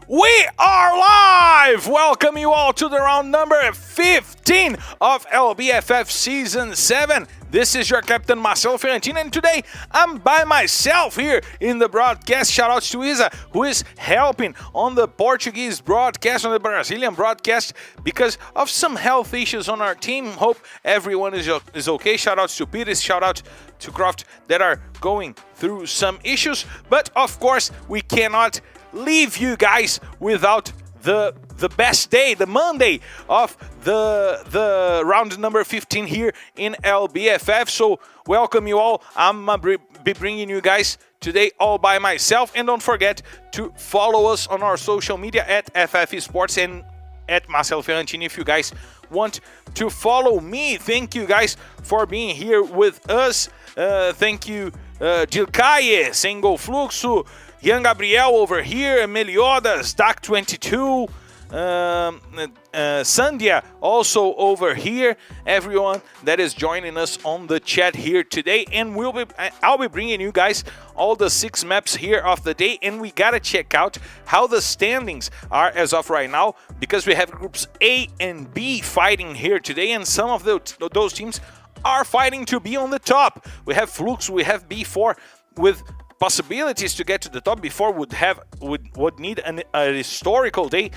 We are live! Welcome you all to the round number 15 of LBFF Season 7. This is your captain Marcelo Ferrantino, and today I'm by myself here in the broadcast. Shout out to Isa, who is helping on the Portuguese broadcast, on the Brazilian broadcast, because of some health issues on our team. Hope everyone is okay. Shout out to Pires, shout out to Croft that are going through some issues. But of course, we cannot leave you guys without the best day, the Monday of the round number 15 here in LBFF. So welcome you all. I'm be bringing you guys today all by myself, and don't forget to follow us on our social media at FF Esports and at Marcelo Ferrantino if you guys want to follow me. Thank you guys for being here with us. Thank you Dilcaie, Sengo Fluxo, Ian Gabriel over here, Meliodas, Dak22, Sandia also over here, everyone that is joining us on the chat here today. And I'll be bringing you guys all the 6 maps here of the day, and we gotta check out how the standings are as of right now, because we have groups A and B fighting here today, and some of those teams are fighting to be on the top. We have Flux, we have B4 with possibilities to get to the top. Before would need a historical day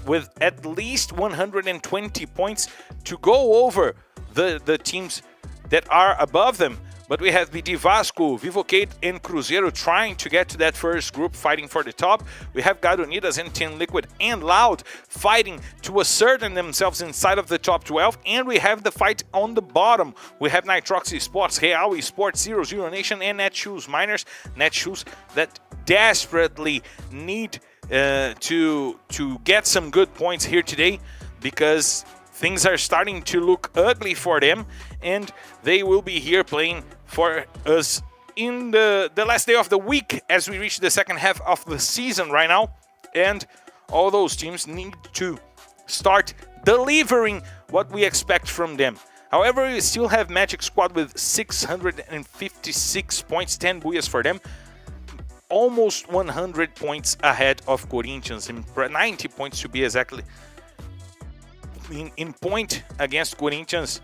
with at least 120 points to go over the teams that are above them. But we have BD Vasco, Vivocade, and Cruzeiro trying to get to that first group, fighting for the top. We have Garonidas and Team Liquid and Loud fighting to assert themselves inside of the top 12. And we have the fight on the bottom. We have Nitrox Esports, Real Esports, 00 Nation, and Netshoes Miners. Netshoes that desperately need to get some good points here today, because things are starting to look ugly for them, and they will be here playing for us in the last day of the week as we reach the second half of the season right now. And all those teams need to start delivering what we expect from them. However, we still have Magic Squad with 656 points, 10 booyahs for them. Almost 100 points ahead of Corinthians, and 90 points to be exactly. In point against Corinthians,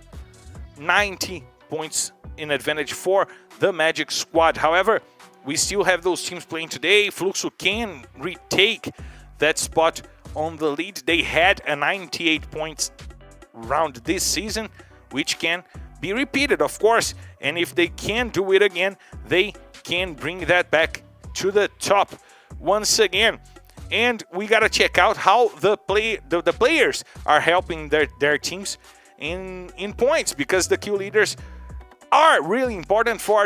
90 points in advantage for the Magic Squad. However, we still have those teams playing today. Fluxo can retake that spot on the lead. They had a 98 points round this season, which can be repeated, of course. And if they can do it again, they can bring that back to the top once again. And we gotta check out how the players are helping their teams in points, because the kill leaders are really important for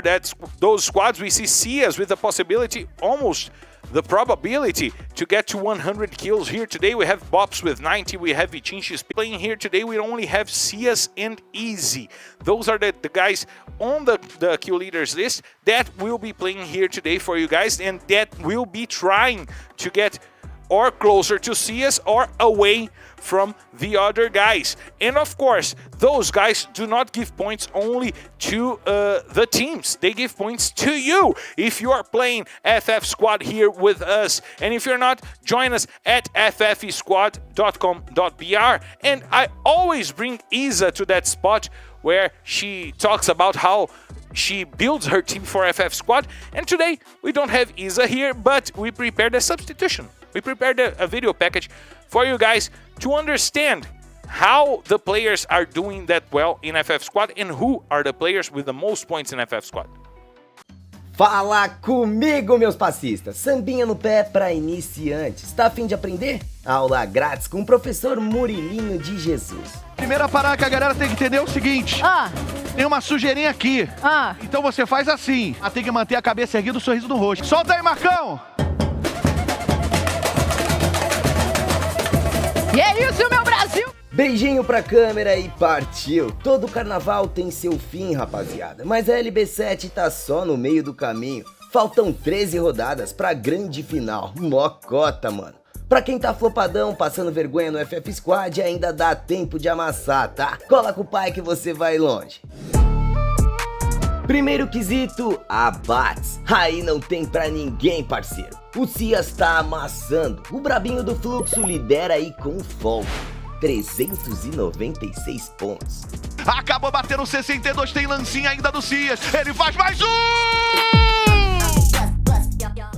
those squads. We see Cias with the possibility, almost the probability, to get to 100 kills here today. We have Bops with 90, we have Vichinchis playing here today. We only have Cias and Easy. Those are the guys on the kill leaders list that will be playing here today for you guys, and that will be trying to get or closer to Cias or away from the other guys. And of course, those guys do not give points only to the teams. They give points to you. If you are playing FF Squad here with us, and if you're not, join us at ffesquad.com.br. And I always bring Isa to that spot where she talks about how she builds her team for FF Squad. And today we don't have Isa here, but we prepared a substitution. We prepared a video package for you guys to understand how the players are doing that well in FF Squad and who are the players with the most points in FF Squad. Fala comigo, meus passistas! Sambinha no pé para iniciantes. Tá a fim de aprender? Aula grátis com o professor Murilinho de Jesus. Primeira parada que a galera tem que entender é o seguinte. Tem uma sujeirinha aqui. Então você faz assim. Tem que manter a cabeça erguida, o sorriso no rosto. Solta aí, Marcão! E é isso, meu Brasil! Beijinho pra câmera e partiu! Todo carnaval tem seu fim, rapaziada, mas a LB7 tá só no meio do caminho. Faltam 13 rodadas pra grande final. Mocota, mano. Pra quem tá flopadão, passando vergonha no FF Squad, ainda dá tempo de amassar, tá? Cola com o pai que você vai longe. Primeiro quesito, abates. Aí não tem pra ninguém, parceiro. O Cias tá amassando, o brabinho do Fluxo lidera aí com folga, 396 pontos. Acabou batendo 62, tem lancinha ainda do Cias, ele faz mais um!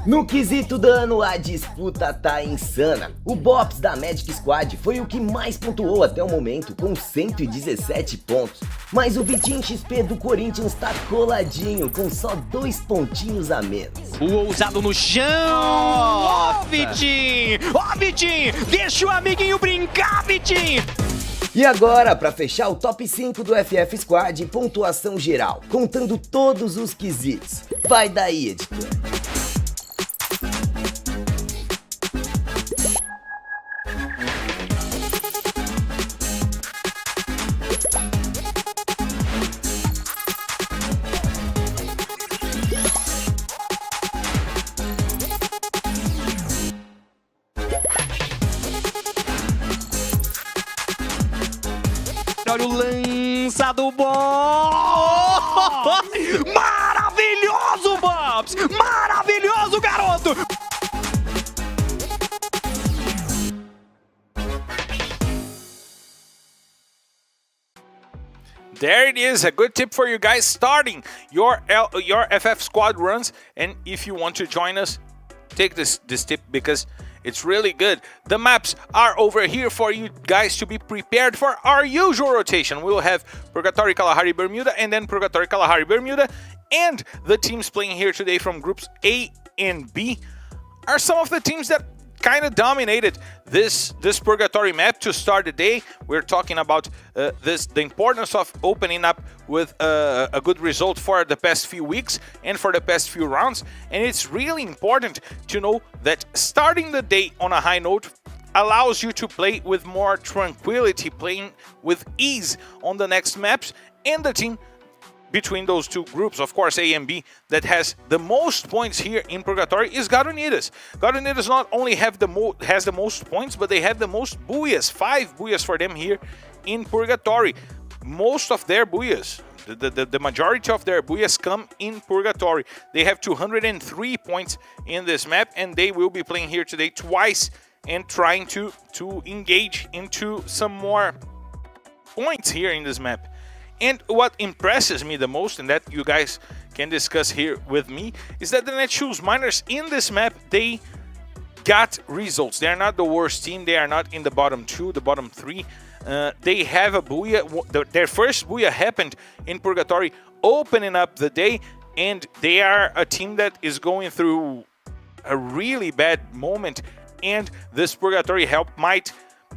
No quesito dano, a disputa tá insana. O Bops da Magic Squad foi o que mais pontuou até o momento, com 117 pontos. Mas o Vitinho XP do Corinthians tá coladinho, com só 2 pontinhos a menos. O ousado no chão! Vitinho! Ó, Vitinho! Deixa o amiguinho brincar, Vitinho! E agora, para fechar o top 5 do FF Squad, pontuação geral, contando todos os quesitos. Vai daí, editor. Olha o lançado bom! Maravilhoso, Bobs! Maravilhoso, garoto! There it is, a good tip for you guys starting your FF squad runs. And if you want to join us, take this tip because it's really good. The maps are over here for you guys to be prepared for our usual rotation. We'll have Purgatory, Kalahari, Bermuda, and then Purgatory, Kalahari, Bermuda. And the teams playing here today from groups A and B are some of the teams that kind of dominated this Purgatory map to start the day. We're talking about the importance of opening up with a good result for the past few weeks and for the past few rounds. And it's really important to know that starting the day on a high note allows you to play with more tranquility, playing with ease on the next maps. And the team between those two groups, of course, A and B, that has the most points here in Purgatory is Garunidas. Garunidas not only has the most points, but they have the most booyahs, 5 booyahs for them here in Purgatory. Most of their booyahs, the majority of their booyahs come in Purgatory. They have 203 points in this map, and they will be playing here today twice and trying to engage into some more points here in this map. And what impresses me the most, and that you guys can discuss here with me, is that the Netshoes miners in this map, they got results. They are not the worst team. They are not in the bottom 2, the bottom 3. They have a booyah. Their first booyah happened in Purgatory, opening up the day, and they are a team that is going through a really bad moment, and this Purgatory help might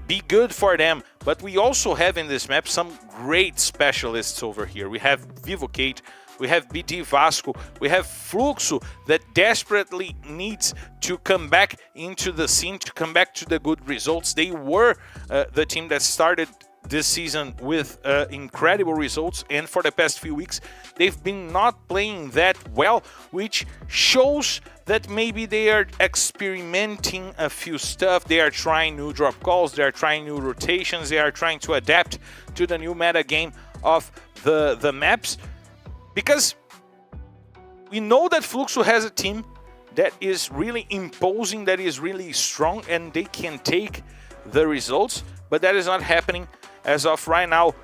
be good for them. But we also have in this map some great specialists over here. We have Vivocate, we have BD Vasco, we have Fluxo that desperately needs to come back into the scene, to come back to the good results. They were the team that started this season with incredible results, and for the past few weeks they've been not playing that well, which shows that maybe they are experimenting a few stuff. They are trying new drop calls, they are trying new rotations, they are trying to adapt to the new meta game of the maps, because we know that Fluxo has a team that is really imposing, that is really strong, and they can take the results, but that is not happening as of right now.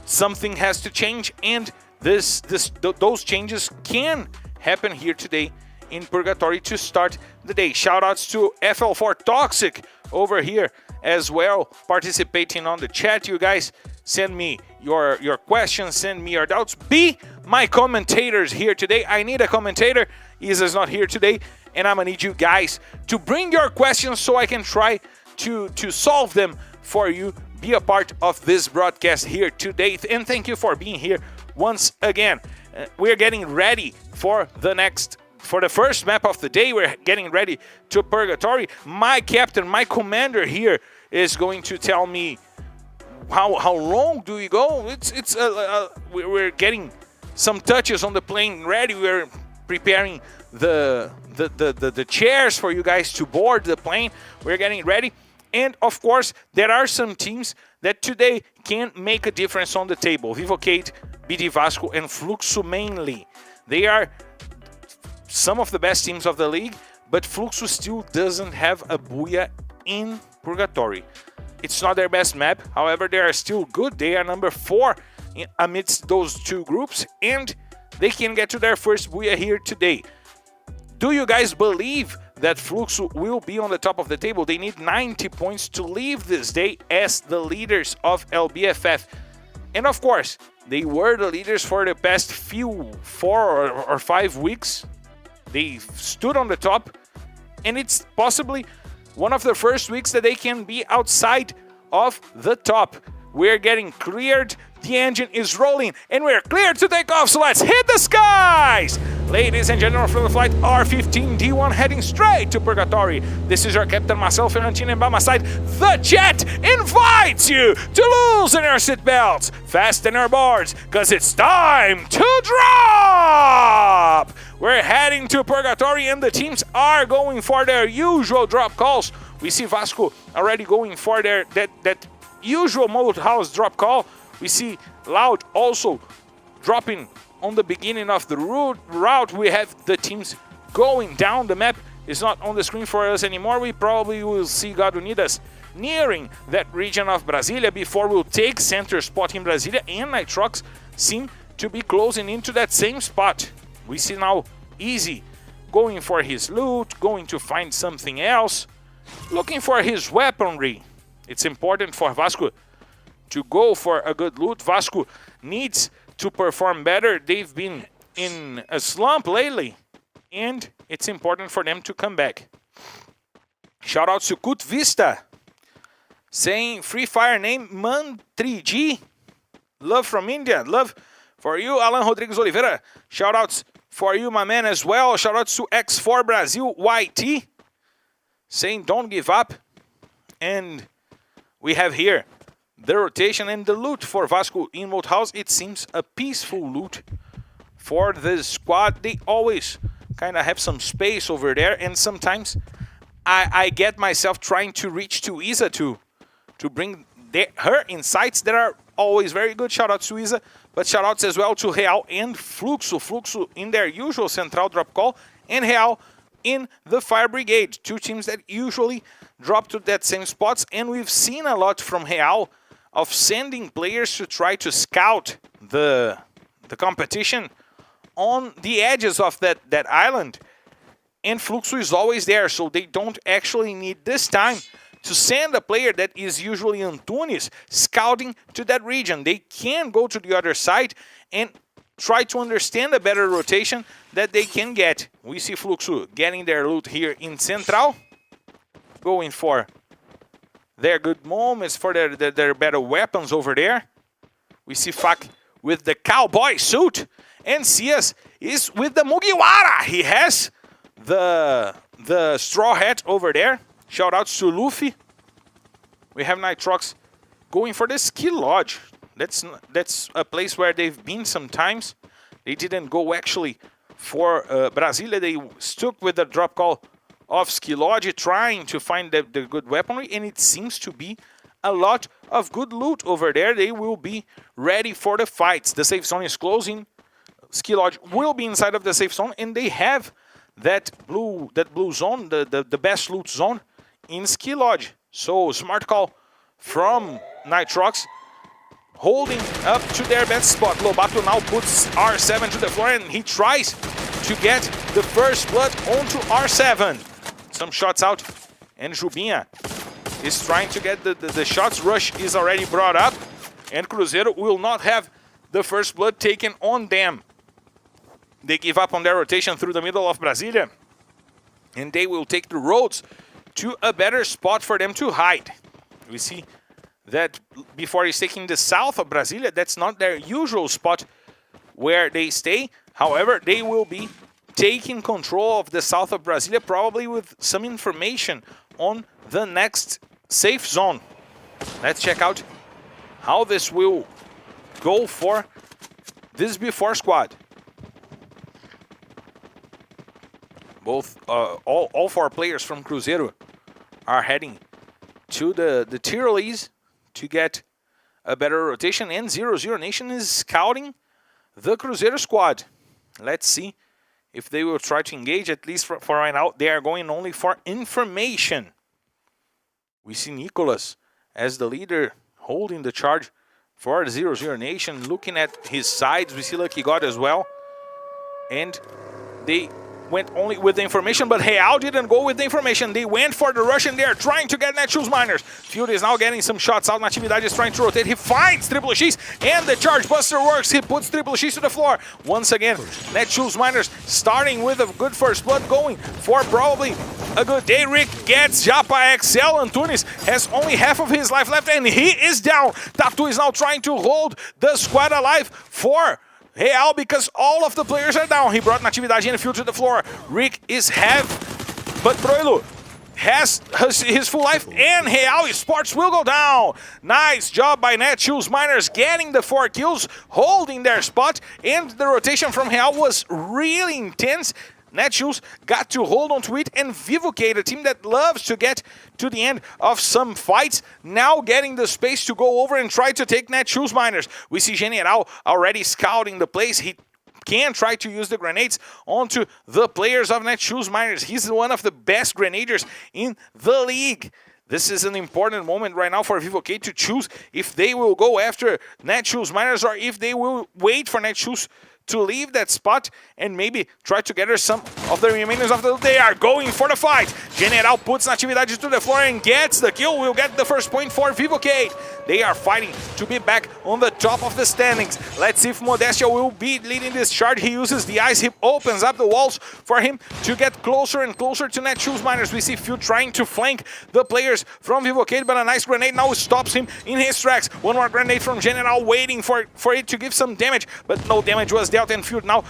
Something has to change, and those changes can happen here today in Purgatory to start the day. Shoutouts to FL4 Toxic over here as well, participating on the chat. You guys send me your questions, send me your doubts. Be my commentators here today. I need a commentator. Isa's not here today, and I'm gonna need you guys to bring your questions so I can try to solve them for you. Be a part of this broadcast here today, and thank you for being here once again. We're getting ready for the first map of the day. We're getting ready to Purgatory. My captain, my commander here is going to tell me how long do we go. We're getting some touches on the plane ready. We're preparing the chairs for you guys to board the plane. We're getting ready. And of course, there are some teams that today can make a difference on the table. Vivocate, BD Vasco, and Fluxo mainly. They are some of the best teams of the league, but Fluxo still doesn't have a Booyah in Purgatory. It's not their best map, however, they are still good. They are number 4 amidst those two groups, and they can get to their first Booyah here today. Do you guys believe that Fluxo will be on the top of the table? They need 90 points to leave this day as the leaders of LBFF. And of course, they were the leaders for the past 4 or 5 weeks. They stood on the top, and it's possibly one of the first weeks that they can be outside of the top. We're getting cleared, the engine is rolling, and we're cleared to take off, so let's hit the skies! Ladies and gentlemen, from the flight R15D1 heading straight to Purgatory. This is your captain, myself, Fernandinho, and by my side, the chat invites you to loosen your seatbelts, fasten your boards, because it's time to drop! We're heading to Purgatory, and the teams are going for their usual drop calls. We see Vasco already going for their that usual mode house drop call. We see Loud also dropping on the beginning of the route. We have the teams going down. The map is not on the screen for us anymore. We probably will see God Unidas nearing that region of Brasilia before we'll take center spot in Brasilia, and Nitrox seem to be closing into that same spot. We see now Easy going for his loot, going to find something else, looking for his weaponry. It's important for Vasco to go for a good loot. Vasco needs to perform better. They've been in a slump lately, and it's important for them to come back. Shout out to Kut Vista, saying Free Fire name Man3G. Love from India. Love for you, Alan Rodrigues Oliveira. Shout outs for you, my man, as well. Shout outs to X4 Brazil YT, saying don't give up. And we have here the rotation and the loot for Vasco in Moat House. It seems a peaceful loot for the squad. They always kind of have some space over there, and sometimes I get myself trying to reach to Isa to bring her insights that are always very good. Shout out to Isa, but shout outs as well to Real and Fluxo. Fluxo in their usual central drop call, and Real in the Fire Brigade. Two teams that usually drop to that same spots, and we've seen a lot from Real of sending players to try to scout the competition on the edges of that island. And Fluxo is always there, so they don't actually need this time to send a player that is usually Antunes scouting to that region. They can go to the other side and try to understand a better rotation that they can get. We see Fluxo getting their loot here in Central, going for their good moments, for their better weapons over there. We see Fak with the cowboy suit, and Cias is with the Mugiwara. He has the straw hat over there. Shout outs to Luffy. We have Nitrox going for the Ski Lodge. That's a place where they've been sometimes. They didn't go actually for Brasilia. They stuck with the drop call of Ski Lodge, trying to find the good weaponry, and it seems to be a lot of good loot over there. They will be ready for the fights. The safe zone is closing. Ski Lodge will be inside of the safe zone, and they have that blue zone, the best loot zone in Ski Lodge. So smart call from Nitrox, holding up to their best spot. Lobato now puts R7 to the floor, and he tries to get the first blood onto R7. Some shots out, and Jubinha is trying to get the shots. Rush is already brought up, and Cruzeiro will not have the first blood taken on them. They give up on their rotation through the middle of Brasilia, and they will take the roads to a better spot for them to hide. We see that before he's taking the south of Brasilia, that's not their usual spot where they stay. However, they will be taking control of the south of Brasilia, probably with some information on the next safe zone. Let's check out how this will go for this before squad. Both, all four players from Cruzeiro are heading to the Tyrolese to get a better rotation, and 00 Nation is scouting the Cruzeiro squad. Let's see if they will try to engage, at least for right now. They are going only for information. We see Nicholas as the leader holding the charge for 0-0 Nation. Looking at his sides, we see Lucky God as well. And they went only with the information, but Real didn't go with the information. They went for the rush, and they are trying to get Netshoes Miners. Field is now getting some shots out. Natividade is trying to rotate. He finds Triple X, and the charge buster works. He puts Triple X to the floor. Once again, Netshoes Miners starting with a good first blood, going for probably a good day. Rick gets Japa XL. Antunes has only half of his life left, and he is down. Tatu is now trying to hold the squad alive for Real because all of the players are down. He brought Natividade and Field to the floor. Rick is half, but Broilo has his full life, and Real Esports will go down. Nice job by Netshoes Miners getting the 4 kills, holding their spot, and the rotation from Real was really intense. Netshoes got to hold on to it, and Vivoke, a team that loves to get to the end of some fights, now getting the space to go over and try to take Netshoes Miners. We see General already scouting the place. He can try to use the grenades onto the players of Netshoes Miners. He's one of the best grenadiers in the league. This is an important moment right now for Vivoke to choose if they will go after Netshoes Miners or if they will wait for Netshoes to leave that spot and maybe try to gather some of the remainers of the... They are going for the fight. General puts Natividade to the floor and gets the kill. Will get the first point for Vivoke. They are fighting to be back on the top of the standings. Let's see if Modestia will be leading this charge. He uses the ice. He opens up the walls for him to get closer and closer to Netshoes Miners. We see Field trying to flank the players from Vivoke, but a nice grenade now stops him in his tracks. One more grenade from General, waiting for it to give some damage, but no damage was dealt, and Field now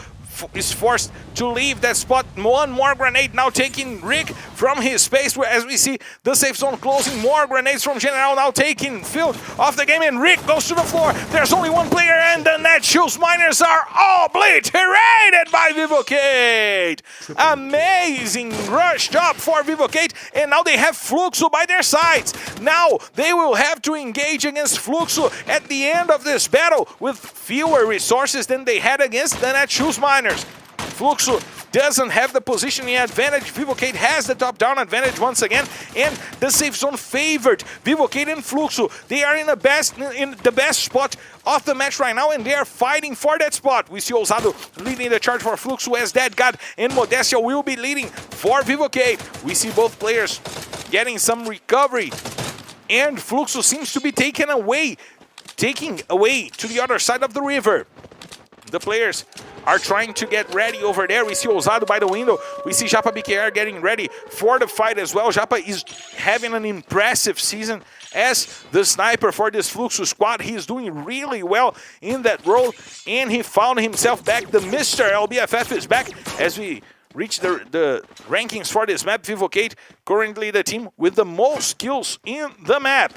is forced to leave that spot. One more grenade now taking Rick from his space, where as we see the safe zone closing. More grenades from General now taking Field off the game, and Rick goes to the floor. There's only one player, and the Netshoes Miners are obliterated by Vivoke. Amazing rush job for Vivoke, and now they have Fluxo by their sides. Now they will have to engage against Fluxo at the end of this battle with fewer resources than they had against the Netshoes Miners. Fluxo doesn't have the positioning advantage. Vivoke has the top-down advantage once again, and the safe zone favored Vivoke and Fluxo. They are in the best spot of the match right now, and they are fighting for that spot. We see Ousado leading the charge for Fluxo as Dead God, and Modestia will be leading for Vivoke. We see both players getting some recovery, and Fluxo seems to be taking away to the other side of the river. The players are trying to get ready over there. We see Ousado by the window. We see Japa BKR getting ready for the fight as well. Japa is having an impressive season as the sniper for this Fluxo squad. He is doing really well in that role, and he found himself back. The Mr. LBFF is back as we reach the rankings for this map. Vivoke, currently the team with the most kills in the map.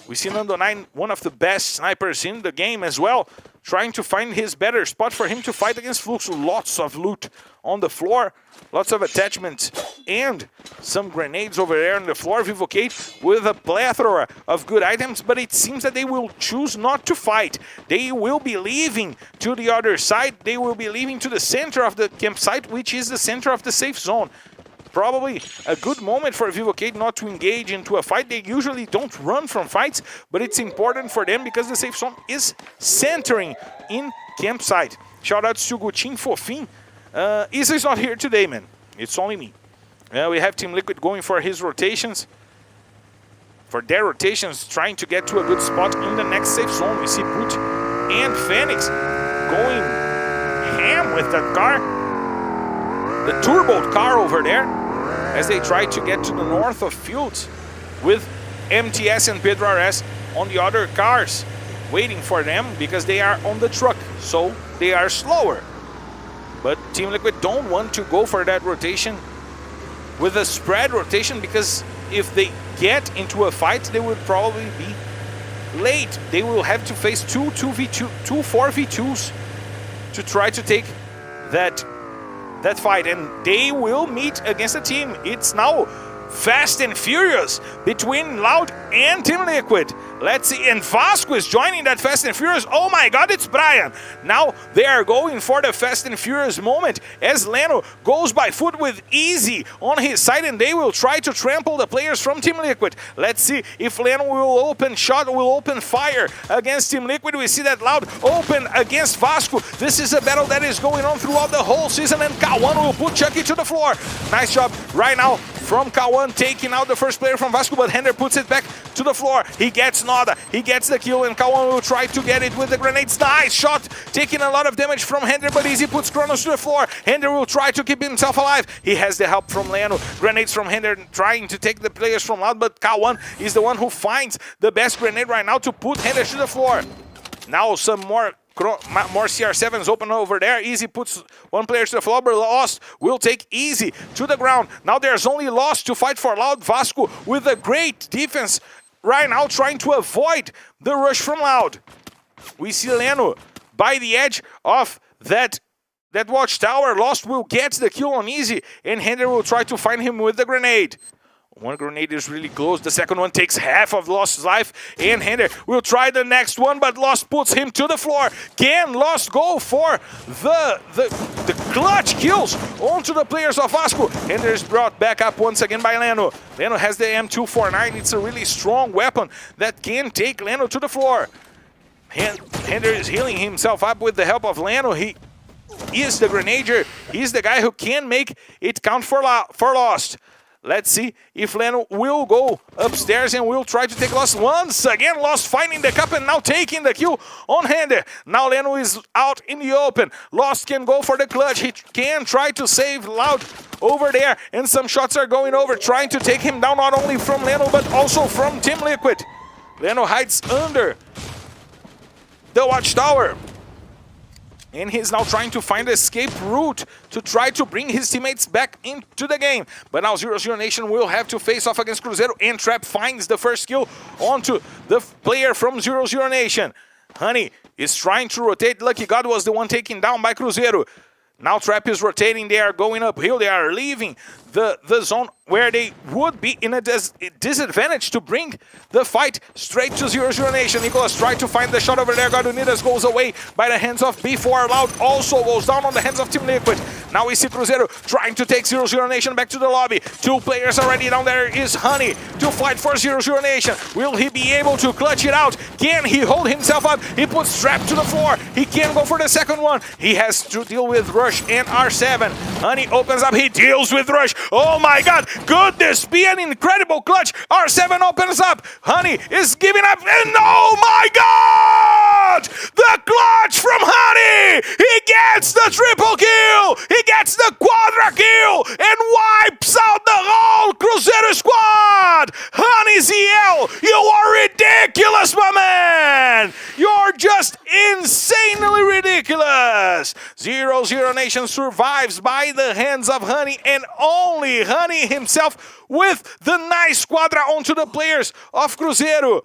We see Nando9, one of the best snipers in the game as well, trying to find his better spot for him to fight against Fluxo. Lots of loot on the floor, lots of attachments, and some grenades over there on the floor. Vivoke with a plethora of good items, but it seems that they will choose not to fight. They will be leaving to the other side. They will be leaving to the center of the campsite, which is the center of the safe zone. Probably a good moment for Vivoke not to engage into a fight. They usually don't run from fights, but it's important for them because the safe zone is centering in campsite. Shoutouts to Gutin Fofin. Isa's not here today, man. It's only me. We have Team Liquid going for his rotations. For their rotations, trying to get to a good spot in the next safe zone. We see Boot and Phoenix going ham with that car. The turbo car over there, as they try to get to the north of Fields with MTS and Pedro RS on the other cars, waiting for them because they are on the truck, so they are slower. But Team Liquid don't want to go for that rotation with a spread rotation, because if they get into a fight, they will probably be late. They will have to face two 4v2s to try to take that fight, and they will meet against a team. It's now fast and furious between Loud and Team Liquid. Let's see, and Vasco is joining that Fast and Furious. Oh my god, it's Brian. Now they are going for the Fast and Furious moment as Leno goes by foot with Easy on his side, and they will try to trample the players from Team Liquid. Let's see if Leno will open fire against Team Liquid. We see that Loud open against Vasco. This is a battle that is going on throughout the whole season, and K1 will put Chucky to the floor. Nice job right now from K1 taking out the first player from Vasco, but Hender puts it back to the floor. He gets Noda, he gets the kill, and K1 will try to get it with the grenades. Nice shot, taking a lot of damage from Hender, but Easy puts Kronos to the floor. Hender will try to keep himself alive. He has the help from Leno. Grenades from Hender trying to take the players from Loud, but K1 is the one who finds the best grenade right now to put Hender to the floor. Now some more CR7s open over there. Easy puts one player to the floor, but Lost will take Easy to the ground. Now there's only Lost to fight for Loud. Vasco with a great defense right now, trying to avoid the rush from Loud. We see Leno by the edge of that watchtower. Lost will get the kill on Easy, and Hender will try to find him with the grenade. One grenade is really close. The second one takes half of Lost's life, and Hender will try the next one, but Lost puts him to the floor. Can Lost go for the clutch kills onto the players of Vasco? Hender is brought back up once again by Leno. Leno has the M249. It's a really strong weapon that can take Leno to the floor. Hender is healing himself up with the help of Leno. He is the grenadier. He's the guy who can make it count for Lost. Let's see if Leno will go upstairs and will try to take Lost. Once again, Lost finding the cup and now taking the kill on Hender. Now Leno is out in the open. Lost can go for the clutch. He can try to save Loud over there. And some shots are going over, trying to take him down not only from Leno but also from Team Liquid. Leno hides under the watchtower. And he's now trying to find an escape route to try to bring his teammates back into the game. But now 0-0 Nation will have to face off against Cruzeiro, and Trap finds the first kill onto the player from 0-0 Nation. Honey is trying to rotate. Lucky God was the one taken down by Cruzeiro. Now Trap is rotating. They are going uphill. They are leaving the zone where they would be in a disadvantage to bring the fight straight to 0-0 Nation. Nicholas tried to find the shot over there. Godunidas goes away by the hands of B4. Loud also goes down on the hands of Team Liquid. Now we see Cruzeiro trying to take 0-0 Nation back to the lobby. Two players already down there is Honey to fight for 0-0 Nation. Will he be able to clutch it out? Can he hold himself up? He puts Trap to the floor. He can go for the second one. He has to deal with Rush and R7. Honey opens up. He deals with Rush. Oh my god, could this be an incredible clutch? R7 opens up. Honey is giving up, and oh my god! The clutch from Honey! He gets the triple kill! He gets the quadra kill! And wipes out the whole Cruzeiro squad! Honey ZL, you are ridiculous, my man! You're just insanely ridiculous! 0-0 Nation survives by the hands of Honey, and only Honey himself with the nice quadra onto the players of Cruzeiro.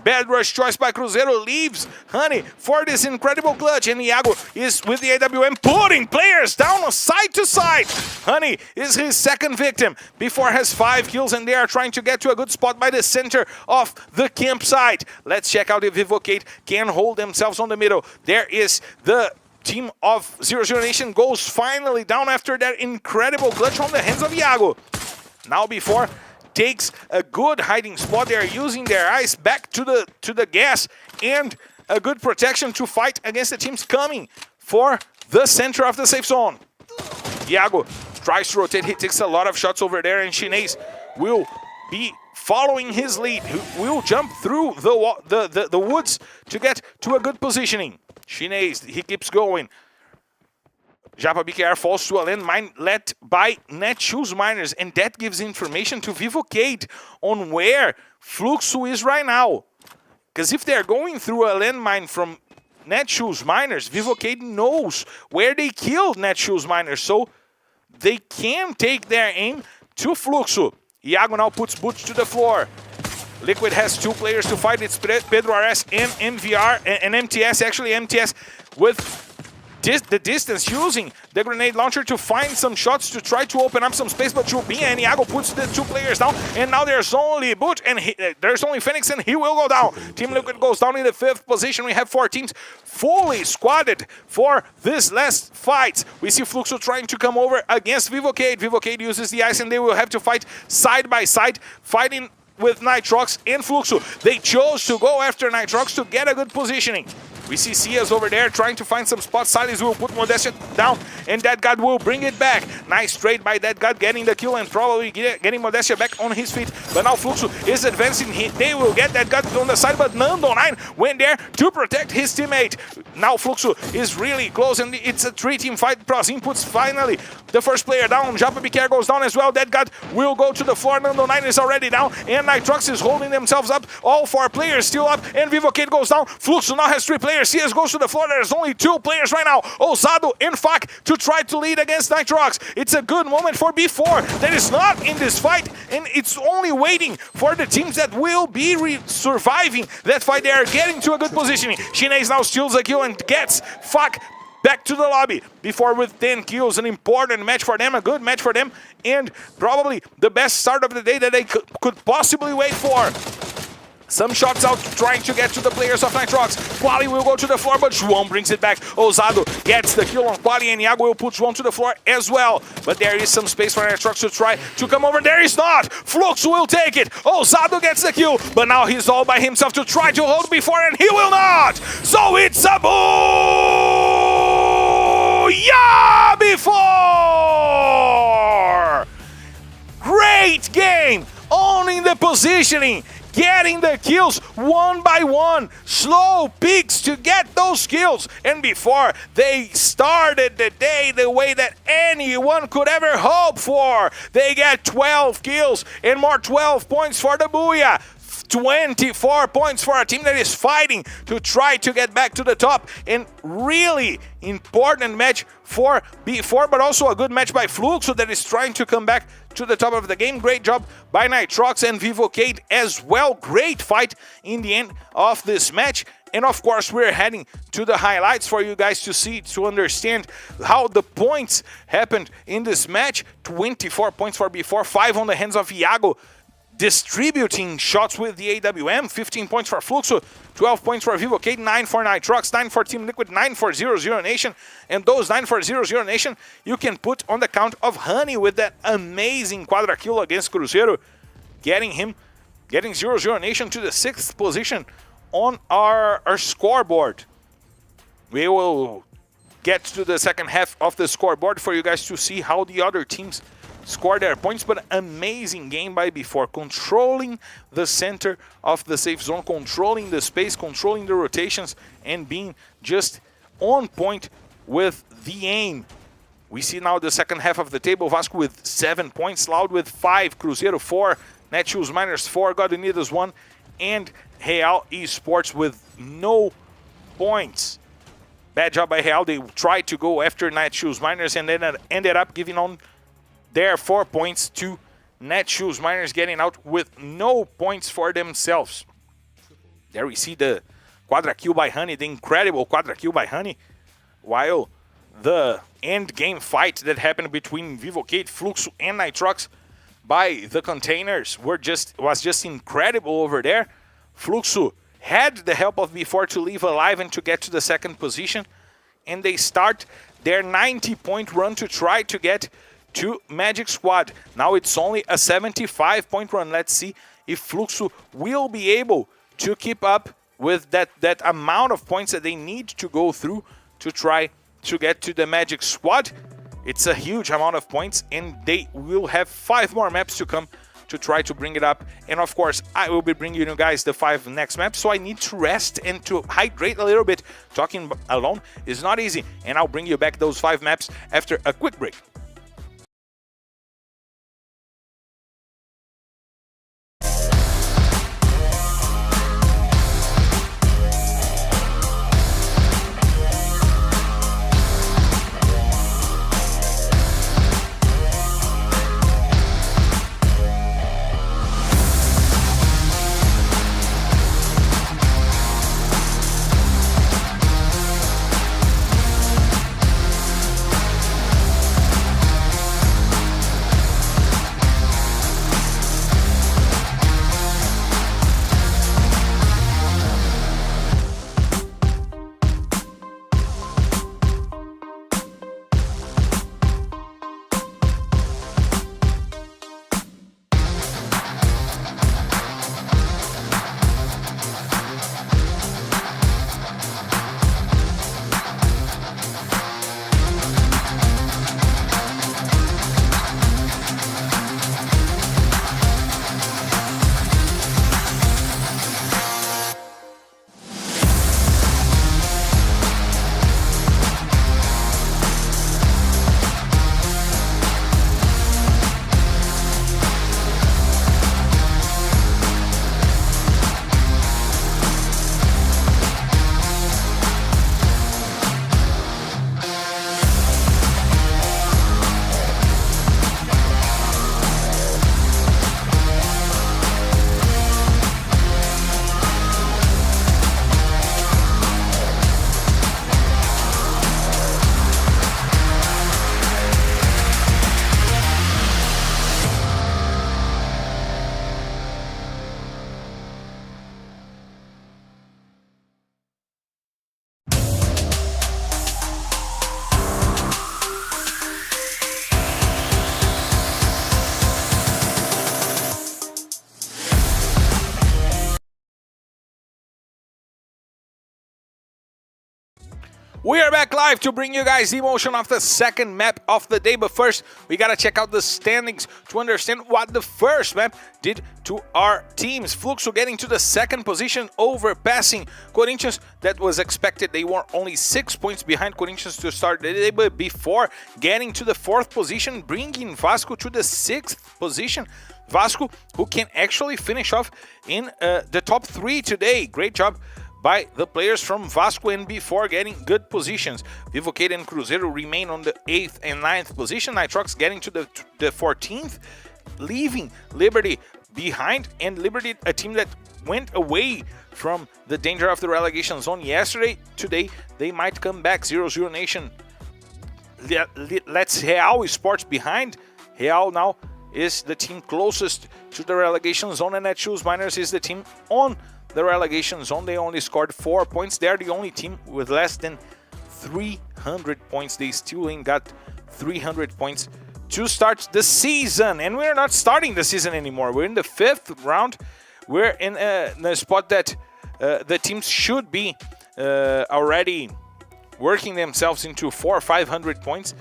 Bad rush choice by Cruzeiro leaves Honey for this incredible clutch, and Iago is with the AWM putting players down side to side. Honey is his second victim. Before has 5 kills, and they are trying to get to a good spot by the center of the campsite. Let's check out if Vivocate can hold themselves on the middle. There is the team of 0-0 Nation goes finally down after that incredible clutch on the hands of Iago. Now before takes a good hiding spot. They are using their eyes back to the gas, and a good protection to fight against the teams coming for the center of the safe zone. Iago tries to rotate. He takes a lot of shots over there, and Chinese will be following his lead. He will jump through the woods to get to a good positioning. Chinese, he keeps going. Japa BKR falls to a landmine led by Netshoes Miners, and that gives information to Vivocate on where Fluxo is right now. Because if they're going through a landmine from Netshoes Miners, Vivocate knows where they killed Netshoes Miners, so they can take their aim to Fluxo. Iago now puts Butch to the floor. Liquid has 2 players to fight. It's Pedro RS and MVR, and MTS, actually MTS with the distance, using the grenade launcher to find some shots to try to open up some space, but Chubinha and Iago puts the 2 players down, and now there's only Boot and there's only Phoenix, and he will go down. Team Liquid goes down in the 5th position. We have 4 teams fully squadded for this last fight. We see Fluxo trying to come over against Vivocade. Vivocade uses the ice, and they will have to fight side by side, fighting with Nitrox and Fluxo. They chose to go after Nitrox to get a good positioning. We see Cias over there trying to find some spots. Silas will put Modestia down, and Dead God will bring it back. Nice trade by Dead God, getting the kill and probably getting Modestia back on his feet. But now Fluxo is advancing. They will get Dead God on the side, but Nando9 went there to protect his teammate. Now Fluxo is really close, and it's a 3-team fight. Prozin puts finally the first player down. Japa Biquer goes down as well. Dead God will go to the floor. Nando9 is already down, and Nitrox is holding themselves up. All 4 players still up, and Vivocade goes down. Fluxo now has 3 players. CS goes to the floor. There's only 2 players right now. Ousado and Fak to try to lead against Nitrox. It's a good moment for B4 that is not in this fight, and it's only waiting for the teams that will be surviving that fight. They are getting to a good positioning. Shinez now steals a kill and gets Fak back to the lobby. Before with 10 kills, an important match for them, a good match for them, and probably the best start of the day that they could possibly wait for. Some shots out trying to get to the players of Nitrox. Quali will go to the floor, but João brings it back. Ousado gets the kill on Quali, and Iago will put João to the floor as well. But there is some space for Nitrox to try to come over. There is not! Flux will take it. Ousado gets the kill, but now he's all by himself to try to hold before, and he will not! So it's a booyah before! Great game! Owning the positioning, getting the kills one by one, slow peaks to get those kills, and before they started the day the way that anyone could ever hope for. They get 12 kills and more 12 points for the Booyah. 24 points for a team that is fighting to try to get back to the top, and really important match for B4, but also a good match by Fluxo that is trying to come back to the top of the game. Great job by Nitrox and Vivocade as well. Great fight in the end of this match. And of course, we're heading to the highlights for you guys to see, to understand how the points happened in this match. 24 points for B4, 5 on the hands of Iago, distributing shots with the AWM. 15 points for Fluxo, 12 points for Vivocade, 9 for Nitrox, 9 for Team Liquid, 9 for 0-0 Nation. And those 9 for 0-0 Nation you can put on the count of Honey with that amazing quadra kill against Cruzeiro, getting 0-0 Nation to the 6th position on our scoreboard. We will get to the second half of the scoreboard for you guys to see how the other teams score their points, but amazing game by B4, controlling the center of the safe zone, controlling the space, controlling the rotations, and being just on point with the aim. We see now the second half of the table. Vasco with 7 points, Loud with 5, Cruzeiro 4, Netshoes Miners 4, God Unidas 1, and Real Esports with no points. Bad job by Real. They tried to go after Netshoes Miners and then ended up giving on their 4 points to Netshoes Miners, getting out with no points for themselves. There we see the quadra kill by Honey, the incredible quadra kill by Honey, while the end game fight that happened between Vivocade, Fluxo, and Nitrox by the containers was just incredible over there. Fluxo had the help of B4 to leave alive and to get to the 2nd position, and they start their 90-point run to try to get to Magic Squad. Now it's only a 75-point run. Let's see if Fluxo will be able to keep up with that amount of points that they need to go through to try to get to the Magic Squad. It's a huge amount of points, and they will have 5 more maps to come to try to bring it up. And of course, I will be bringing you guys the 5 next maps, so I need to rest and to hydrate a little bit. Talking alone is not easy, and I'll bring you back those 5 maps after a quick break. We are back live to bring you guys the emotion of the second map of the day, but first we gotta check out the standings to understand what the first map did to our teams. Fluxo getting to the second position, overpassing Corinthians. That was expected. They were only 6 points behind Corinthians to start the day, but before getting to the fourth position, bringing Vasco to the sixth position. Vasco, who can actually finish off in the top 3 today. Great job by the players from Vasco, and before getting good positions. Vivoqueira and Cruzeiro remain on the 8th and 9th position. Nitrox getting to the 14th, leaving Liberty behind, and Liberty, a team that went away from the danger of the relegation zone yesterday. Today, they might come back. 0-0 Nation. Let's Real Esports behind. Real now is the team closest to the relegation zone, and Netshoes Miners is the team on the relegation zone. They only scored 4 points. They're the only team with less than 300 points. They still ain't got 300 points to start the season. And we're not starting the season anymore. We're in the 5th round. We're in the spot that the teams should be already working themselves into 400 or 500 points.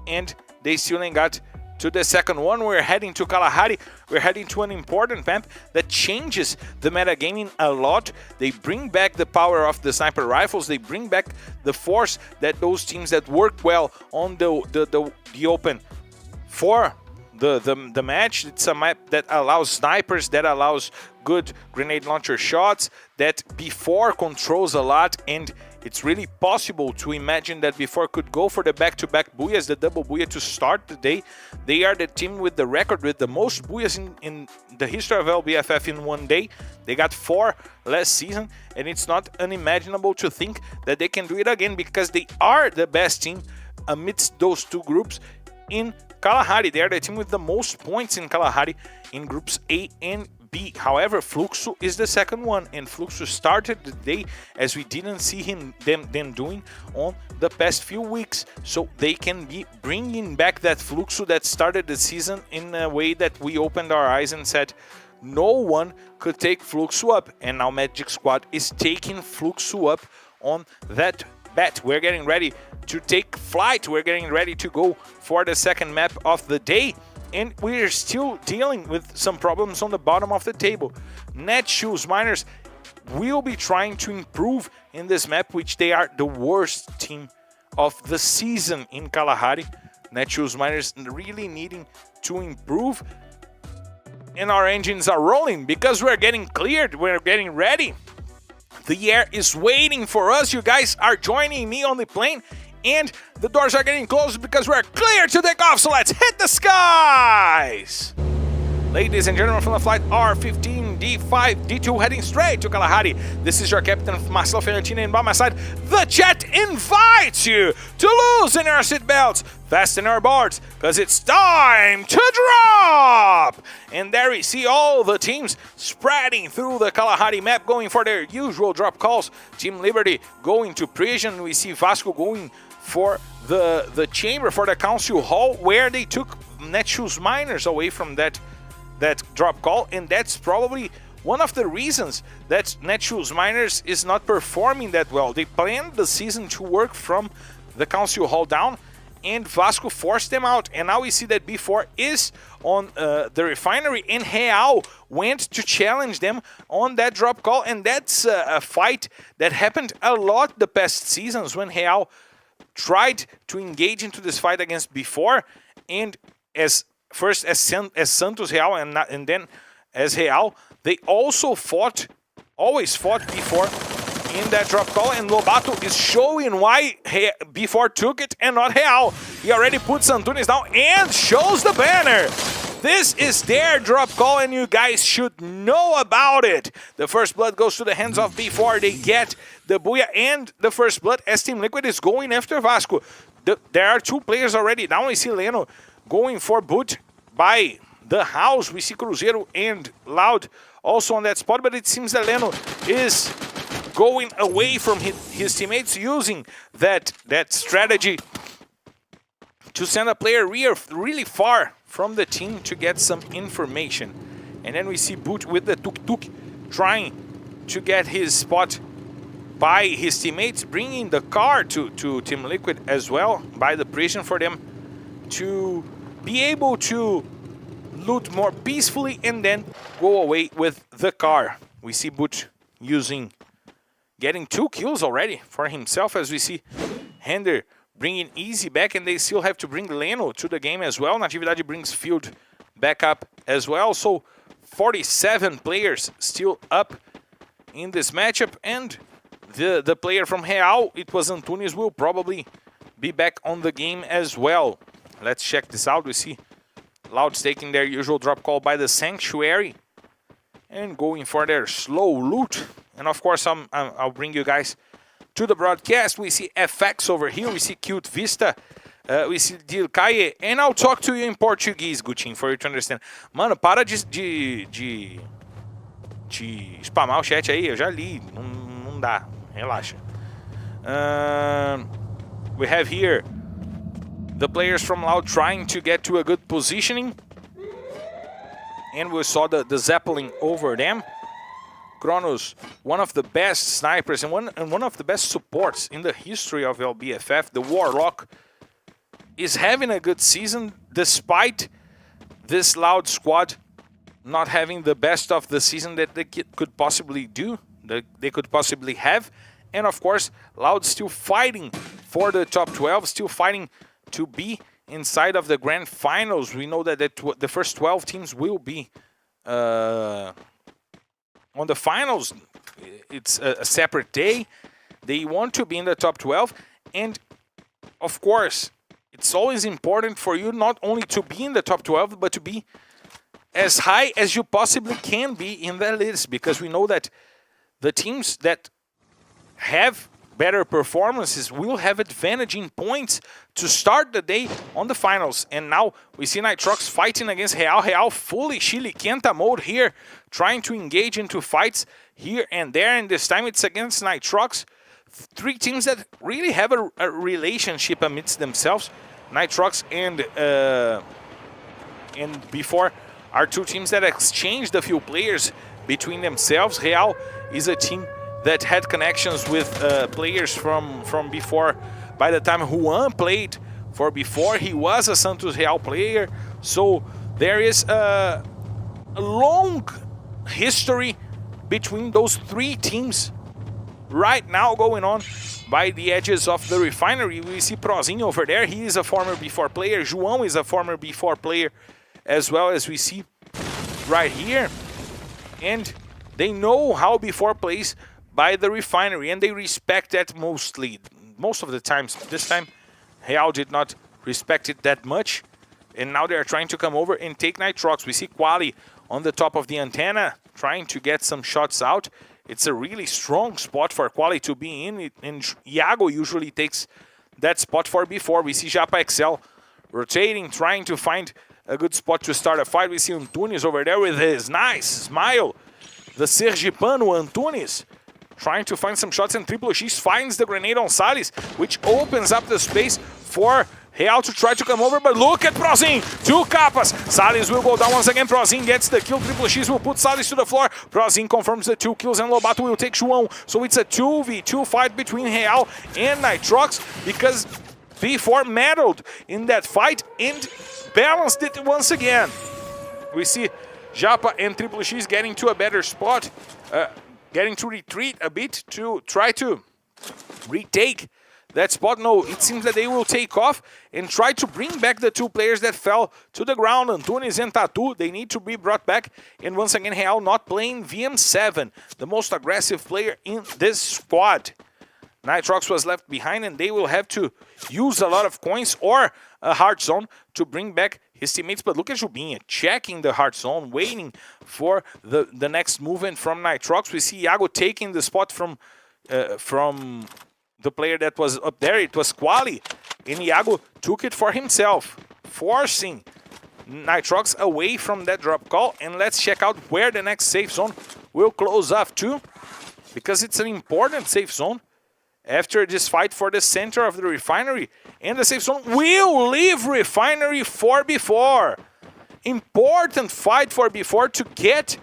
And they still ain't got to the second one. We're heading to Kalahari. We're heading to an important map that changes the metagaming a lot. They bring back the power of the sniper rifles. They bring back the force that those teams that work well on the open for the match. It's a map that allows snipers, that allows good grenade launcher shots, that before controls a lot, and it's really possible to imagine that before could go for the back-to-back booyahs, the double booyah to start the day. They are the team with the record with the most booyahs in the history of LBFF in one day. They got 4 last season, and it's not unimaginable to think that they can do it again, because they are the best team amidst those two groups in Kalahari. They are the team with the most points in Kalahari in groups A and B. However, Fluxo is the second one, and Fluxo started the day as we didn't see them doing on the past few weeks. So they can be bringing back that Fluxo that started the season in a way that we opened our eyes and said no one could take Fluxo up, and now Magic Squad is taking Fluxo up on that bet. We're getting ready to take flight. We're getting ready to go for the second map of the day. And we're still dealing with some problems on the bottom of the table. Netshoes Miners will be trying to improve in this map, which they are the worst team of the season in Kalahari. Netshoes Miners really needing to improve. And our engines are rolling because we're getting cleared. We're getting ready. The air is waiting for us. You guys are joining me on the plane. And the doors are getting closed because we're clear to take off, so let's hit the skies! Ladies and gentlemen, from the flight R15, D5, D2, heading straight to Kalahari. This is your captain, Marcelo Fiorentina, and by my side, the chat invites you to loosen your seatbelts, fasten your boards, because it's time to drop! And there we see all the teams spreading through the Kalahari map, going for their usual drop calls. Team Liberty going to prison. We see Vasco going for the chamber, for the council hall, where they took Netshoes Miners away from that drop call, and that's probably one of the reasons that Netshoes Miners is not performing that well. They planned the season to work from the council hall down, and Vasco forced them out, and now we see that B4 is on the refinery, and Real went to challenge them on that drop call, and that's a fight that happened a lot the past seasons when Real tried to engage into this fight against B4, and as Santos Real and then as Real, they also always fought B4 in that drop call, and Lobato is showing why B4 took it and not Real. He already puts Antunes down and shows the banner. This is their drop call, and you guys should know about it. The first blood goes to the hands of B4. They get the Booyah and the first blood as Team Liquid is going after Vasco. There are 2 players already. Now we see Leno going for boot by the house. We see Cruzeiro and Loud also on that spot, but it seems that Leno is going away from his teammates, using that strategy to send a player really far from the team to get some information. And then we see Boot with the tuk-tuk trying to get his spot by his teammates, bringing the car to Team Liquid as well, by the prison for them to be able to loot more peacefully and then go away with the car. We see Boot getting 2 kills already for himself, as we see Hender bringing Easy back, and they still have to bring Leno to the game as well. Natividade brings Field back up as well, so 47 players still up in this matchup, and the player from Real, it was Antunes, will probably be back on the game as well. Let's check this out. We see Louds taking their usual drop call by the Sanctuary and going for their slow loot. And of course, I'll bring you guys to the broadcast. We see FX over here. We see Cute Vista. We see Dilcaie. And I'll talk to you in Portuguese, Gutinho, for you to understand. Mano, para de spamar o chat aí. Eu já li. Não dá. Relaxa. We have here the players from Loud trying to get to a good positioning. And we saw the Zeppelin over them. Kronos, one of the best snipers and one of the best supports in the history of LBFF. The Warlock is having a good season despite this Loud squad not having the best of the season that they could possibly do, that they could possibly have. And of course, Loud still fighting for the top 12, still fighting to be inside of the grand finals. We know that the first 12 teams will be on the finals. It's a separate day. They want to be in the top 12, and of course, it's always important for you not only to be in the top 12, but to be as high as you possibly can be in the list, because we know that the teams that have better performances will have advantage in points to start the day on the finals. And now we see Nitrox fighting against Real. Real fully Chile Quenta mode here, trying to engage into fights here and there, and this time it's against Nitrox. 3 teams that really have a relationship amidst themselves. Nitrox and before are 2 teams that exchanged a few players between themselves. Real is a team that had connections with players from before. By the time Juan played for before, he was a Santos Real player. So there is a long history between those 3 teams right now going on by the edges of the refinery. We see Prozinho over there. He is a former B4 player. João is a former B4 player, as well as we see right here. And they know how B4 plays by the refinery, and they respect that most of the times. This time, Real did not respect it that much, and now they are trying to come over and take Nitrox. We see Quali on the top of the antenna, trying to get some shots out. It's a really strong spot for Quali to be in, and Iago usually takes that spot for B4. We see Japa Excel rotating, trying to find a good spot to start a fight. We see Antunes over there with his nice smile. The Sergipano Antunes trying to find some shots, and Triple X finds the grenade on Salles, which opens up the space for Real to try to come over, but look at Prozin, 2 capas. Salles will go down once again. Prozin gets the kill. Triple X will put Salles to the floor. Prozin confirms the 2 kills, and Lobato will take João. So it's a 2v2 fight between Real and Nitrox, because B4 meddled in that fight and balanced it once again. We see Japa and Triple X getting to a better spot, getting to retreat a bit to try to retake that spot. No, it seems that they will take off and try to bring back the 2 players that fell to the ground, Antunes and Tatu. They need to be brought back. And once again, Real not playing VM7, the most aggressive player in this squad. Nitrox was left behind, and they will have to use a lot of coins or a hard zone to bring back his teammates. But look at Jubinha checking the hard zone, waiting for the next movement from Nitrox. We see Iago taking the spot from the player that was up there. It was Quali, and Iago took it for himself, forcing Nitrox away from that drop call. And let's check out where the next safe zone will close off to, because it's an important safe zone after this fight for the center of the refinery. And the safe zone will leave refinery for B4. Important fight for B4 to get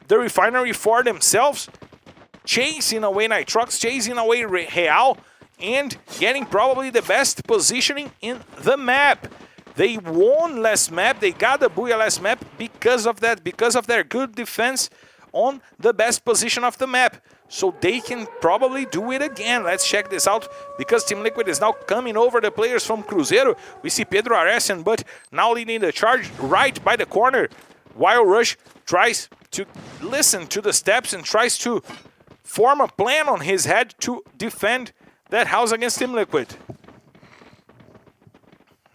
the refinery for themselves. chasing away Nitrox, chasing away Real, and getting probably the best positioning in the map. They won last map, they got the Booyah last map because of that, because of their good defense on the best position of the map. So they can probably do it again. Let's check this out, because Team Liquid is now coming over the players from Cruzeiro. We see Pedro Ares and But now leading the charge right by the corner, while Rush tries to listen to the steps and tries to form a plan on his head to defend that house against Team Liquid.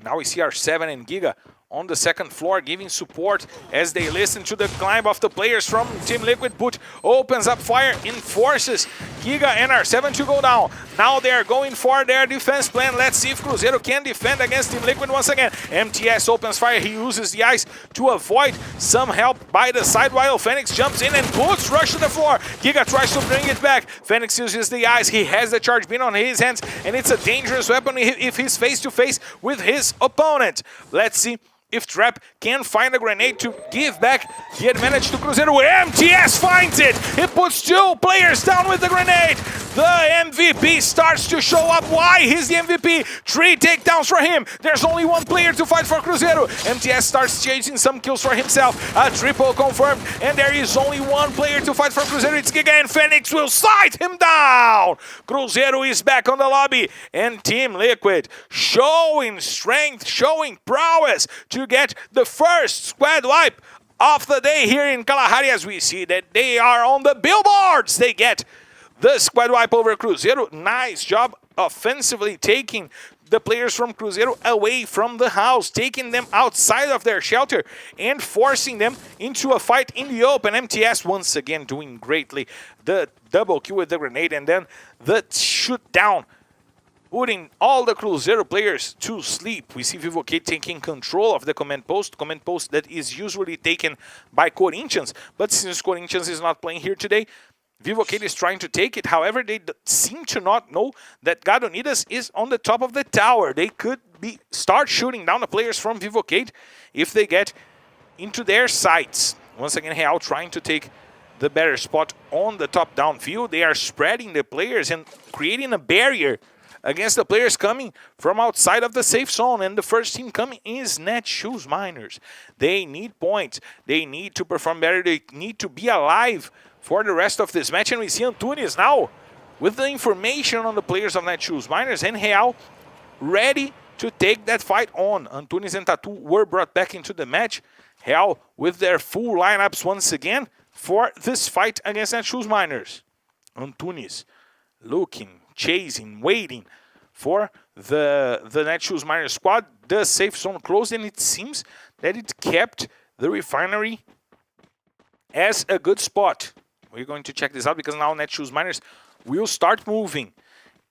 Now we see R7 and Giga on the second floor giving support as they listen to the climb of the players from Team Liquid. But opens up fire and forces Giga and R7 to go down. Now they are going for their defense plan. Let's see if Cruzeiro can defend against Team Liquid once again. MTS opens fire. He uses the ice to avoid some help by the side, while Fenix jumps in and puts Rush to the floor. Giga tries to bring it back. Fenix uses the ice. He has the charge beam on his hands, and it's a dangerous weapon if he's face-to-face with his opponent. Let's see if Trap can find a grenade to give back the advantage to Cruzeiro. MTS finds it! He puts 2 players down with the grenade! The MVP starts to show up. Why? He's the MVP. 3 takedowns for him. There's only 1 player to fight for Cruzeiro. MTS starts chasing some kills for himself. A triple confirmed, and there is only 1 player to fight for Cruzeiro. It's Giga, and Fenix will sight him down. Cruzeiro is back on the lobby, and Team Liquid showing strength, showing prowess to get the first squad wipe of the day here in Kalahari, as we see that they are on the billboards. They get the squad wipe over Cruzeiro. Nice job offensively, taking the players from Cruzeiro away from the house, taking them outside of their shelter and forcing them into a fight in the open. MTS once again doing greatly. The double kill with the grenade, and then the shoot down, putting all the Cruzeiro players to sleep. We see Vivocade taking control of the command post that is usually taken by Corinthians, but since Corinthians is not playing here today, Vivocade is trying to take it. However, they seem to not know that Gadonidas is on the top of the tower. They could start shooting down the players from Vivocade if they get into their sights. Once again, Real trying to take the better spot on the top down field. They are spreading the players and creating a barrier against the players coming from outside of the safe zone. And the first team coming is Netshoes Miners. They need points. They need to perform better. They need to be alive for the rest of this match. And we see Antunes now with the information on the players of Netshoes Miners, and Real ready to take that fight on. Antunes and Tatu were brought back into the match. Real with their full lineups once again for this fight against Netshoes Miners. Antunes looking, chasing, waiting for the Netshoes Miners squad. The safe zone closed, and it seems that it kept the refinery as a good spot. We're going to check this out, because now Netshoes Miners will start moving.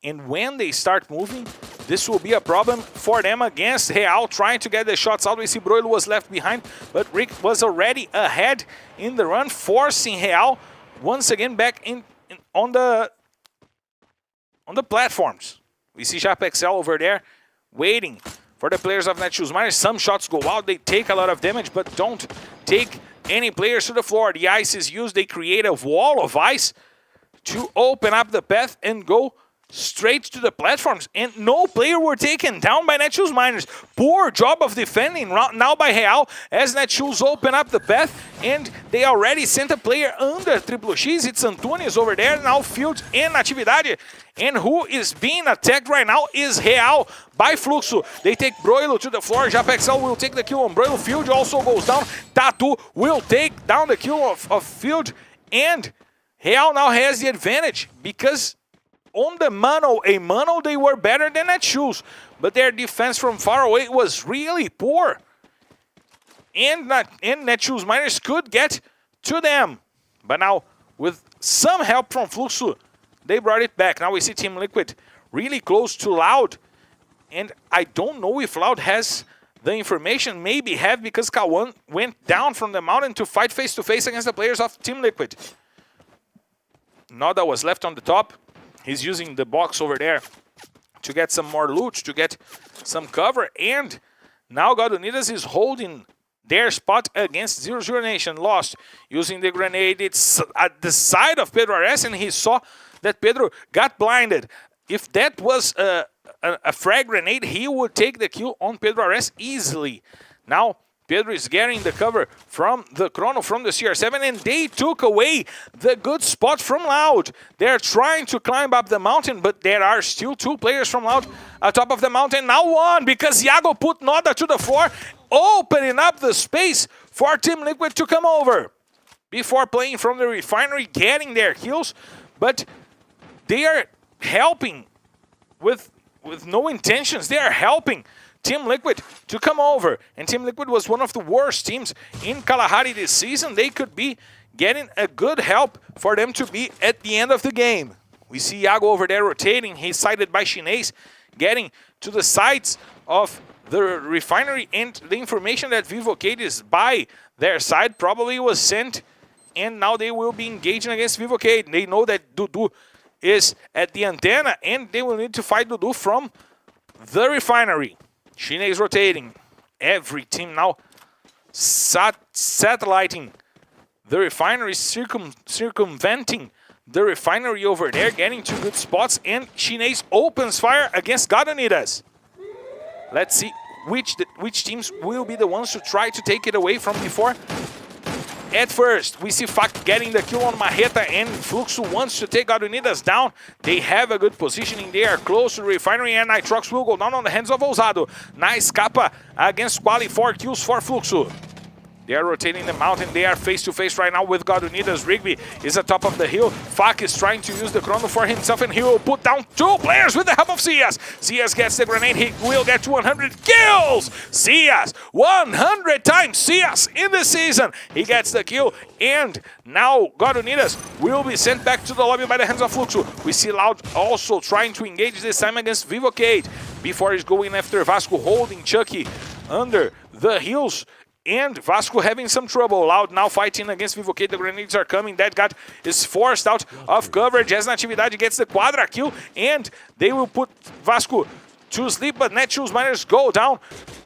And when they start moving, this will be a problem for them against Real, trying to get the shots out. We see Broilo was left behind, but Rick was already ahead in the run, forcing Real once again back on the platforms. We see Japexel over there waiting for the players of Netshoes Miners. Some shots go out, they take a lot of damage, but don't take any players to the floor. The ice is used. They create a wall of ice to open up the path and go straight to the platforms. And no player were taken down by Netshoes Miners. Poor job of defending now by Real, as Netshoes open up the path, and they already sent a player under Triple X. It's Antunes over there, now Field and Atividade. And who is being attacked right now is Real by Fluxo. They take Broilo to the floor. Japexel will take the kill on Broilo. Field also goes down. Tatu will take down the kill of Field. And Real now has the advantage, because on the mano they were better than Netshoes, but their defense from far away was really poor. And Netshoes Miners could get to them. But now, with some help from Fluxo, they brought it back. Now we see Team Liquid really close to Loud. And I don't know if Loud has the information. Maybe have, because Kawan went down from the mountain to fight face-to-face against the players of Team Liquid. Noda was left on the top. He's using the box over there to get some more loot, to get some cover. And now Gadonidas is holding their spot against 0-0 Nation. Lost using the grenade. It's at the side of Pedro Ares, and he saw that Pedro got blinded. If that was a frag grenade, he would take the kill on Pedro Ares easily. Now, Pedro is getting the cover from the Chrono, from the CR7, and they took away the good spot from Loud. They're trying to climb up the mountain, but there are still 2 players from Loud atop of the mountain. Now 1, because Iago put Noda to the floor, opening up the space for Team Liquid to come over. Before playing from the refinery, getting their kills, but they are helping with no intentions. They are helping Team Liquid to come over. And Team Liquid was one of the worst teams in Kalahari this season. They could be getting a good help for them to be at the end of the game. We see Iago over there rotating. He's sighted by Chinese, getting to the sides of the refinery, and the information that Vivocade is by their side probably was sent, and now they will be engaging against Vivocade. They know that Dudu is at the antenna, and they will need to fight Dudu from the refinery. Shine is rotating. Every team now satelliting the refinery, circumventing the refinery over there, getting 2 good spots, and Shine opens fire against Gadonidas. Let's see which teams will be the ones to try to take it away from before. At first, we see Fak getting the kill on Marreta, and Fluxo wants to take Gadonidas down. They have a good positioning. They are close to the refinery, and Nitrox will go down on the hands of Ousado. Nice Kappa against Quali, 4 kills for Fluxo. They are rotating the mountain. They are face-to-face right now with Gadonidas. Rigby is atop of the hill. Fak is trying to use the Chrono for himself, and he will put down 2 players with the help of Cias. Cias gets the grenade. He will get to 100 kills. Cias, 100 times Cias in the season. He gets the kill, and now Gadonidas will be sent back to the lobby by the hands of Fluxo. We see Loud also trying to engage this time against Vivocade. Before he's going after Vasco, holding Chucky under the hills. And Vasco having some trouble. Loud now fighting against Vivocade. The grenades are coming. That guy is forced out of coverage as Natividade gets the quadra kill. And they will put Vasco to sleep, but Netshoes Miners go down.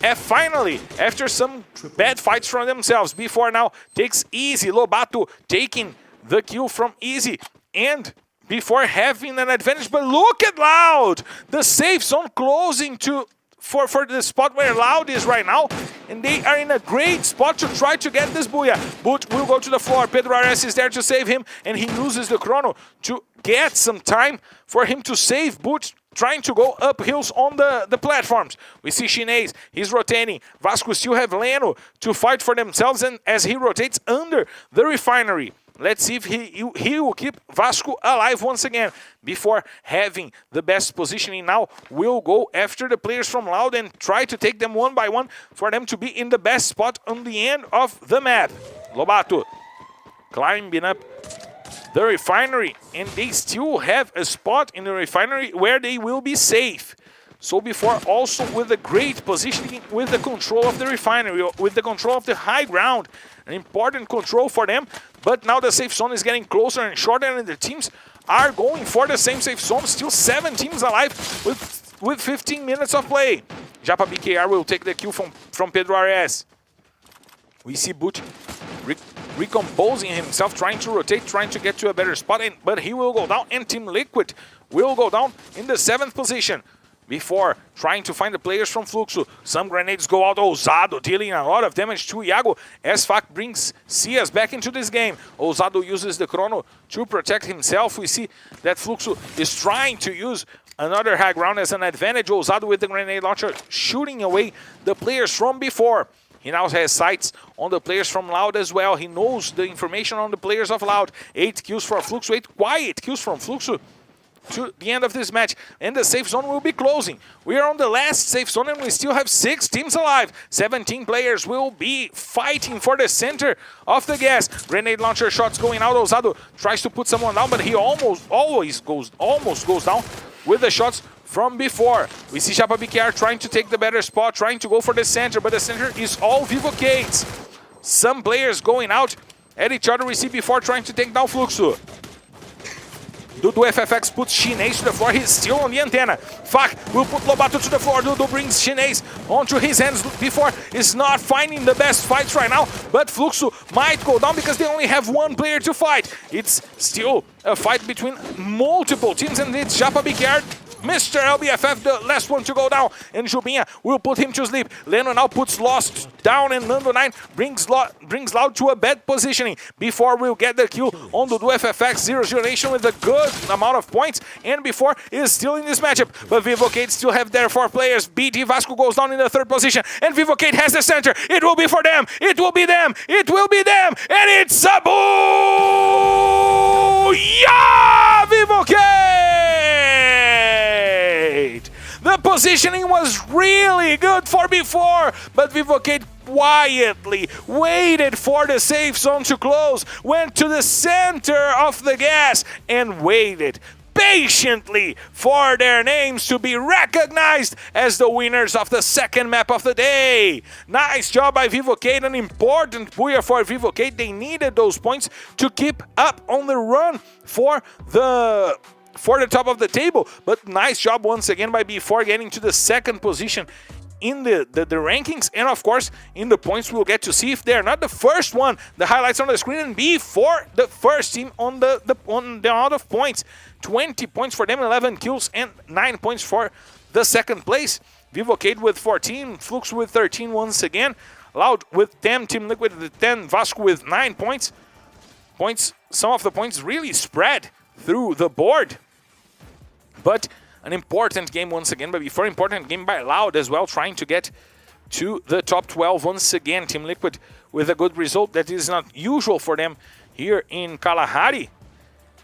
And finally, after some bad fights from themselves, before now takes Easy. Lobato taking the kill from Easy. And before having an advantage, but look at Loud! The safe zone closing to for the spot where Loud is right now, and they are in a great spot to try to get this booyah. Boot will go to the floor. Pedro Ares is there to save him, and he uses the Chrono to get some time for him to save Boot, trying to go up hills on the platforms. We see Chinese, he's rotating. Vasco still have Leno to fight for themselves, and as he rotates under the refinery. Let's see if he will keep Vasco alive once again. Before having the best positioning now, we'll go after the players from Loud and try to take them one by one for them to be in the best spot on the end of the map. Lobato climbing up the refinery, and they still have a spot in the refinery where they will be safe. So before also with a great positioning, with the control of the refinery, with the control of the high ground, an important control for them. But now the safe zone is getting closer and shorter, and the teams are going for the same safe zone. Still 7 teams alive with 15 minutes of play. Japa BKR will take the kill from Pedro Ares. We see Boot recomposing himself, trying to rotate, trying to get to a better spot, but he will go down, and Team Liquid will go down in the 7th position. Before trying to find the players from Fluxo. Some grenades go out. Ousado dealing a lot of damage to Iago as Fak brings Cias back into this game. Ousado uses the Chrono to protect himself. We see that Fluxo is trying to use another high ground as an advantage. Ousado with the grenade launcher shooting away the players from before. He now has sights on the players from Loud as well. He knows the information on the players of Loud. 8 kills for Fluxo, 8 quiet kills from Fluxo to the end of this match, and the safe zone will be closing. We are on the last safe zone, and we still have 6 teams alive. 17 players will be fighting for the center of the gas. Grenade launcher shots going out. Ousado tries to put someone down, but he almost goes down with the shots from before. We see Chapa BKR trying to take the better spot, trying to go for the center, but the center is all Vivocades. Some players going out at each other. We see before trying to take down Fluxo. Dudu FFX puts Chinese to the floor. He's still on the antenna. Fak will put Lobato to the floor. Dudu brings Chinese onto his hands before is not finding the best fights right now, but Fluxo might go down because they only have one player to fight. It's still a fight between multiple teams, and it's Japa BKR, Mr. LBFF, the last one to go down, and Jubinha will put him to sleep. Leno now puts Lost down, and Nando9 brings Loud to a bad positioning before we'll get the kill on the FFX 0-0 Nation with a good amount of points, and before is still in this matchup. But Vivocade still have their 4 players. BT Vasco goes down in the 3rd position, and Vivocade has the center. It will be for them. It will be them. It will be them, and it's a boo! Yeah, Vivocade! The positioning was really good for before, but Vivocade quietly waited for the safe zone to close, went to the center of the gas, and waited patiently for their names to be recognized as the winners of the 2nd map of the day. Nice job by Vivocade, an important booyah for Vivocade. They needed those points to keep up on the run for the top of the table, but nice job once again by B4 getting to the 2nd position in the rankings, and of course in the points we'll get to see if they're not the first one. The highlights on the screen, and B4 the first team on the amount of points. 20 points for them, 11 kills, and 9 points for the 2nd place. Vivocade with 14, Flux with 13 once again, Loud with 10, Team Liquid with 10, Vasco with 9 points. Some of the points really spread through the board. But an important game once again, but before important game by Loud as well, trying to get to the top 12 once again. Team Liquid with a good result that is not usual for them here in Kalahari.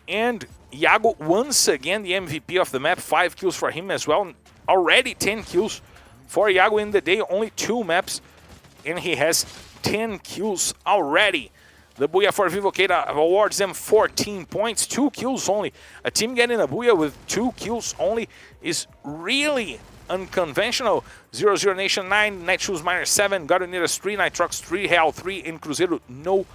And Iago once again the MVP of the map, 5 kills for him as well. Already 10 kills for Iago in the day, only 2 maps, and he has 10 kills already. The booyah for Vivocade awards them 14 points, 2 kills only. A team getting a booyah with 2 kills only is really unconventional. 0-0 Nation 9, Netshoes -7, Garoniras 3, Nitrox 3, Real 3, and Cruzeiro no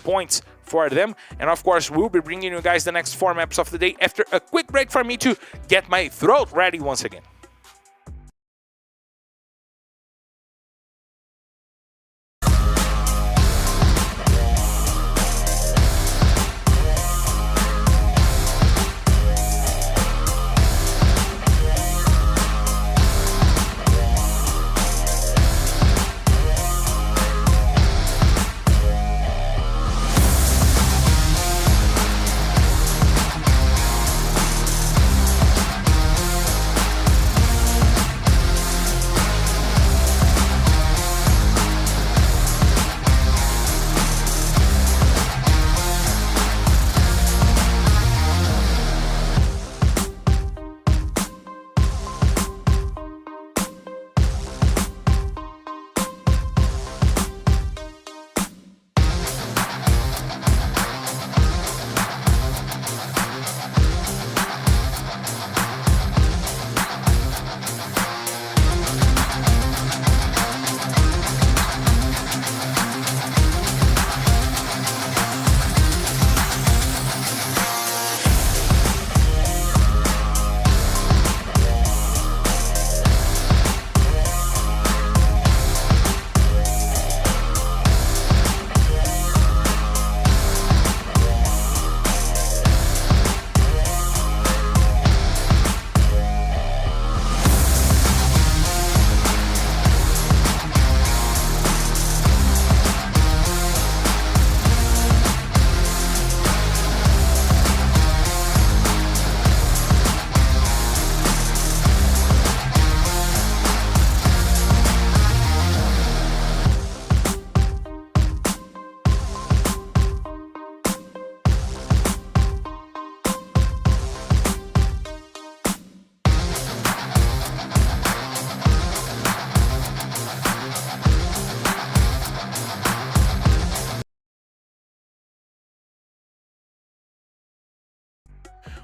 points for them. And of course, we'll be bringing you guys the next 4 maps of the day after a quick break for me to get my throat ready once again.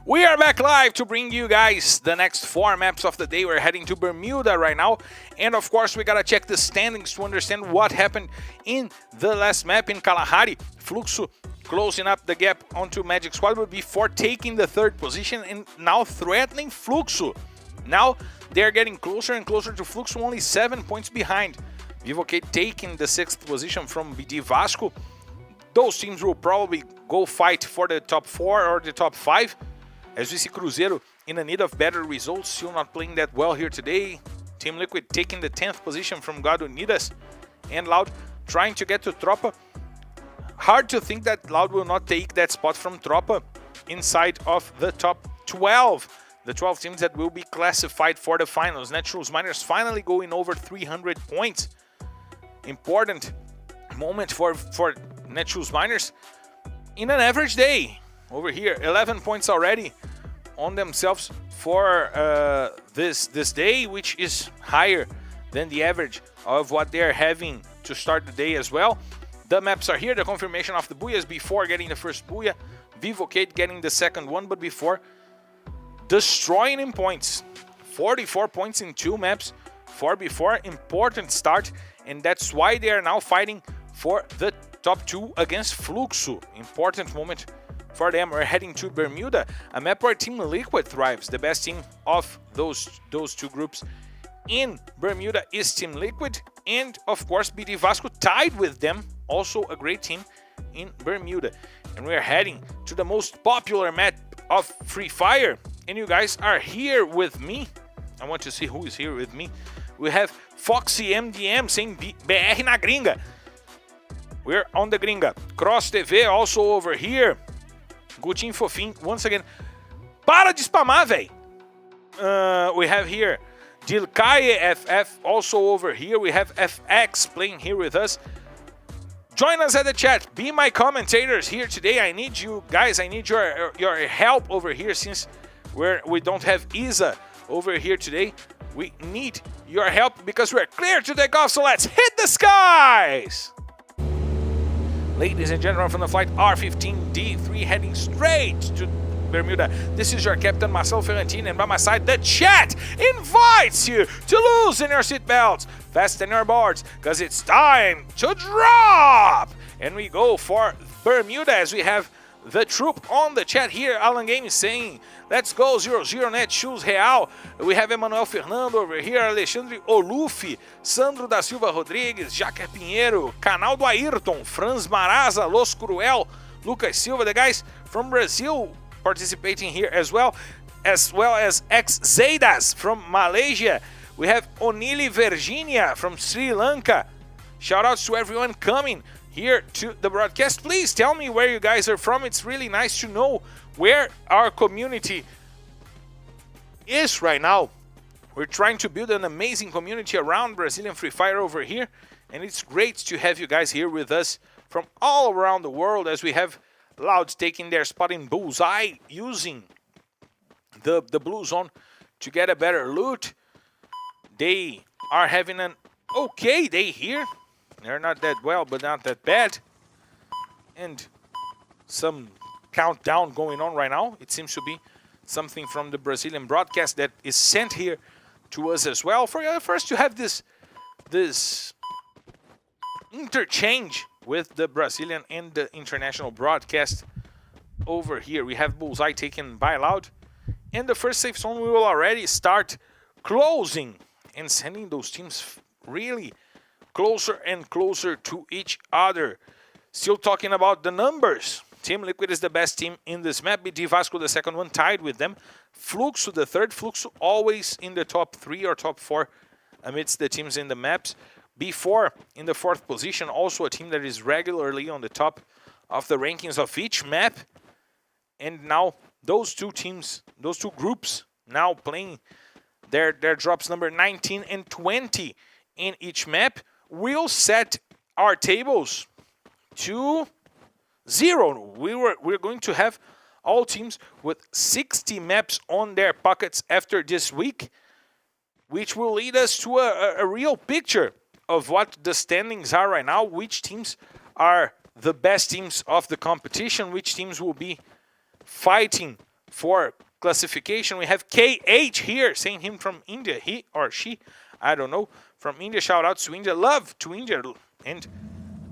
We are back live to bring you guys the next 4 maps of the day. We're heading to Bermuda right now. And of course, we gotta check the standings to understand what happened in the last map in Kalahari. Fluxo closing up the gap onto Magic Squad before taking the 3rd position and now threatening Fluxo. Now they're getting closer and closer to Fluxo, only 7 points behind. Vivocate taking the 6th position from BD Vasco. Those teams will probably go fight for the top 4 or the top 5. As we see Cruzeiro in a need of better results, still not playing that well here today. Team Liquid taking the 10th position from God Unidas. And Loud trying to get to Tropa. Hard to think that Loud will not take that spot from Tropa inside of the top 12. The 12 teams that will be classified for the finals. Naturals Miners finally going over 300 points. Important moment for Naturals Miners in an average day. Over here, 11 points already on themselves for this day, which is higher than the average of what they're having to start the day as well. The maps are here, the confirmation of the Booyahs before getting the first Booyah. Vivocate getting the second one, but before destroying in points. 44 points in 2 maps for before. Important start, and that's why they are now fighting for the top 2 against Fluxo. Important moment for them. We're heading to Bermuda, a map where Team Liquid thrives. The best team of those 2 groups in Bermuda is Team Liquid, and of course BD Vasco tied with them, also a great team in Bermuda. And we are heading to the most popular map of Free Fire, and you guys are here with me. I want to see who is here with me. We have Foxy MDM saying BR na gringa. We're on the gringa. Cross TV also over here. Gutinho Fofinho once again. Para de spamar, véi! We have here Dilkaye FF also over here. We have FX playing here with us. Join us at the chat. Be my commentators here today. I need you guys. I need your help over here since we don't have Isa over here today. We need your help because we're clear to take off. So let's hit the skies. Ladies and gentlemen, from the flight R15D3 heading straight to Bermuda. This is your captain, Marcel Ferrantini, and by my side, the chat invites you to loosen your seatbelts, fasten your boards, because it's time to drop! And we go for Bermuda as we have the troop on the chat here. Alan Game is saying, let's go 00 net shoes real. We have Emanuel Fernando over here, Alexandre Olufi, Sandro da Silva Rodrigues, Jacker Pinheiro, Canal do Ayrton, Franz Maraza, Los Cruel, Lucas Silva, the guys from Brazil participating here as well as X Zaidas from Malaysia. We have Onili Virginia from Sri Lanka. Shout outs to everyone coming here to the broadcast. Please tell me where you guys are from. It's really nice to know where our community is right now. We're trying to build an amazing community around Brazilian Free Fire over here, and it's great to have you guys here with us from all around the world as we have Loud taking their spot in Bullseye, using the blue zone to get a better loot. They are having an okay day here. They're not that well, but not that bad. And some countdown going on right now. It seems to be something from the Brazilian broadcast that is sent here to us as well. For us to have this interchange with the Brazilian and the international broadcast over here. We have Bullseye taken by Loud. And the first safe zone, we will already start closing and sending those teams really closer and closer to each other. Still talking about the numbers. Team Liquid is the best team in this map. BD Vasco, the second one, tied with them. Fluxo, the third. Fluxo always in the top 3 or top 4 amidst the teams in the maps. Before in the 4th position, also a team that is regularly on the top of the rankings of each map. And now those 2 teams, those 2 groups now playing their drops number 19 and 20 in each map. We'll set our tables to 0. We're going to have all teams with 60 maps on their pockets after this week, which will lead us to a real picture of what the standings are right now, which teams are the best teams of the competition, which teams will be fighting for classification. We have KH here, saying him from India, he or she, I don't know, from India. Shout out to India, love to India, and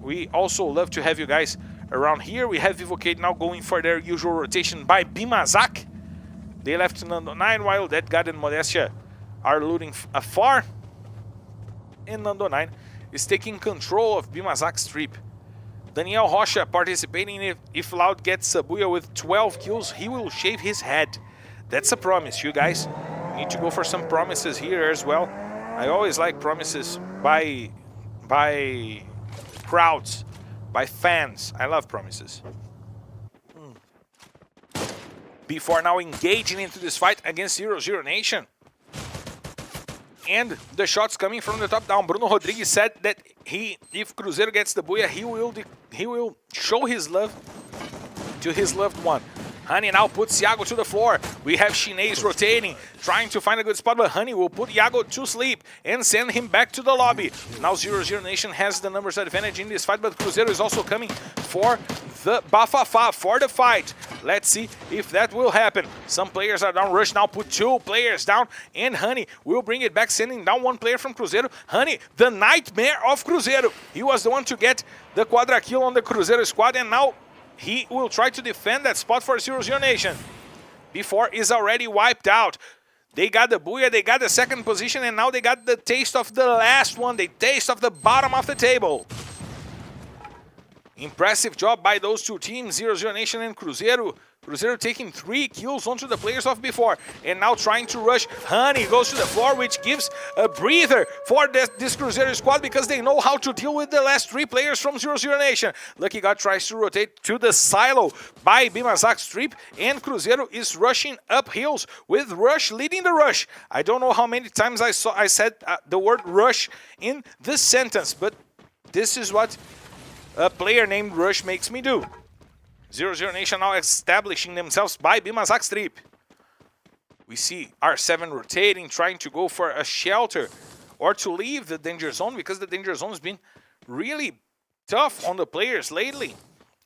we also love to have you guys around here. We have Vivocate now going for their usual rotation by Bimazak. They left Nando 9 while Dead God and Modestia are looting afar. And Nando 9 is taking control of Bimazak's trip. Daniel Rocha participating. If Loud gets Sabuya with 12 kills, he will shave his head. That's a promise, you guys. Need to go for some promises here as well. I always like promises by crowds, by fans. I love promises. Before now engaging into this fight against 0-0 Nation. And the shots coming from the top down. Bruno Rodrigues said that if Cruzeiro gets the Buia, he will show his love to his loved one. Honey now puts Iago to the floor. We have Chinês rotating, trying to find a good spot, but Honey will put Iago to sleep and send him back to the lobby. Now 0-0 Nation has the numbers advantage in this fight, but Cruzeiro is also coming for the Bafafá, for the fight. Let's see if that will happen. Some players are down. Rush now put 2 players down, and Honey will bring it back, sending down 1 player from Cruzeiro. Honey, the nightmare of Cruzeiro. He was the one to get the quadra kill on the Cruzeiro squad, and now he will try to defend that spot for 0-0 Nation. Before is already wiped out. They got the Buia, they got the second position, and now they got the taste of the last one, the taste of the bottom of the table. Impressive job by those two teams, 0-0 Nation and Cruzeiro. Cruzeiro taking 3 kills onto the players of before, and now trying to rush. Honey goes to the floor, which gives a breather for this Cruzeiro squad, because they know how to deal with the last 3 players from 0-0 Nation. Lucky God tries to rotate to the silo by Bimazak's trip, and Cruzeiro is rushing up hills with Rush leading the rush. I don't know how many times I said the word rush in this sentence, but this is what a player named Rush makes me do. 0-0 Nation now establishing themselves by Bimazak's trip. We see R7 rotating, trying to go for a shelter or to leave the danger zone, because the danger zone has been really tough on the players lately.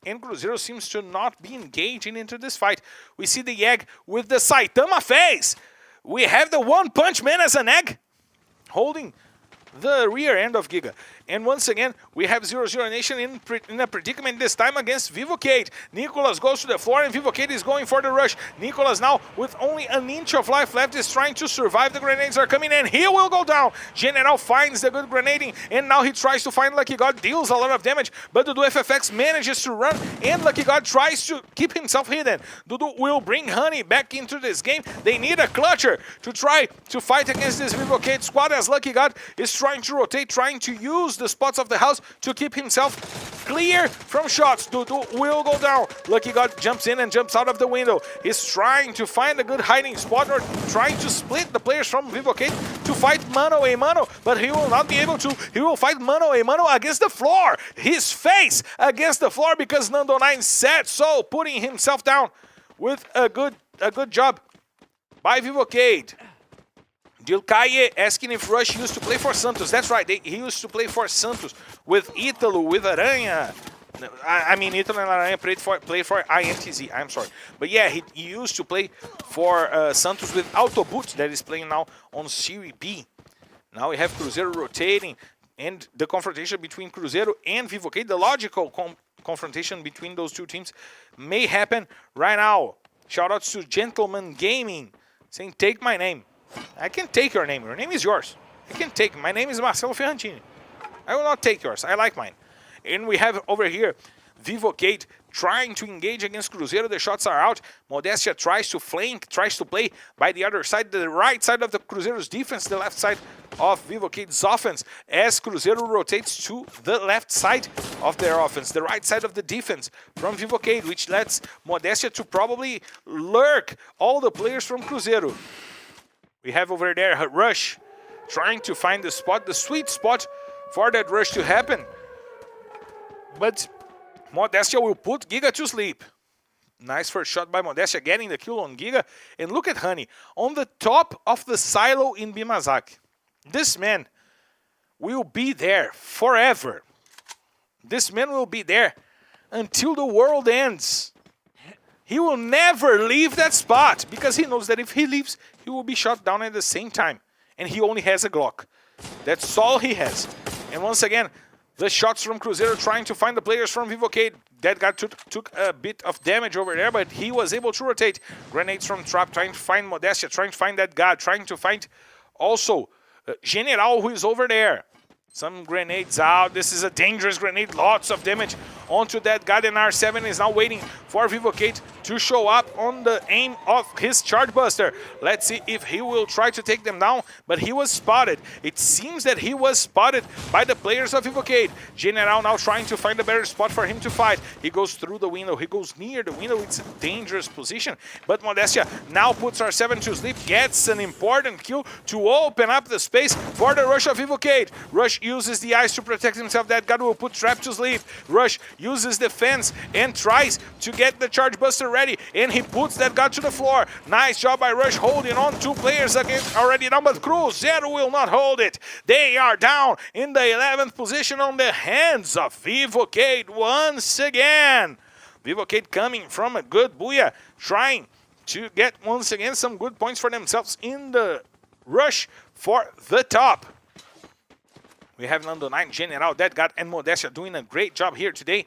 And Cruzeiro seems to not be engaging into this fight. We see the egg with the Saitama face. We have the One Punch Man as an egg holding the rear end of Giga. And once again, we have 0-0 Nation in a predicament, this time against Vivocade. Nicolas goes to the floor, and Vivocade is going for the rush. Nicolas now, with only an inch of life left, is trying to survive. The grenades are coming, and he will go down. General finds the good grenading, and now he tries to find Lucky God, deals a lot of damage, but Dudu FFX manages to run, and Lucky God tries to keep himself hidden. Dudu will bring Honey back into this game. They need a clutcher to try to fight against this Vivocade squad, as Lucky God is trying to rotate, trying to use the spots of the house to keep himself clear from shots. Dudu will go down. Lucky God jumps in and jumps out of the window. He's trying to find a good hiding spot, or trying to split the players from Vivocade to fight mano a mano, but he will not be able to. He will fight mano a mano against the floor. His face against the floor, because Nando 9 said so, putting himself down with a good job by Vivocade. Dilcaie asking if Rush used to play for Santos. That's right, he used to play for Santos with Ítalo, with Aranha. I mean, Ítalo and Aranha played for INTZ, I'm sorry. But yeah, he used to play for Santos with Autoboot, that is playing now on Serie B. Now we have Cruzeiro rotating, and the confrontation between Cruzeiro and Vivocade, the logical confrontation between those two teams, may happen right now. Shoutouts to Gentleman Gaming, saying, take my name. I can take your name. Your name is yours. I can take. My name is Marcelo Ferrantini. I will not take yours. I like mine. And we have over here Vivocade trying to engage against Cruzeiro. The shots are out. Modestia tries to flank, tries to play by the other side, the right side of the Cruzeiro's defense, the left side of Vivocade's offense, as Cruzeiro rotates to the left side of their offense, the right side of the defense from Vivocade, which lets Modestia to probably lurk all the players from Cruzeiro. We have over there Rush trying to find the spot, the sweet spot for that rush to happen. But Modestia will put Giga to sleep. Nice first shot by Modestia, getting the kill on Giga. And look at Honey on the top of the silo in Bimazak. This man will be there forever. This man will be there until the world ends. He will never leave that spot, because he knows that if he leaves, he will be shot down at the same time. And he only has a Glock. That's all he has. And once again, the shots from Cruzeiro trying to find the players from Vivocade. That guy took a bit of damage over there, but he was able to rotate. Grenades from Trap, trying to find Modestia, trying to find that guy, trying to find also General, who is over there. Some grenades out. This is a dangerous grenade. Lots of damage onto that guy. And R7 is now waiting for Vivocate to show up on the aim of his Charge Buster. Let's see if he will try to take them down. But he was spotted. It seems that he was spotted by the players of Vivocate. General now trying to find a better spot for him to fight. He goes through the window. He goes near the window. It's a dangerous position. But Modestia now puts R7 to sleep. Gets an important kill to open up the space for the rush of Vivocate. Rush uses the ice to protect himself. That guy will put Trap to sleep. Rush uses the fence and tries to get the Charge Buster ready. And he puts that guy to the floor. Nice job by Rush holding on. 2 players against already down, but Cruz Zero will not hold it. They are down in the 11th position on the hands of Vivocate once again. Vivocate coming from a good booyah, trying to get once again some good points for themselves in the rush for the top. We have Nando 9, General, Dead God, and Modestia doing a great job here today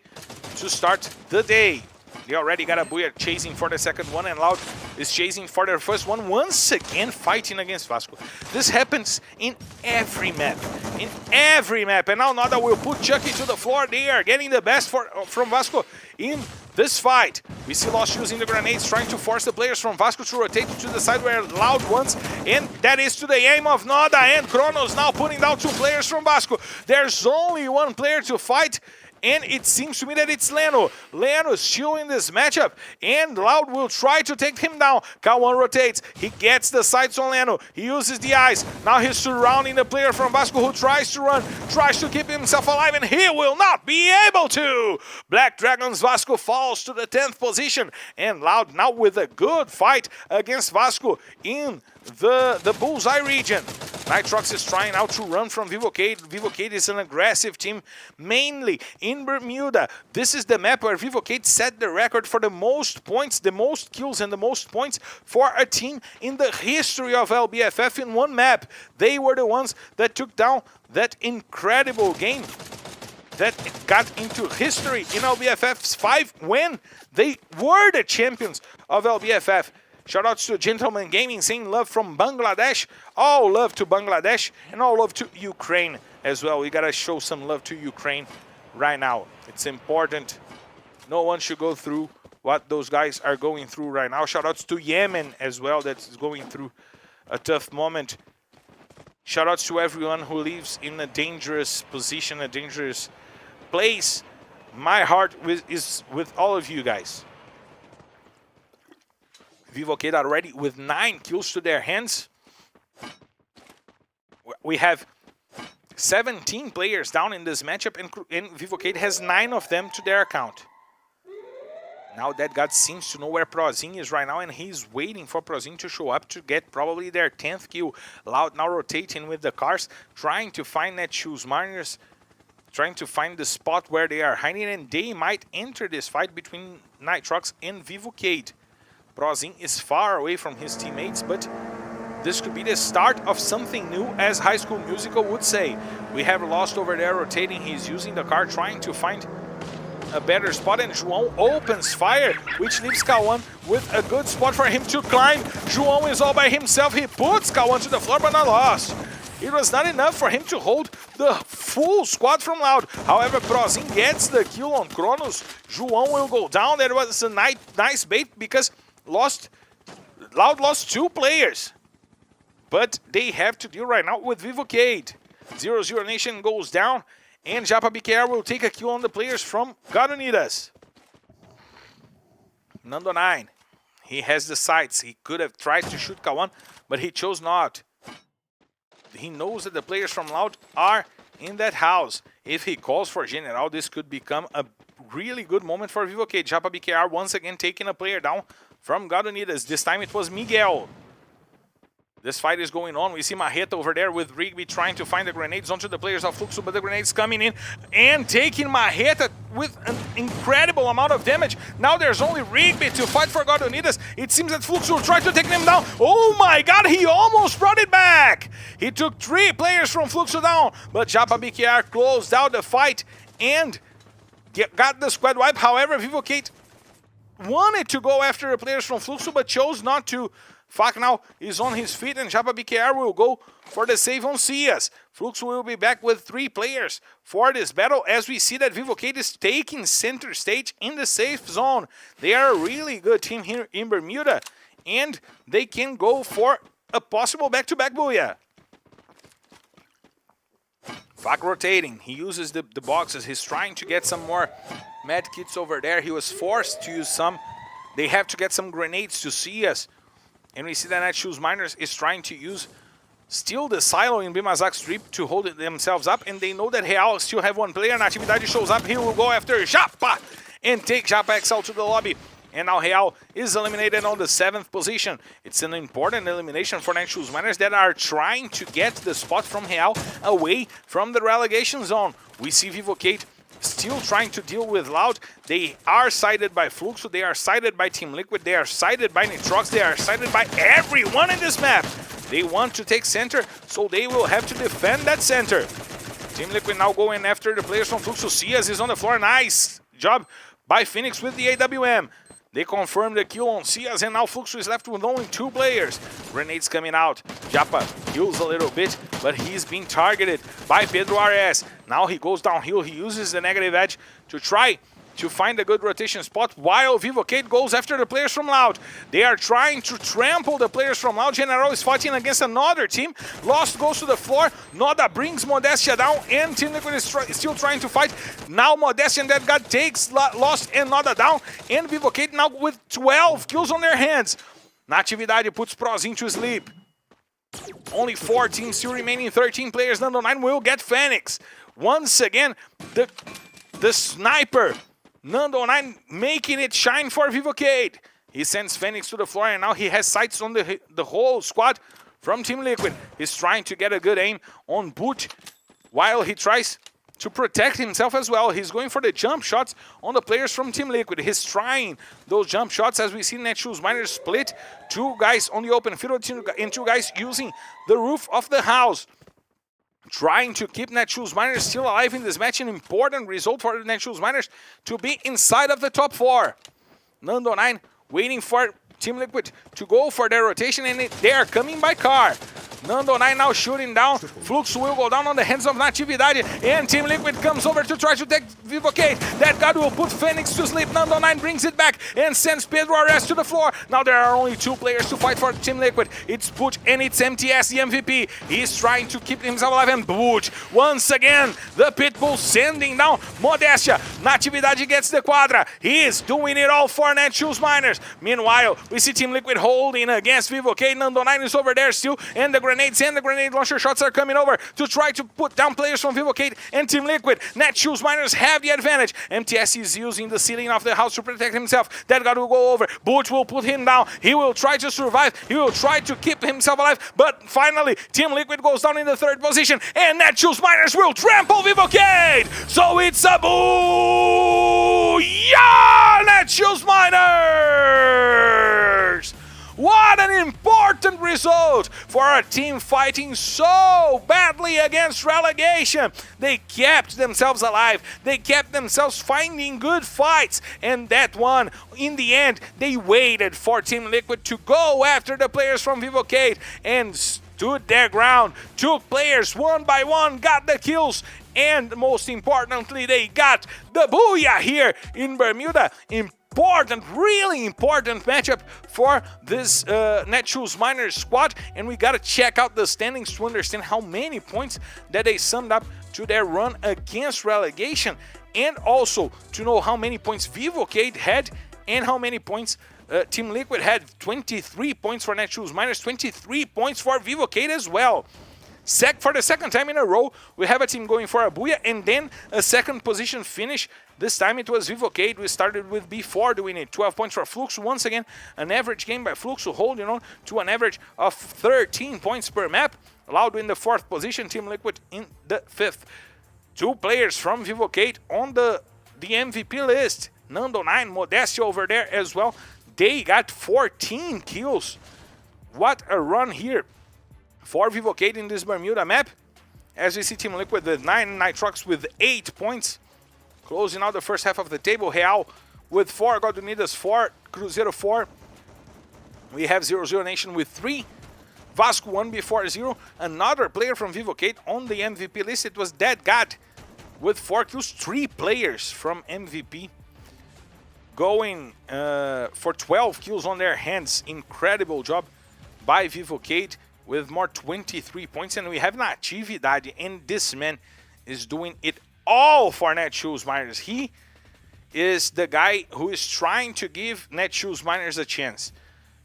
to start the day. They already got a booyah chasing for the second one, and Loud is chasing for their first one, once again fighting against Vasco. This happens in every map. In every map. And now Nada will put Chucky to the floor. They are getting the best from Vasco in this fight. We see Lost using the grenades, trying to force the players from Vasco to rotate to the side where Loud wants, and that is to the aim of Nada, and Kronos now putting down 2 players from Vasco. There's only 1 player to fight, and it seems to me that it's Leno. Leno is still in this matchup, and Loud will try to take him down. K1 rotates. He gets the sights on Leno. He uses the eyes. Now he's surrounding the player from Vasco who tries to run, tries to keep himself alive, and he will not be able to. Black Dragons Vasco falls to the 10th position, and Loud now with a good fight against Vasco in the bullseye region. Nitrox is trying now to run from Vivocate. Vivocate is an aggressive team, mainly in Bermuda. This is the map where Vivocate set the record for the most points, the most kills, and the most points for a team in the history of LBFF in one map. They were the ones that took down that incredible game that got into history in LBFF's 5 when they were the champions of LBFF. Shoutouts to Gentleman Gaming saying love from Bangladesh. All love to Bangladesh and all love to Ukraine as well. We gotta show some love to Ukraine right now. It's important. No one should go through what those guys are going through right now. Shoutouts to Yemen as well, that's going through a tough moment. Shoutouts to everyone who lives in a dangerous position, a dangerous place. My heart is with all of you guys. Vivocate already with 9 kills to their hands. We have 17 players down in this matchup, and Vivocate has 9 of them to their account. Now that God seems to know where Prozin is right now, and he's waiting for Prozin to show up to get probably their 10th kill. Loud now rotating with the cars, trying to find Netshoes Mariners, trying to find the spot where they are hiding, and they might enter this fight between Nitrox and Vivocate. Prozin is far away from his teammates, but this could be the start of something new, as High School Musical would say. We have Lost over there rotating. He's using the car, trying to find a better spot, and João opens fire, which leaves K1 with a good spot for him to climb. João is all by himself. He puts K1 to the floor, but not Lost. It was not enough for him to hold the full squad from Loud. However, Prozin gets the kill on Kronos. João will go down. That was a nice bait because Loud lost 2 players. But they have to deal right now with Vivocate. 0-0 Nation goes down, and Japa BKR will take a kill on the players from God Unidas. Nando 9, he has the sights. He could have tried to shoot K1, but he chose not. He knows that the players from Loud are in that house. If he calls for General, this could become a really good moment for Vivocate. Japa BKR once again taking a player down from God Unidas. This time it was Miguel. This fight is going on. We see Marreta over there with Rigby trying to find the grenades onto the players of Fluxo, but the grenades coming in and taking Marreta with an incredible amount of damage. Now there's only Rigby to fight for God Unidas. It seems that Fluxo will try to take them down. Oh my god, he almost brought it back. He took 3 players from Fluxo down, but Japa BKR closed out the fight and got the squad wipe. However, Vivocate wanted to go after the players from Fluxo, but chose not to. Fak now is on his feet, and Japa BKR will go for the save on Cias. Flux will be back with 3 players for this battle, as we see that Vivocade is taking center stage in the safe zone. They are a really good team here in Bermuda, and they can go for a possible back-to-back booyah. Fak rotating, he uses the boxes, he's trying to get some more med kits over there. He was forced to use some. They have to get some grenades to see us. And we see that Netshoes Miners is trying to use still the silo in Bimazak's trip to hold themselves up, and they know that Real still have 1 player. Natividade shows up, he will go after Japa and take Japa XL to the lobby. And now Real is eliminated on the 7th position. It's an important elimination for Netshoes Miners that are trying to get the spot from Real away from the relegation zone. We see Vivocade still trying to deal with Loud. They are sided by Fluxo, they are sided by Team Liquid, they are sided by Nitrox, they are sided by everyone in this map. They want to take center, so they will have to defend that center. Team Liquid now going after the players from Fluxo. Cias is on the floor. Nice job by Phoenix with the AWM. They confirm the kill on Cias, and now Fluxo is left with only 2 players. Grenades coming out. Japa heals a little bit, but he's being targeted by Pedro RS. Now he goes downhill. He uses the negative edge to try to find a good rotation spot, while Vivocade goes after the players from Loud. They are trying to trample the players from Loud. General is fighting against another team. Lost goes to the floor. Noda brings Modestia down, and Team Liquid is still trying to fight. Now Modestia and that guy takes Lost and Noda down, and Vivocade now with 12 kills on their hands. Natividade puts Prozinho to sleep. Only 4 teams still remaining, 13 players. Nando9 will get Phoenix. Once again, the sniper Nando9 making it shine for Vivocade. He sends Phoenix to the floor, and now he has sights on the whole squad from Team Liquid. He's trying to get a good aim on Boot while he tries to protect himself as well. He's going for the jump shots on the players from Team Liquid. He's trying those jump shots, as we see Netshoes Miners split. 2 guys on the open field and 2 guys using the roof of the house. Trying to keep Netshoes Miners still alive in this match. An important result for the Netshoes Miners to be inside of the top 4. Nando9 waiting for Team Liquid to go for their rotation, and they are coming by car. Nando9 now shooting down. Flux will go down on the hands of Natividade, and Team Liquid comes over to try to take Vivocade. That guy will put Phoenix to sleep. Nando9 brings it back and sends Pedro RS to the floor. Now there are only 2 players to fight for Team Liquid. It's Butch and it's MTS, the MVP. He's trying to keep himself alive, and Butch, once again, the Pitbull sending down Modestia. Natividade gets the quadra. He is doing it all for Netshoes Miners. Meanwhile, we see Team Liquid holding against Vivocade. Nando9 is over there still, and the grenades and the grenade launcher shots are coming over to try to put down players from Vivocade and Team Liquid. Netshoes Miners have the advantage. MTS is using the ceiling of the house to protect himself. That guy will go over. Butch will put him down. He will try to survive. He will try to keep himself alive. But finally, Team Liquid goes down in the 3rd position, and Netshoes Miners will trample Vivocade. So it's a boo! Yeah, Netshoes Miners! What an important result for a team fighting so badly against relegation. They kept themselves alive. They kept themselves finding good fights. And that one, in the end, they waited for Team Liquid to go after the players from Vivocade and stood their ground. Took players one by one, got the kills, and most importantly, they got the booyah here in Bermuda. Important, really important matchup for this Netshoes Miners squad, and we gotta check out the standings to understand how many points that they summed up to their run against relegation, and also to know how many points Vivocade had and how many points Team Liquid had. 23 points for Netshoes Miners, 23 points for Vivocade as well. For the 2nd time in a row, we have a team going for a booyah and then a 2nd position finish. This time it was Vivocade. We started with B4 doing it. 12 points for Flux. Once again, an average game by Flux, holding on to an average of 13 points per map. Loud in the 4th position, Team Liquid in the 5th. 2 players from Vivocade on the MVP list. Nando9, Modestia over there as well. They got 14 kills. What a run here for Vivocade in this Bermuda map. As we see Team Liquid with 9, Nitrox with 8 points. Closing out the first half of the table. Real with 4, God Unidas 4, Cruzeiro 4. We have 0-0 Nation with 3. Vasco 1 before 0. Another player from Vivocate on the MVP list. It was Dead God with 4 kills. 3 players from MVP going for 12 kills on their hands. Incredible job by Vivocate with more 23 points. And we have Natividade, and this man is doing it all for Netshoes Miners. He is the guy who is trying to give Netshoes Miners a chance.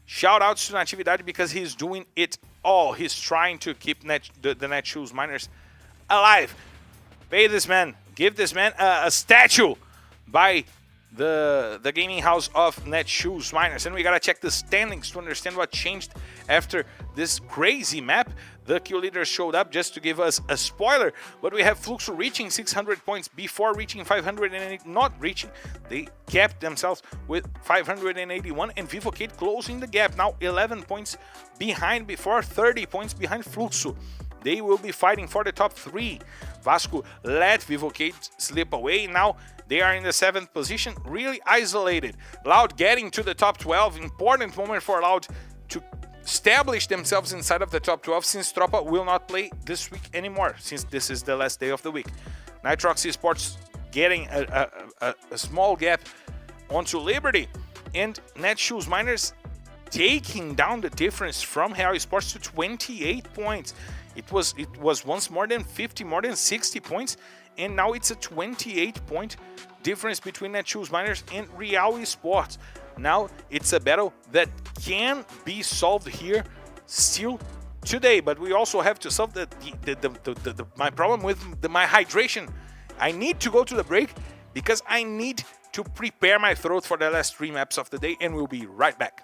Shout outs to Natividade because he's doing it all. He's trying to keep the Netshoes Miners alive. Pay this man. Give this man a statue by the gaming house of Netshoes Miners. And we gotta check the standings to understand what changed after this crazy map. The kill leaders showed up just to give us a spoiler, but we have Fluxo reaching 600 points before reaching 500 and not reaching. They kept themselves with 581, and Vivocate closing the gap, now 11 points behind before, 30 points behind Fluxo. They will be fighting for the top 3. Vasco let Vivocate slip away. Now they are in the 7th position, really isolated. Loud getting to the top 12. Important moment for Loud to establish themselves inside of the top 12, since Tropa will not play this week anymore, since this is the last day of the week. Nitrox Esports getting a small gap onto Liberty, and Netshoes Miners taking down the difference from Real Esports to 28 points. It was once more than 50, more than 60 points, and now it's a 28-point difference between Netshoes Miners and Real Esports. Now it's a battle that can be solved here still today, but we also have to solve my problem with my hydration. I need to go to the break because I need to prepare my throat for the last 3 maps of the day, and we'll be right back.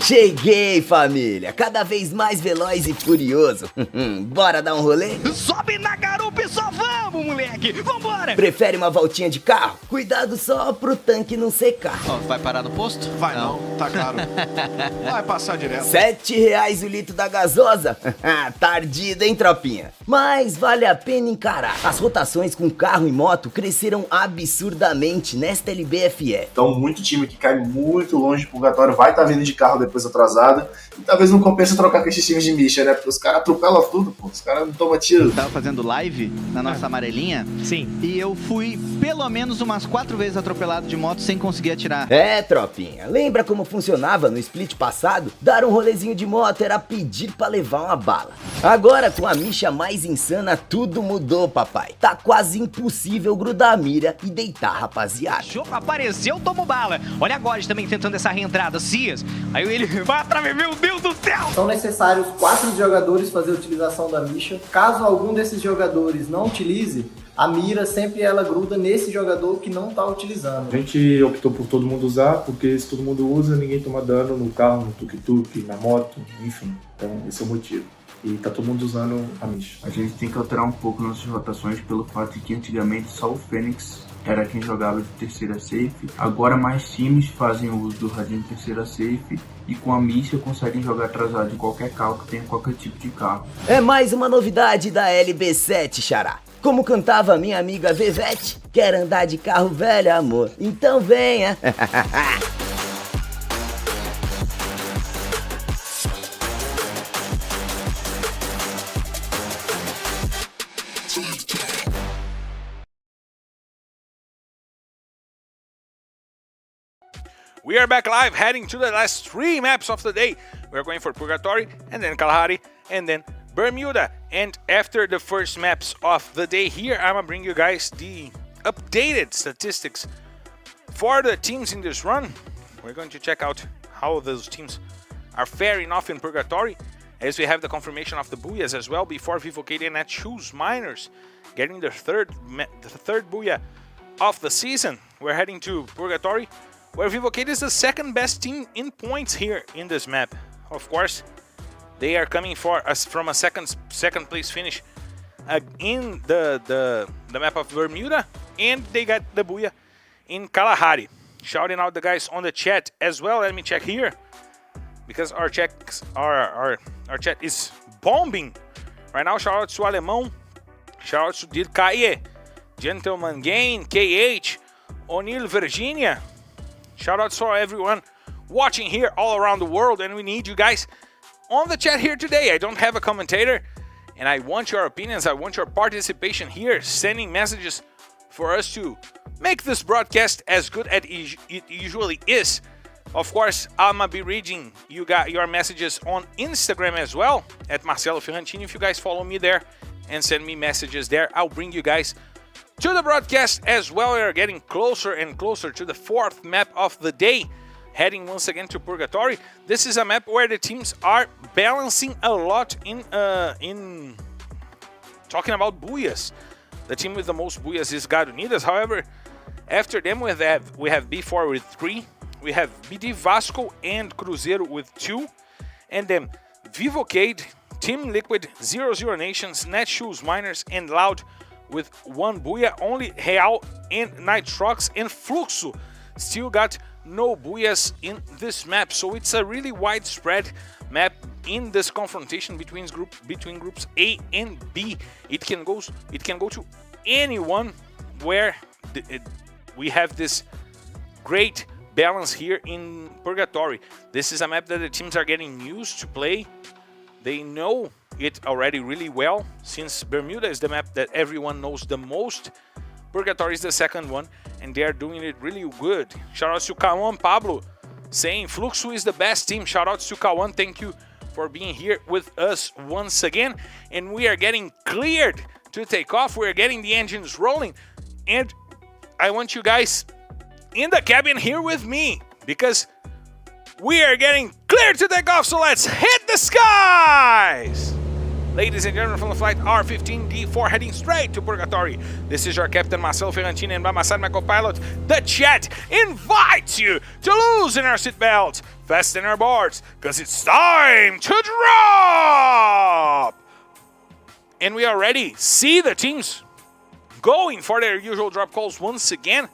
Cheguei, família! Cada vez mais veloz e furioso. Bora dar um rolê? Sobe na garupa e só vamos, moleque! Vambora! Prefere uma voltinha de carro? Cuidado só pro tanque não secar. Ó, vai parar no posto? Vai não, tá caro. Vai passar direto. R$7 o litro da gasosa? Tardido, hein, tropinha? Mas vale a pena encarar. As rotações com carro e moto cresceram absurdamente nesta LBFF. Então, muito time que cai muito longe do purgatório vai estar vindo de carro depois atrasado. E talvez não compense trocar com esses times de micha, né? Porque os caras atropelam tudo, pô. Os caras não tomam tiro. Tava fazendo live na nossa amarelinha. Sim. E eu fui pelo menos umas 4 vezes atropelado de moto sem conseguir atirar. É, tropinha. Lembra como funcionava no split passado? Dar um rolezinho de moto era pedir pra levar uma bala. Agora, com a micha mais insana, tudo mudou, papai. Tá quase impossível grudar a mira e deitar, rapaziada. Jogo apareceu, tomo bala. Olha agora, também tentando essa reentrada, Cias. Aí ele vai através, meu Deus do céu! São necessários 4 jogadores fazer a utilização da micha. Caso algum desses jogadores não utilize, a mira sempre ela gruda nesse jogador que não tá utilizando. A gente optou por todo mundo usar, porque se todo mundo usa, ninguém toma dano no carro, no tuk-tuk, na moto, enfim. Então, esse é o motivo. E tá todo mundo usando a micha. A gente tem que alterar um pouco nossas rotações pelo fato de que antigamente só o Fênix era quem jogava de terceira safe. Agora mais times fazem uso do radinho de terceira safe e com a micha conseguem jogar atrasado em qualquer carro que tenha qualquer tipo de carro. É mais uma novidade da LB7, xará. Como cantava minha amiga Vevete, quer andar de carro velho, amor? Então venha! We are back live, heading to the last 3 maps of the day. We're going for Purgatory, and then Kalahari, and then Bermuda. And after the first maps of the day here, I'm gonna bring you guys the updated statistics for the teams in this run. We're going to check out how those teams are faring off in Purgatory, as we have the confirmation of the Booyahs as well before Vivocade and Netshoes Miners getting the third Booyah of the season. We're heading to Purgatory, where Vivocade is the second best team in points here in this map. Of course, they are coming for us from a second place finish in the map of Bermuda, and they got the Booyah in Kalahari. Shouting out the guys on the chat as well. Let me check here, because our chat is bombing right now. Shout out to Alemão, shout out to Dirkaye, Gentleman Gain, KH, O'Neill Virginia. Shout out to everyone watching here all around the world, and we need you guys on the chat here today. I don't have a commentator, and I want your opinions, I want your participation here, sending messages for us to make this broadcast as good as it usually is. Of course, I'm gonna be reading your messages on Instagram as well, at Marcelo Ferrantini. If you guys follow me there and send me messages there, I'll bring you guys to the broadcast as well. We are getting closer and closer to the 4th map of the day, heading once again to Purgatory. This is a map where the teams are balancing a lot in talking about Booyahs. The team with the most Booyahs is God Unidas. However, after them we have B4 with 3, we have BD Vasco and Cruzeiro with 2, and then Vivocade, Team Liquid, 00 Nations, Netshoes Miners, and Loud with 1 Booyah. Only Real and Nitrox and Fluxo still got no Booyahs in this map. So it's a really widespread map in this confrontation between groups A and B. It can go to anyone, where we have this great balance here in Purgatory. This is a map that the teams are getting used to play. They know it already really well, since Bermuda is the map that everyone knows the most. Purgatory is the second one, and they are doing it really good. Shoutouts to Kawan Pablo saying Fluxo is the best team. Shoutouts to Kawan, thank you for being here with us once again. And we are getting cleared to take off. We're getting the engines rolling, and I want you guys in the cabin here with me, because we are getting cleared to take off. So let's hit the skies! Ladies and gentlemen, from the flight R15D4 heading straight to Purgatory. This is your Captain Marcelo Ferrantini, and by my side, my co-pilot, the chat invites you to loosen our seatbelts, fasten our boards, because it's time to drop! And we already see the teams going for their usual drop calls once again.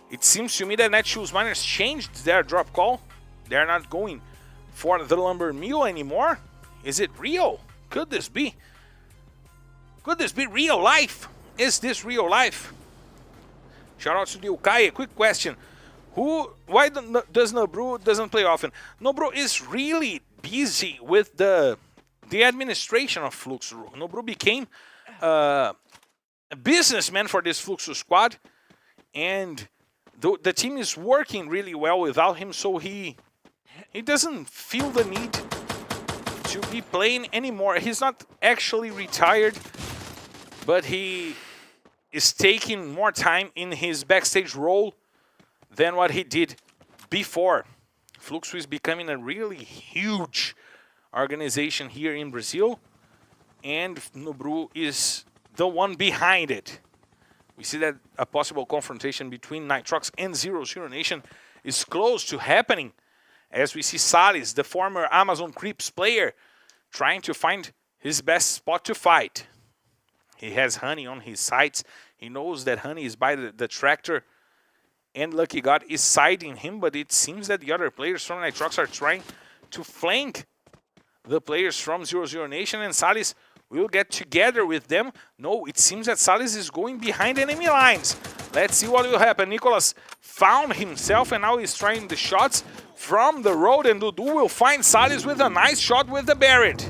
It seems to me that Netshoes Miners changed their drop call. They're not going for the lumber mill anymore. Is it real? Could this be? Could this be real life? Is this real life? Shout out to the Ukai. A quick question. Why does Nobru doesn't play often? Nobru is really busy with the administration of Fluxo. Nobru became a businessman for this Fluxo squad, and the team is working really well without him, so he doesn't feel the need to be playing anymore. He's not actually retired, but he is taking more time in his backstage role than what he did before. Fluxo is becoming a really huge organization here in Brazil, and Nobru is the one behind it. We see that a possible confrontation between Nitrox and 00 Nation is close to happening, as we see Salles, the former Amazon Creeps player, trying to find his best spot to fight. He has Honey on his sights. He knows that Honey is by the tractor, and Lucky God is siding him, but it seems that the other players from Nitrox are trying to flank the players from 00 Nation, and Salles will get together with them. No, it seems that Salles is going behind enemy lines. Let's see what will happen. Nicolas found himself, and now he's trying the shots from the road, and Dudu will find Salles with a nice shot with the Barrett.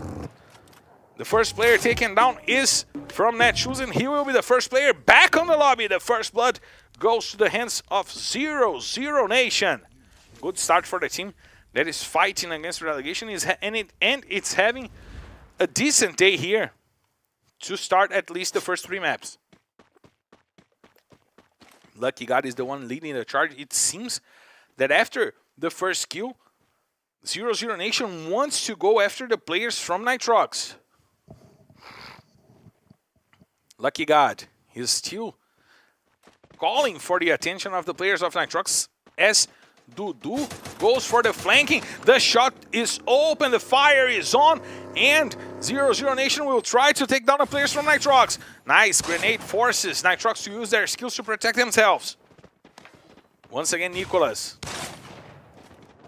The first player taken down is from Netshoes, and he will be the first player back on the lobby. The first blood goes to the hands of 00 Nation. Good start for the team that is fighting against relegation, and it's having a decent day here to start at least the first 3 maps. Lucky God is the one leading the charge. It seems that after the first kill, 00 Nation wants to go after the players from Nitrox. Lucky God is still calling for the attention of the players of Nitrox as Dudu goes for the flanking. The shot is open, the fire is on, and 00 Nation will try to take down the players from Nitrox. Nice grenade forces Nitrox to use their skills to protect themselves. Once again, Nicolas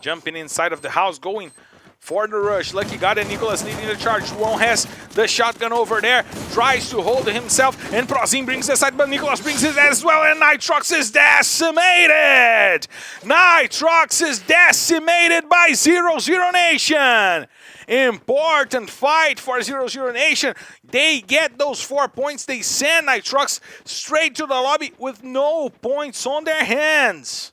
jumping inside of the house, going for the rush. Lucky God and Nicolas leading the charge. Juan has the shotgun over there, tries to hold himself, and Prozin brings the side, but Nicolas brings it as well, and Nitrox is decimated! Nitrox is decimated by 00 Nation! Important fight for 00 Nation. They get those 4 points. They send Nitrox straight to the lobby with no points on their hands.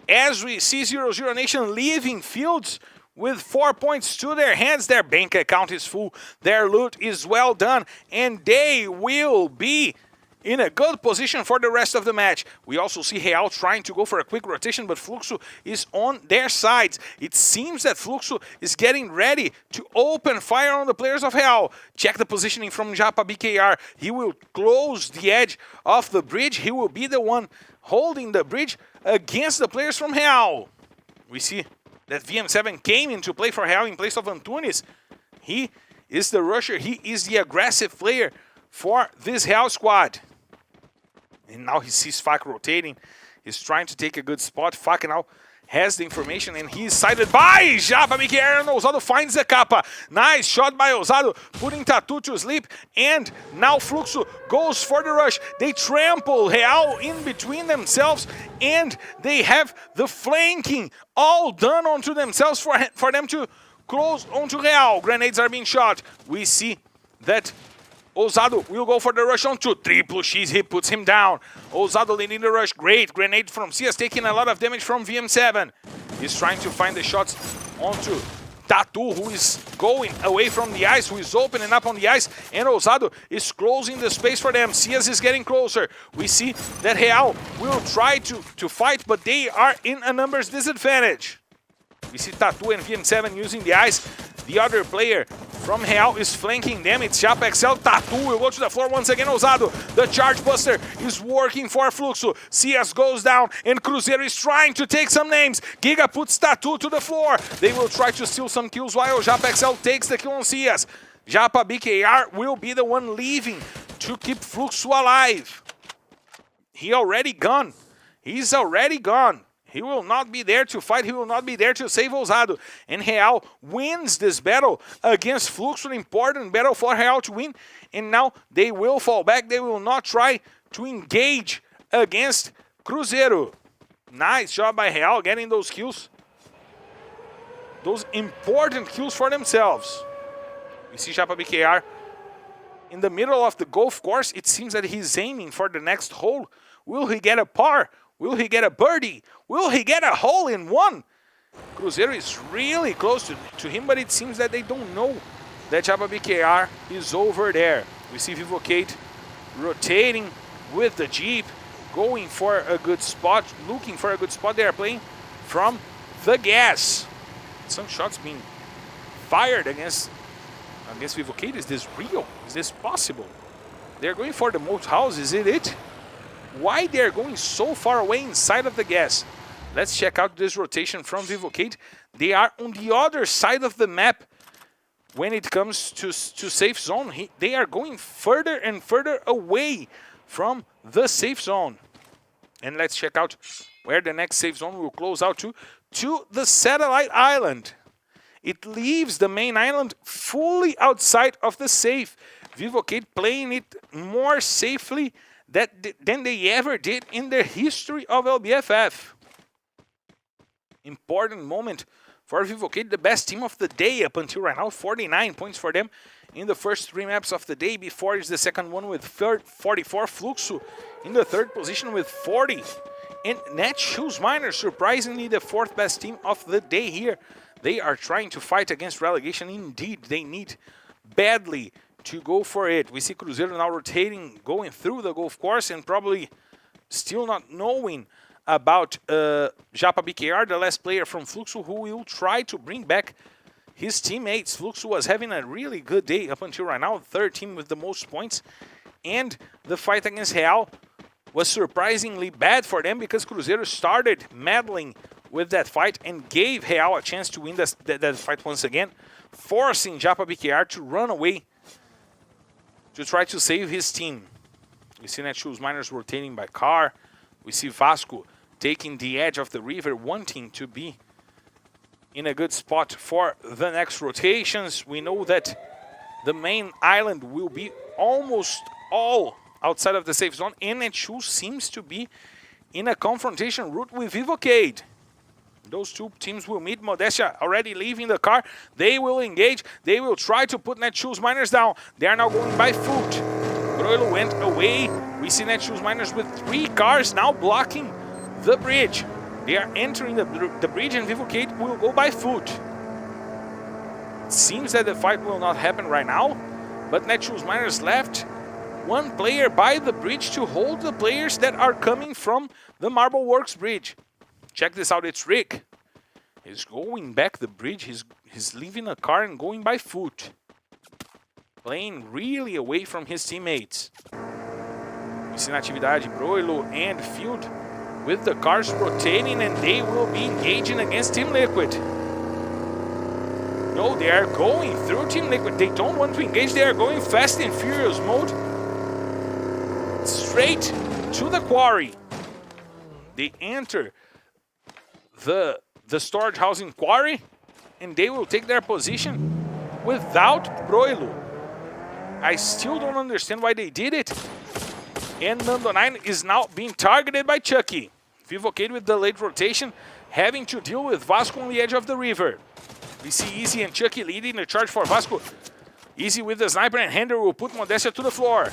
As we see 00 Nation leaving fields with 4 points to their hands, their bank account is full, their loot is well done, and they will be in a good position for the rest of the match. We also see Real trying to go for a quick rotation, but Fluxo is on their sides. It seems that Fluxo is getting ready to open fire on the players of Real. Check the positioning from Japa BKR. He will close the edge of the bridge. He will be the one holding the bridge against the players from Real. We see that VM7 came into play for Real in place of Antunes. He is the rusher. He is the aggressive player for this Real squad. And now he sees Fak rotating. He's trying to take a good spot. Fak now has the information, and he is sighted by Japa BKR, and Ousado finds the Kappa. Nice shot by Ousado, putting tThe to sleep, and now Fluxo goes for the rush. They trample Real in between themselves, and they have the flanking all done onto themselves for them to close onto Real. Grenades are being shot. We see that Ousado will go for the rush onto Triple X. He puts him down. Ousado leading the rush. Great grenade from Cias, taking a lot of damage from VM7. He's trying to find the shots onto tThe, who is going away from the ice, who is opening up on the ice, and Ousado is closing the space for them. Cias is getting closer. We see that Real will try to fight, but they are in a numbers disadvantage. We see tThe and VM7 using the ice. The other player from Real is flanking them. It's Japa XL. tThe will go to the floor once again. Ousado. The Charge Buster is working for Fluxo. CS goes down, and Cruzeiro is trying to take some names. Giga puts tThe to the floor. They will try to steal some kills while Japa XL takes the kill on CS. Japa BKR will be the one leaving to keep Fluxo alive. He already gone. He's already gone. He will not be there to fight. He will not be there to save Ousado. And Real wins this battle against Fluxo, an important battle for Real to win. And now they will fall back. They will not try to engage against Cruzeiro. Nice job by Real getting those kills. Those important kills for themselves. We see Japa BKR in the middle of the golf course. It seems that he's aiming for the next hole. Will he get a par? Will he get a birdie? Will he get a hole-in-one? Cruzeiro is really close to him, but it seems that they don't know that Japa BKR is over there. We see Vivocate rotating with the Jeep, going for a good spot, looking for a good spot. They are playing from the gas. Some shots being fired against Vivocate. Is this real? Is this possible? They're going for the moat house, is it? Why they're going so far away inside of the gas? Let's check out this rotation from Vivocate. They are on the other side of the map when it comes to safe zone. They are going further and further away from the safe zone. And let's check out where the next safe zone will close out to the satellite island. It leaves the main island fully outside of the safe. Vivocate playing it more safely than they ever did in the history of LBFF. Important moment for Vivocate, the best team of the day up until right now. 49 points for them in the first 3 maps of the day. Before is the second one with 44. Fluxo in the third position with 40. And Netshoes Miners, surprisingly the fourth best team of the day here. They are trying to fight against relegation. Indeed, they need badly to go for it. We see Cruzeiro now rotating, going through the golf course, and probably still not knowing about Japa BKR, the last player from Fluxo, who will try to bring back his teammates. Fluxo was having a really good day up until right now, third team with the most points, and the fight against Real was surprisingly bad for them because Cruzeiro started meddling with that fight and gave Real a chance to win that fight once again, forcing Japa BKR to run away to try to save his team. We see Netshoes Miners rotating by car. We see Vasco taking the edge of the river, wanting to be in a good spot for the next rotations. We know that the main island will be almost all outside of the safe zone, and Netshoes seems to be in a confrontation route with Vivocate. Those two teams will meet. Modestia already leaving the car. They will engage. They will try to put Netshoes Miners down. They are now going by foot. Broilo went away. We see Netshoes Miners with 3 cars now blocking the bridge. They are entering the bridge, and Vivocate will go by foot. It seems that the fight will not happen right now, but Netshoes Miners left one player by the bridge to hold the players that are coming from the Marble Works bridge. Check this out, it's Rick. He's going back the bridge. He's leaving a car and going by foot. Playing really away from his teammates. We see Natividade, Broilo, and Field with the cars rotating, and they will be engaging against Team Liquid. No, they are going through Team Liquid. They don't want to engage. They are going fast and furious mode. Straight to the quarry. They enter the storage house in quarry, and they will take their position without Broilo. I still don't understand why they did it. And Nando9 is now being targeted by Chucky. Vivocate with the late rotation, having to deal with Vasco on the edge of the river. We see Easy and Chucky leading the charge for Vasco. Easy with the sniper, and Hender will put Modestia to the floor.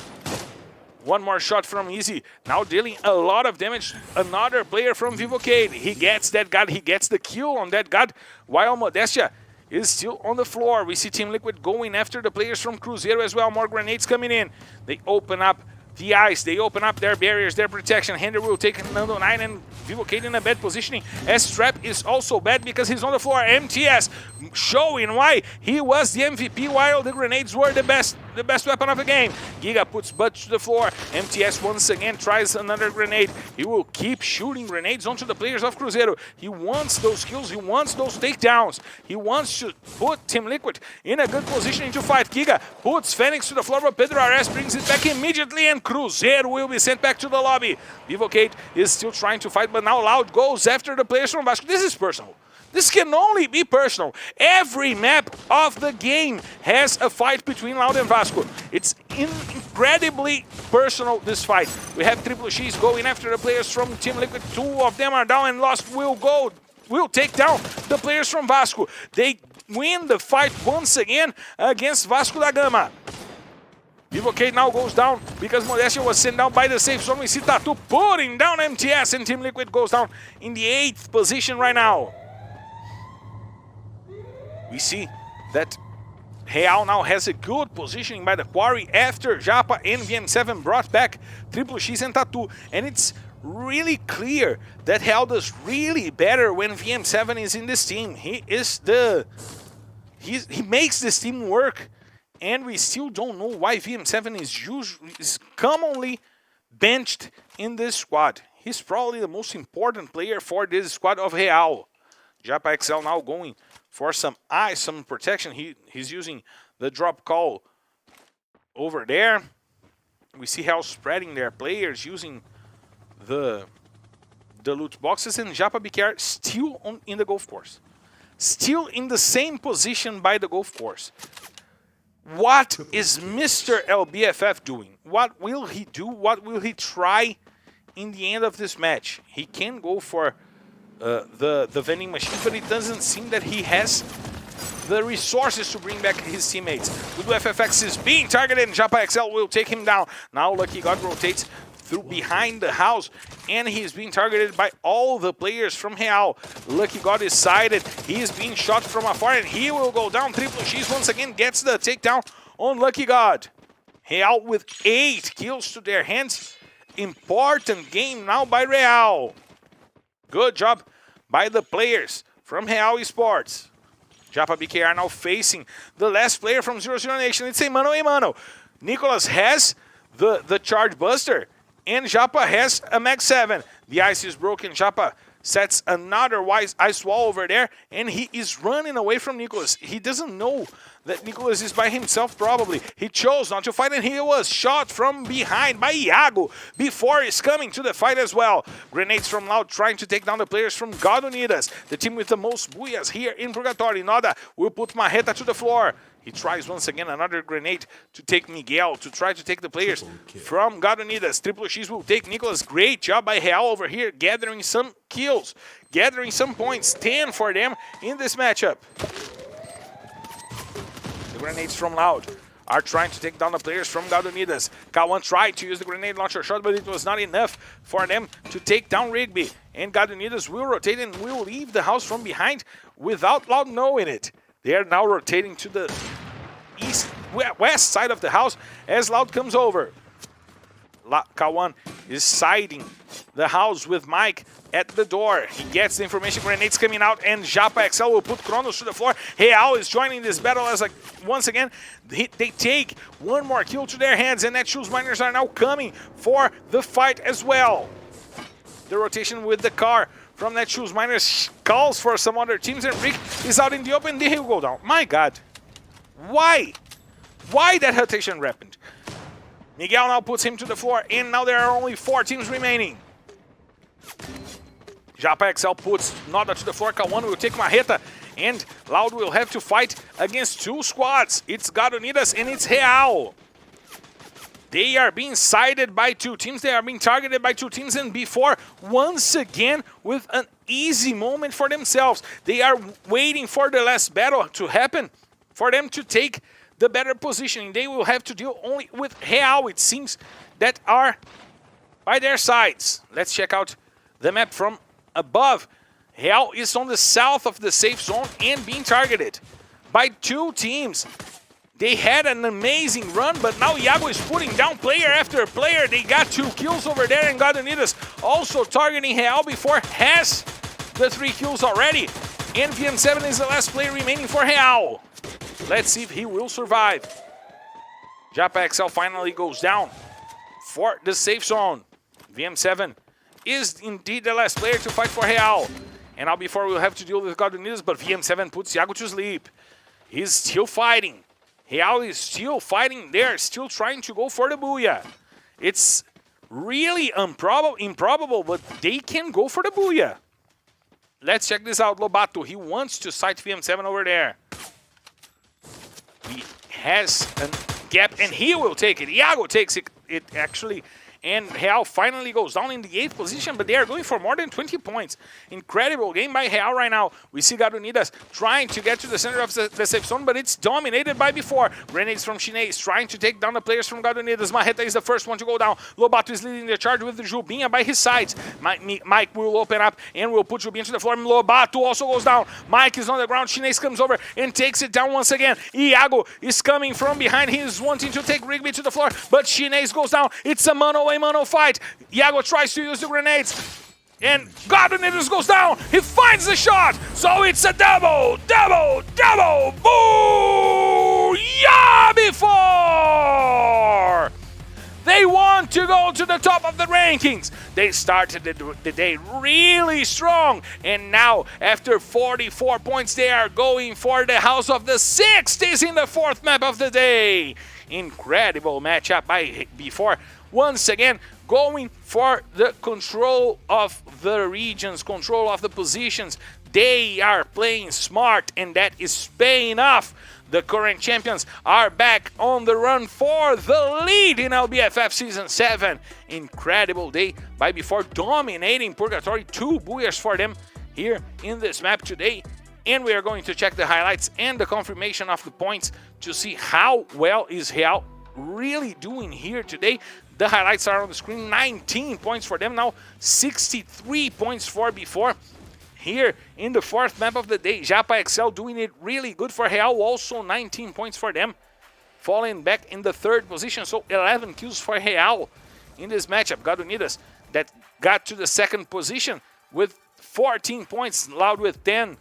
One more shot from Easy, now dealing a lot of damage. Another player from Vivocate. He gets that god, he gets the kill on that god, while Modestia is still on the floor. We see Team Liquid going after the players from Cruzeiro as well. More grenades coming in. They open up the ice. They open up their barriers, their protection. Hender will take Nando 9 and Vivocade in a bad positioning. S-Trap is also bad because he's on the floor. MTS showing why he was the MVP while the grenades were the best weapon of the game. Giga puts Bud to the floor. MTS once again tries another grenade. He will keep shooting grenades onto the players of Cruzeiro. He wants those kills. He wants those takedowns. He wants to put Team Liquid in a good position to fight. Giga puts Phoenix to the floor, but Pedro RS brings it back immediately, and Cruzeiro will be sent back to the lobby. Vivocade is still trying to fight, but now Loud goes after the players from Vasco. This is personal. This can only be personal. Every map of the game has a fight between Loud and Vasco. It's incredibly personal, this fight. We have Triple X going after the players from Team Liquid. 2 of them are down, and Lost will take down the players from Vasco. They win the fight once again against Vasco da Gama. Vivocade now goes down because Modestia was sent down by the safe zone. We see tThe putting down MTS, and Team Liquid goes down in the 8th position right now. We see that Real now has a good positioning by the Quarry after Japa and VM7 brought back Triple X and tThe. And it's really clear that Real does really better when VM7 is in this team. He makes this team work, and we still don't know why VM7 is commonly benched in this squad. He's probably the most important player for this squad of Real. Japa XL now going for some ice, some protection. He's using the drop call over there. We see how spreading their players using the loot boxes, and Japa BKR still in the golf course. Still in the same position by the golf course. What is Mr. LBFF doing? What will he do? What will he try in the end of this match? He can go for the vending machine, but it doesn't seem that he has the resources to bring back his teammates. Dudu FFX is being targeted, and Japa XL will take him down. Now Lucky God rotates through behind the house, and he is being targeted by all the players from Real. Lucky God is sided. He is being shot from afar, and he will go down. Triple X once again gets the takedown on Lucky God. Real with 8 kills to their hands. Important game now by Real. Good job by the players from Real Esports. Japa BKR now facing the last player from 00 Nation. It's a mano. Nicholas has the Charge Buster, and Japa has a Mag 7. The ice is broken. Japa sets another ice wall over there, and he is running away from Nicholas. He doesn't know that Nicholas is by himself, probably. He chose not to fight, and he was shot from behind by Iago before he's coming to the fight as well. Grenades from Loud trying to take down the players from God Unidas, the team with the most booyahs here in Purgatory. Noda will put Marreta to the floor. He tries once again another grenade to take Miguel, to try to take the players from God Unidas. Triple X will take Nicholas. Great job by Real over here, gathering some kills, gathering some points. 10 for them in this matchup. The grenades from Loud are trying to take down the players from God Unidas. K1 tried to use the grenade launcher shot, but it was not enough for them to take down Rigby. And God Unidas will rotate and will leave the house from behind without Loud knowing it. They are now rotating to the west side of the house as Loud comes over. K1 is siding the house with Mike at the door. He gets the information, grenades coming out, and Japa XL will put Kronos to the floor. Real is joining this battle as once again, they take one more kill to their hands, and Netshoes Miners are now coming for the fight as well. The rotation with the car from Netshoes Miners calls for some other teams, and Rick is out in the open. They will go down. My God. Why? Why that rotation happened? Miguel now puts him to the floor, and now there are only 4 teams remaining. Japa XL puts Noda to the floor. K1 will take Marreta, and Loud will have to fight against 2 squads. It's God Unidas and it's Real. They are being sided by 2 teams. They are being targeted by 2 teams, and before, once again, with an easy moment for themselves. They are waiting for the last battle to happen for them to take the better positioning. They will have to deal only with Real, it seems, that are by their sides. Let's check out the map from above. Real is on the south of the safe zone and being targeted by 2 teams. They had an amazing run, but now Iago is putting down player after player. They got 2 kills over there, and God Unidas also targeting Real before has the 3 kills already. And VM7 is the last player remaining for Real. Let's see if he will survive. Japa XL finally goes down for the safe zone. VM7 is indeed the last player to fight for Real. And now before we'll have to deal with God Unidas, but VM7 puts Iago to sleep. He's still fighting. Real is still fighting there, still trying to go for the booyah. It's really improbable, but they can go for the booyah. Let's check this out, Lobato. He wants to sight VM7 over there. He has a gap, and he will take it. Iago takes it actually. And Real finally goes down in the 8th position, but they are going for more than 20 points. Incredible game by Real right now. We see God Unidas trying to get to the center of the safe zone, but it's dominated by before. Grenades from Chinese trying to take down the players from God Unidas. Marreta is the first one to go down. Lobato is leading the charge with the Jubinha by his sides. Mike will open up and will put Jubinha to the floor. Lobato also goes down. Mike is on the ground. Chinese comes over and takes it down once again. Iago is coming from behind. He is wanting to take Rigby to the floor, but Chinese goes down. It's a mano fight. Iago tries to use the grenades, and God Unidas goes down. He finds the shot, so it's a double. Boo! Yeah, before they want to go to the top of the rankings. They started the day really strong, and now after 44 points, they are going for the House of the 60s in the 4th map of the day. Incredible matchup by before. Once again, going for the control of the regions, control of the positions. They are playing smart, and that is paying off. The current champions are back on the run for the lead in LBFF Season 7. Incredible day by before, dominating Purgatory. 2 booyahs for them here in this map today. And we are going to check the highlights and the confirmation of the points to see how well is Real really doing here today. The highlights are on the screen. 19 points for them now, 63 points for before. Here in the 4th map of the day, Japa XL doing it really good for Real, also 19 points for them. Falling back in the 3rd position, so 11 kills for Real in this matchup. God Unidas that got to the 2nd position with 14 points, Loud with 10,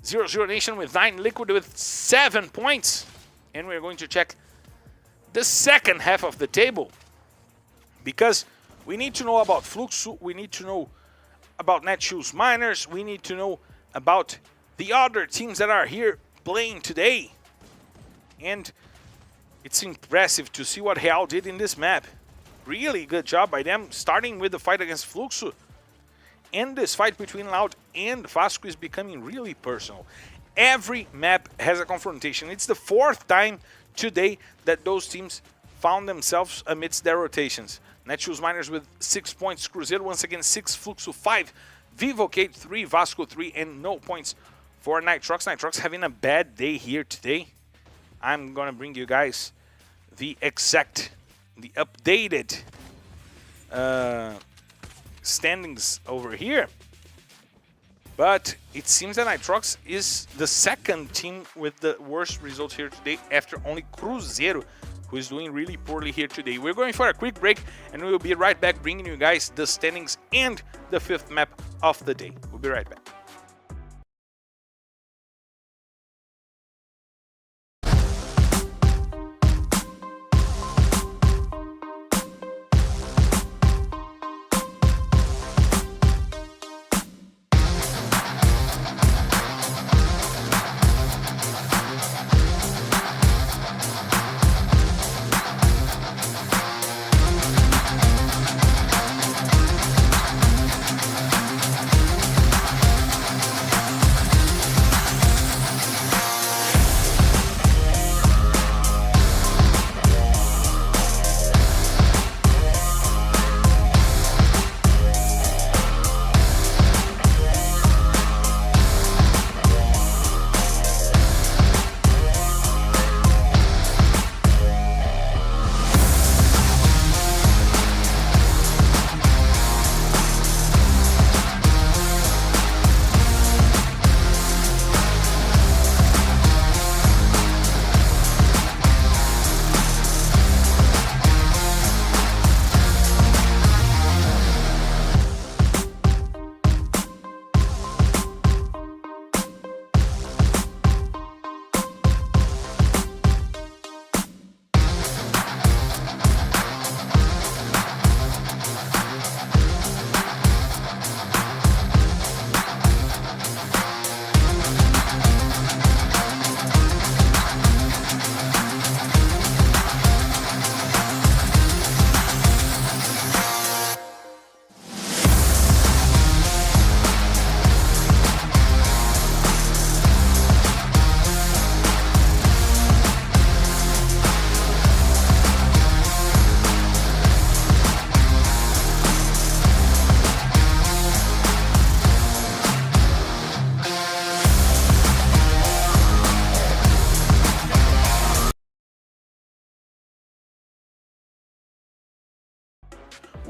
00 Nation with 9, Liquid with 7 points. And we're going to check the 2nd half of the table, because we need to know about Fluxo, we need to know about Netshoes Miners, we need to know about the other teams that are here playing today. And it's impressive to see what Real did in this map. Really good job by them, starting with the fight against Fluxo. And this fight between Loud and Vasco is becoming really personal. Every map has a confrontation. It's the 4th time today that those teams found themselves amidst their rotations. Netshoes Miners with 6 points, Cruzeiro once again 6, Fluxo 5, Vivocate 3, Vasco 3, and no points for Nitrox. Nitrox having a bad day here today. I'm gonna bring you guys the updated standings over here. But it seems that Nitrox is the 2nd team with the worst results here today, after only Cruzeiro, who is doing really poorly here today. We're going for a quick break, and we'll be right back bringing you guys the standings and the 5th map of the day. We'll be right back.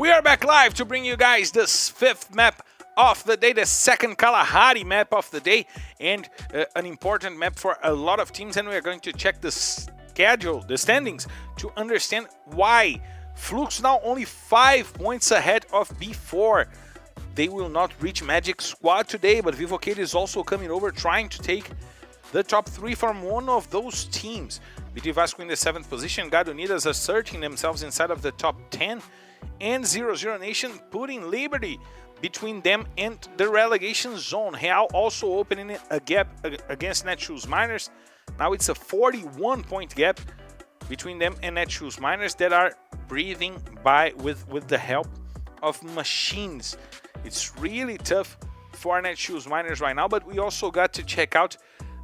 We are back live to bring you guys this 5th map of the day, the second Kalahari map of the day, and an important map for a lot of teams. And we are going to check the schedule, the standings, to understand why Flux now only 5 points ahead of B4. They will not reach Magic Squad today, but Vivocade is also coming over, trying to take the top 3 from one of those teams. BT Vasco in the 7th position, God Unidas asserting themselves inside of the top 10, and 00 Nation putting Liberty between them and the relegation zone. Real also opening a gap against Netshoes Miners. Now it's a 41-point gap between them and Netshoes Miners that are breathing by with the help of machines. It's really tough for Netshoes Miners right now, but we also got to check out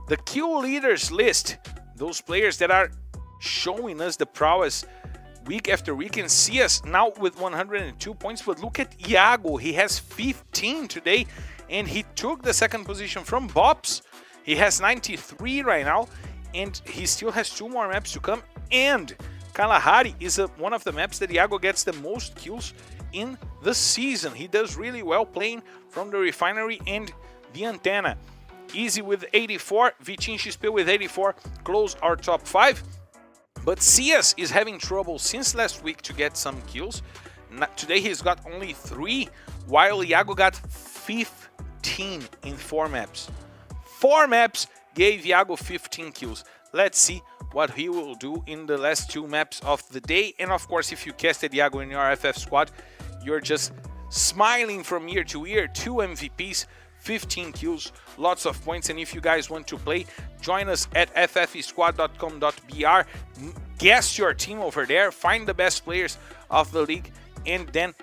the kill leaders list. Those players that are showing us the prowess week after week, and see us now with 102 points. But look at Iago, he has 15 today, and he took the 2nd position from Bops. He has 93 right now, and he still has 2 more maps to come. And Kalahari is one of the maps that Iago gets the most kills in the season. He does really well playing from the refinery and the antenna. Easy with 84, Vitin XP with 84 close our top 5. But CS is having trouble since last week to get some kills. Today he's got only 3, while Iago got 15 in 4 maps. 4 maps gave Iago 15 kills. Let's see what he will do in the last 2 maps of the day. And of course, if you casted Iago in your FF squad, you're just smiling from year to year. 2 MVPs, 15 kills, lots of points. And if you guys want to play, join us at ffesquad.com.br. Guess your team over there, find the best players of the league, and then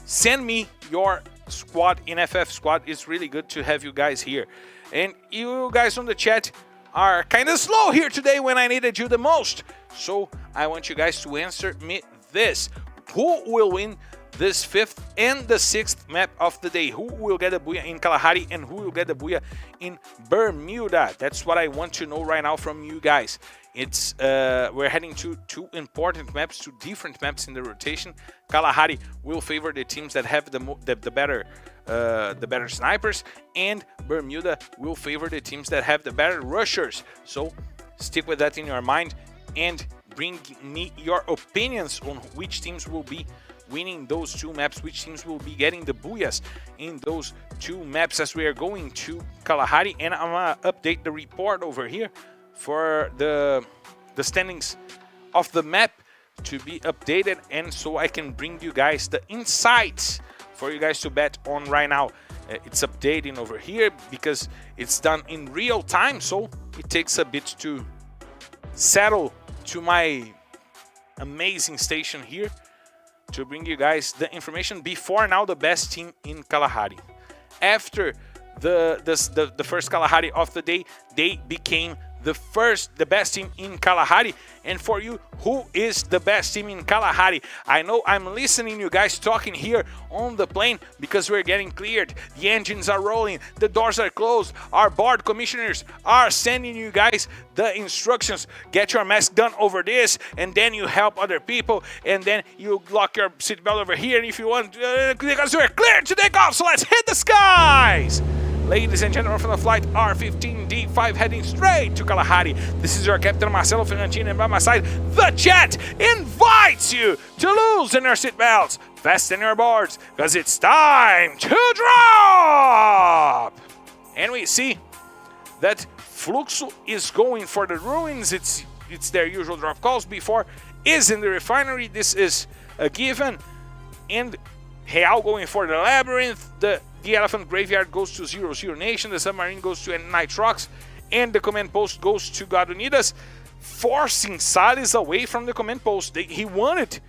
send me your squad in FF Squad. It's really good to have you guys here. And you guys on the chat are kind of slow here today when I needed you the most. So I want you guys to answer me this. Who will win this 5th and the 6th map of the day? Who will get a booyah in Kalahari and who will get a booyah in Bermuda? That's what I want to know right now from you guys. It's we're heading to 2 important maps, 2 different maps in the rotation. Kalahari will favor the teams that have the better snipers, and Bermuda will favor the teams that have the better rushers. So stick with that in your mind and bring me your opinions on which teams will be winning those 2 maps, which teams will be getting the booyahs in those 2 maps as we are going to Kalahari. And I'm gonna update the report over here for the standings of the map to be updated, and so I can bring you guys the insights for you guys to bet on right now. It's updating over here because it's done in real time, so it takes a bit to settle to my amazing station here to bring you guys the information before now the best team in Kalahari. After the first Kalahari of the day, they became the best team in Kalahari. And for you, who is the best team in Kalahari? I know I'm listening you guys talking here on the plane because we're getting cleared. The engines are rolling, the doors are closed, our board commissioners are sending you guys the instructions. Get your mask done over this, and then you help other people, and then you lock your seatbelt over here, and if you want, because we're cleared to take off, so let's hit the skies! Ladies and gentlemen, from the flight R15D5 heading straight to Kalahari. This is your Captain Marcelo Fernandino, and by my side, the chat invites you to loosen your seatbelts, fasten your boards, because it's time to drop! And we see that Fluxo is going for the ruins. It's their usual drop calls. Before is in the refinery. This is a given. And Real going for the labyrinth. The elephant graveyard goes to 00 Nation. The submarine goes to Nitrox. And the command post goes to God Unidas, forcing Salles away from the command post. He wanted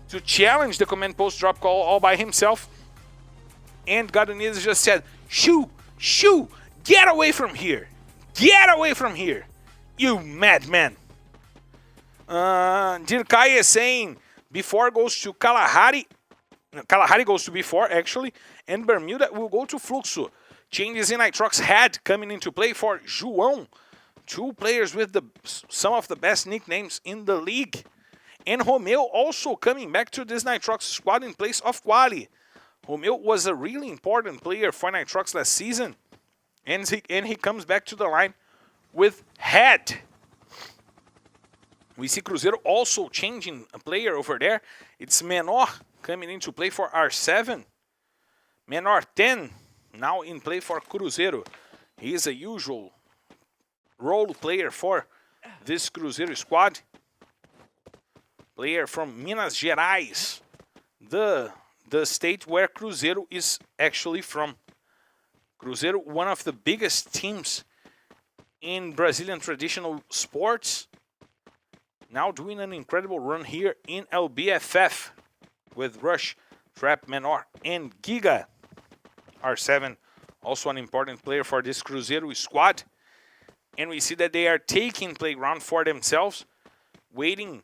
to challenge the command post drop call all by himself. And God Unidas just said, shoo, get away from here. Get away from here, you madman. Dirkai is saying, before goes to Kalahari. Kalahari goes to B4, actually, and Bermuda will go to Fluxo. Changes in Nitrox head coming into play for João. 2 players with some of the best nicknames in the league. And Romeo also coming back to this Nitrox squad in place of Quali. Romeo was a really important player for Nitrox last season. And he comes back to the line with Head. We see Cruzeiro also changing a player over there. It's Menor coming into play for R7. Menor 10 now in play for Cruzeiro. He is a usual role player for this Cruzeiro squad. Player from Minas Gerais, the state where Cruzeiro is actually from. Cruzeiro, one of the biggest teams in Brazilian traditional sports, now doing an incredible run here in LBFF with Rush, Trap, Menor, and Giga. R7, also an important player for this Cruzeiro squad. And we see that they are taking playground for themselves, waiting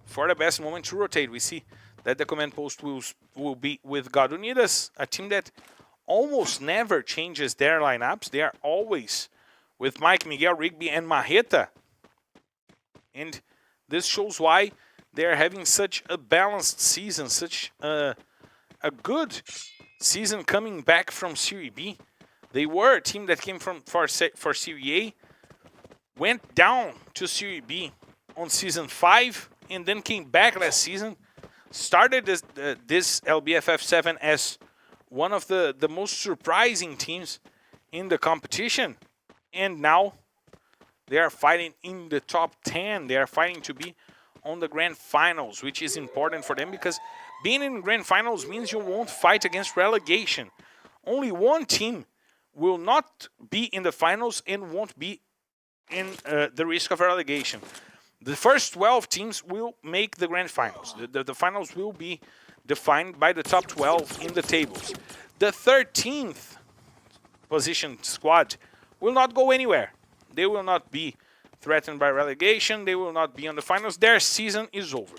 for the best moment to rotate. We see that the command post will be with God Unidas, a team that almost never changes their lineups. They are always with Mike, Miguel, Rigby, and Marreta. And this shows why they are having such a balanced season, such a good season coming back from Serie B. They were a team that came for Serie A, went down to Serie B on season 5, and then came back last season. Started this LBFF 7 as one of the most surprising teams in the competition. And now they are fighting in the top 10. They are fighting to be on the grand finals, which is important for them because being in grand finals means you won't fight against relegation. Only one team will not be in the finals and won't be in the risk of relegation. The first 12 teams will make the grand finals. The finals will be defined by the top 12 in the tables. The 13th position squad will not go anywhere. They will not be threatened by relegation. They will not be on the finals. Their season is over.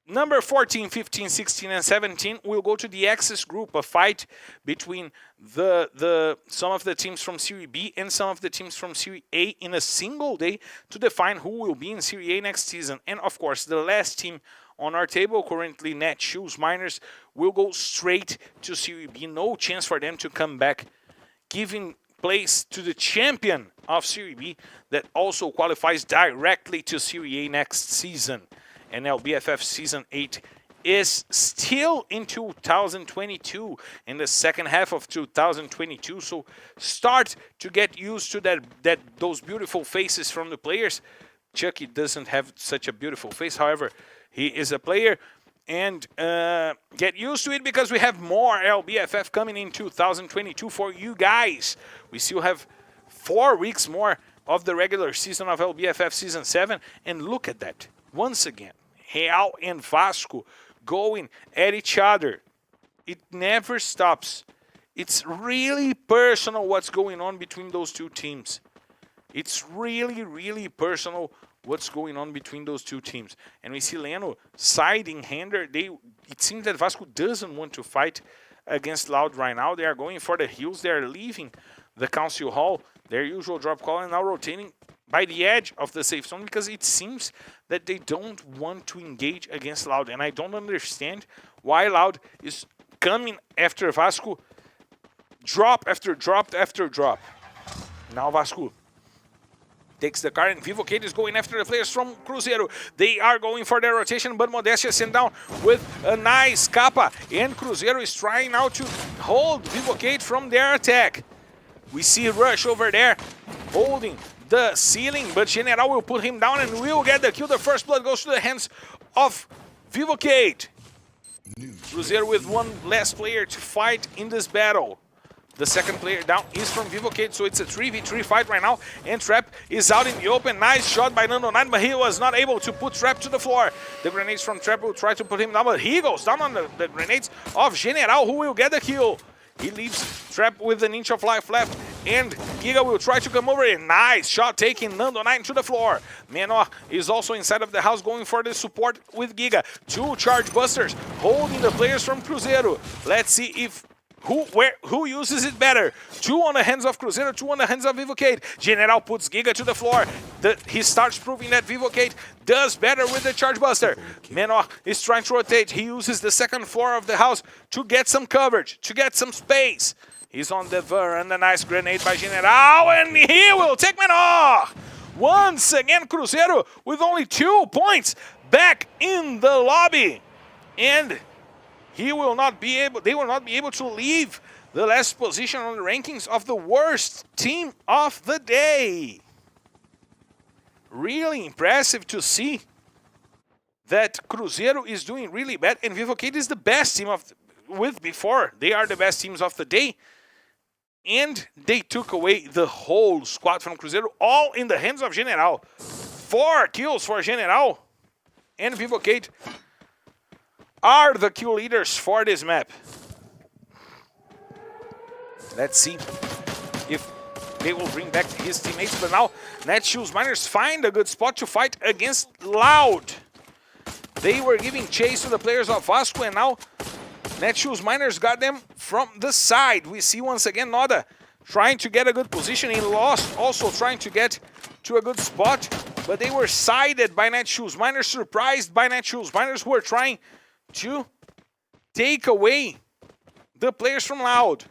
Number 14, 15, 16, and 17 will go to the Axis group, a fight between some of the teams from Serie B and some of the teams from Serie A in a single day to define who will be in Serie A next season. And of course, the last team on our table, currently Netshoes Miners, will go straight to Serie B. No chance for them to come back, giving place to the champion of Serie B that also qualifies directly to Serie A next season. And LBFF Season 8 is still in 2022, in the second half of 2022. So start to get used to those beautiful faces from the players. Chucky doesn't have such a beautiful face. However, he is a player. And get used to it because we have more LBFF coming in 2022 for you guys. We still have 4 weeks more of the regular season of LBFF Season 7. And look at that. Once again, Real and Vasco going at each other. It never stops. It's really personal what's going on between those two teams. It's really, really personal what's going on between those two teams. And we see Leno siding Hander. It seems that Vasco doesn't want to fight against Loud right now. They are going for the heels. They are leaving the Council Hall, their usual drop call, and now rotating by the edge of the safe zone because it seems that they don't want to engage against Loud. And I don't understand why Loud is coming after Vasco drop after drop after drop. Now Vasco takes the car and Vivocade is going after the players from Cruzeiro. They are going for their rotation, but Modestia sent down with a nice Kappa. And Cruzeiro is trying now to hold Vivocade from their attack. We see Rush over there holding the ceiling, but General will put him down and will get the kill. The first blood goes to the hands of Vivocade. Cruzeiro with one less player to fight in this battle. The second player down is from Vivocade, so it's a 3v3 fight right now. And Trap is out in the open. Nice shot by Nando9, but he was not able to put Trap to the floor. The grenades from Trap will try to put him down, but he goes down on the grenades of General, who will get the kill. He leaves Trap with an inch of life left, and Giga will try to come over. A nice shot taking Nando9 to the floor. Menor is also inside of the house going for the support with Giga. 2 charge busters holding the players from Cruzeiro. Let's see if Who uses it better? 2 on the hands of Cruzeiro, 2 on the hands of Vivocade. General puts Giga to the floor. He starts proving that Vivocade does better with the Charge Buster. Menor is trying to rotate. He uses the second floor of the house to get some coverage, to get some space. He's on the and a nice grenade by General, and he will take Menor. Once again, Cruzeiro with only 2 points back in the lobby. And they will not be able to leave the last position on the rankings of the worst team of the day. Really impressive to see that Cruzeiro is doing really bad, and Vivocade is the best team before. They are the best teams of the day. And they took away the whole squad from Cruzeiro, all in the hands of General. 4 kills for General, and Vivocade are the kill leaders for this map. Let's see if they will bring back his teammates. But now, Netshoes Miners find a good spot to fight against Loud. They were giving chase to the players of Vasco, and now Netshoes Miners got them from the side. We see once again Noda trying to get a good position. He lost, also trying to get to a good spot. But they were sided by Netshoes Miners, surprised by Netshoes Miners, who were trying to take away the players from Loud.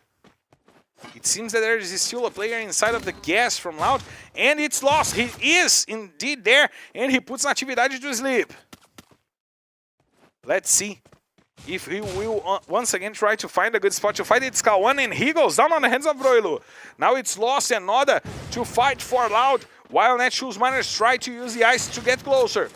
It seems that there is still a player inside of the gas from Loud, and it's lost. He is indeed there, and he puts Natividade to sleep. Let's see if he will once again try to find a good spot to fight. It's Kawan, and he goes down on the hands of Broilo. Now it's Lost and Noda to fight for Loud, while Netshoes Miners try to use the ice to get closer.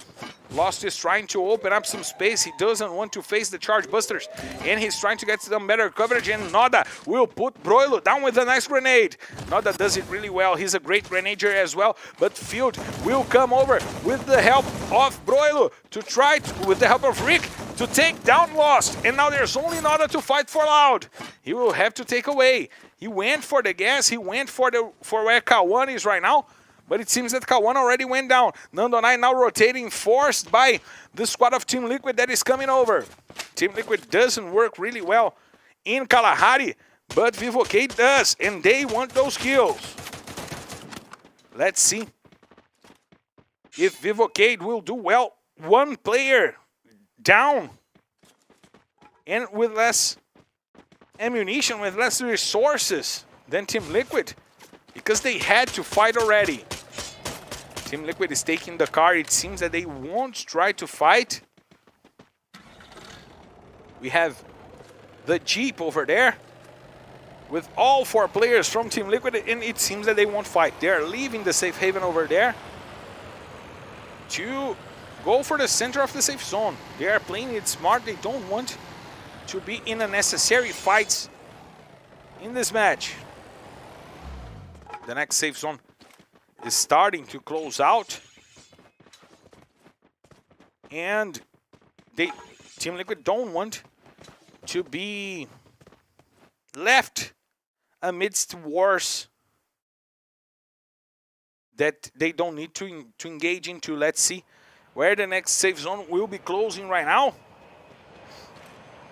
Lost is trying to open up some space. He doesn't want to face the Charge Busters, and he's trying to get some better coverage, and Noda will put Broilo down with a nice grenade. Noda does it really well. He's a great grenadier as well, but Field will come over with the help of Broilo to try, with the help of Rick, to take down Lost. And now there's only Noda to fight for Loud. He will have to take away. He went for the gas. He went for where Kawan is right now. But it seems that Kawan already went down. Nandonai now rotating, forced by the squad of Team Liquid that is coming over. Team Liquid doesn't work really well in Kalahari, but Vivocade does, and they want those kills. Let's see if Vivocade will do well. 1 player down, and with less ammunition, with less resources than Team Liquid, because they had to fight already. Team Liquid is taking the car. It seems that they won't try to fight. We have the Jeep over there with all 4 players from Team Liquid, and it seems that they won't fight. They are leaving the safe haven over there to go for the center of the safe zone. They are playing it smart. They don't want to be in unnecessary fights in this match. The next safe zone is starting to close out. And Team Liquid don't want to be left amidst wars that they don't need to engage into. Let's see where the next safe zone will be closing right now.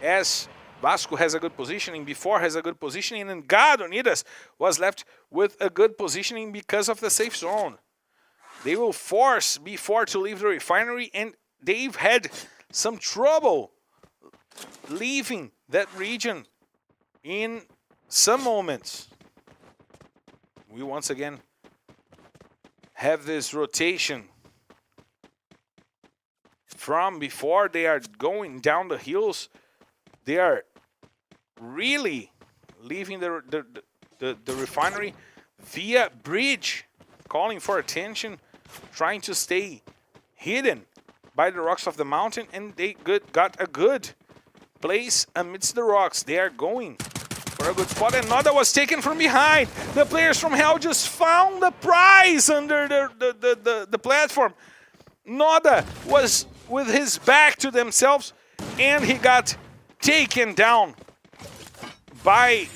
As Vasco has a good positioning, Before has a good positioning, and God Unidas was left with a good positioning because of the safe zone. They will force Before to leave the refinery, and they've had some trouble leaving that region in some moments. We once again have this rotation from Before. They are going down the hills. They are really leaving the refinery via bridge, calling for attention, trying to stay hidden by the rocks of the mountain, and they got a good place amidst the rocks. They are going for a good spot, and Noda was taken from behind. The players from Hell just found the prize under the platform. Noda was with his back to themselves, and he got taken down by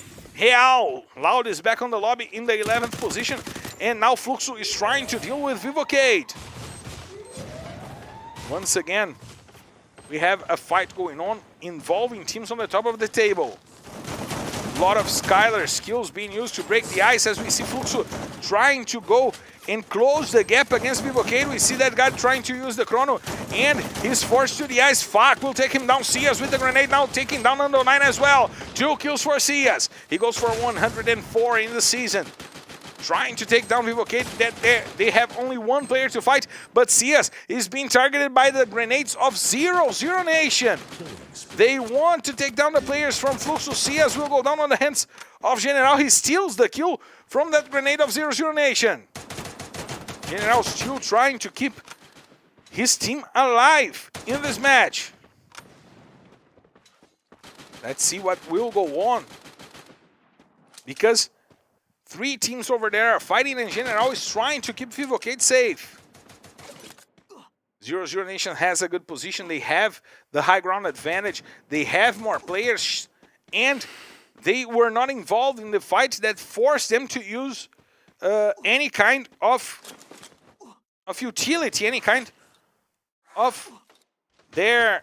Real. Loud is back on the lobby in the 11th position, and now Fluxo is trying to deal with Vivocade. Once again, we have a fight going on involving teams on the top of the table. A lot of Skylar skills being used to break the ice as we see Fluxo trying to go and close the gap against Vivocade. We see that guy trying to use the chrono, and he's forced to the ice. Fak will take him down. Cias with the grenade now, taking down Undo 9 as well. 2 kills for Cias. He goes for 104 in the season. Trying to take down Vivocade. They have only one player to fight, but Cias is being targeted by the grenades of Zero Nation. They want to take down the players from Fluxo. Cias will go down on the hands of General. He steals the kill from that grenade of Zero Nation. General still trying to keep his team alive in this match. Let's see what will go on. Because 3 teams over there are fighting, and General is trying to keep Vivocade safe. Zero Nation has a good position. They have the high ground advantage. They have more players, and they were not involved in the fight that forced them to use any kind of utility, any kind of their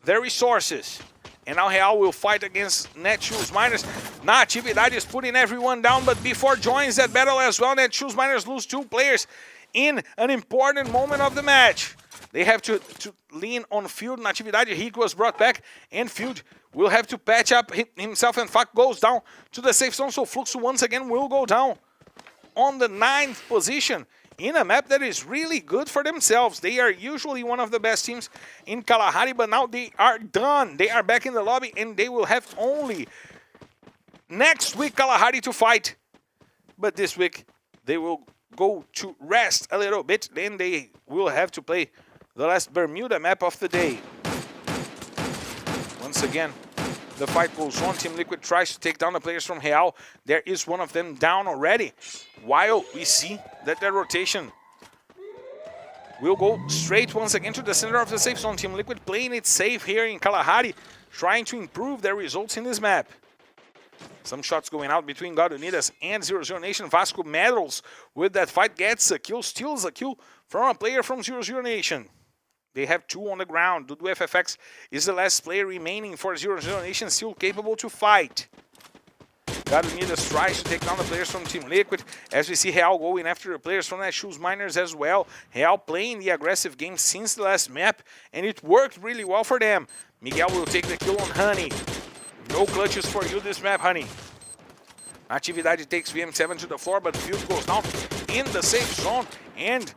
resources. And now Real will fight against Netshoes Miners. Natividade is putting everyone down, but before joins that battle as well, Netshoes Miners lose 2 players in an important moment of the match. They have to lean on Field. Natividade, he was brought back, and Field will have to patch up himself, and Fak goes down to the safe zone, so Fluxo once again will go down on the 9th position in a map that is really good for themselves. They are usually one of the best teams in Kalahari, but now they are done. They are back in the lobby, and they will have only next week Kalahari to fight. But this week, they will go to rest a little bit. Then they will have to play the last Bermuda map of the day. Once again, the fight goes on. Team Liquid tries to take down the players from Real. There is one of them down already. While we see that the rotation will go straight once again to the center of the safe zone. Team Liquid playing it safe here in Kalahari, trying to improve their results in this map. Some shots going out between God Unidas and Zero Nation. Vasco medals with that fight, gets a kill, steals a kill from a player from Zero Nation. They have 2 on the ground. tThe is the last player remaining for Zero Nation, still capable to fight. God Unidas tries to take down the players from Team Liquid, as we see Real going after the players from Netshoes Miners as well. Real playing the aggressive game since the last map, and it worked really well for them. Miguel will take the kill on Honey. No clutches for you this map, Honey. Natividade takes VM7 to the floor, but Field goes down in the safe zone, and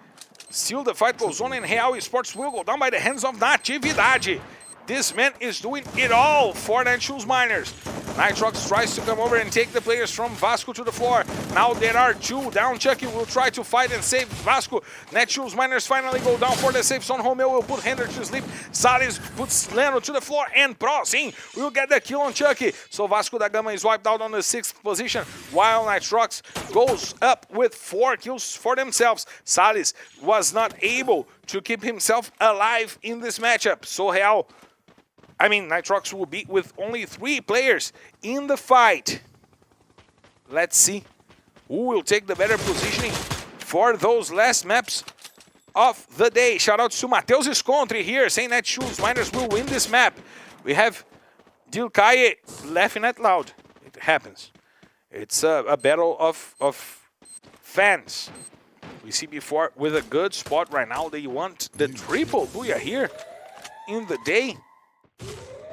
still the fight goes on, and Real Esports will go down by the hands of Natividade. This man is doing it all for Netshoes Miners. Nitrox tries to come over and take the players from Vasco to the floor. Now there are 2 down. Chucky will try to fight and save Vasco. Netshoes Miners finally go down for the safe zone. Romeo will put Hender to sleep. Salles puts Leno to the floor, and Prozin will get the kill on Chucky. So Vasco da Gama is wiped out on the 6th position, while Nitrox goes up with 4 kills for themselves. Salles was not able to keep himself alive in this matchup. So Nitrox will be with only 3 players in the fight. Let's see who will take the better positioning for those last maps of the day. Shout out to Matheus Escontri here, saying that Netshoes Miners will win this map. We have Dilkaye laughing out loud. It happens. It's a battle of fans. We see before with a good spot right now. They want the triple booyah here in the day.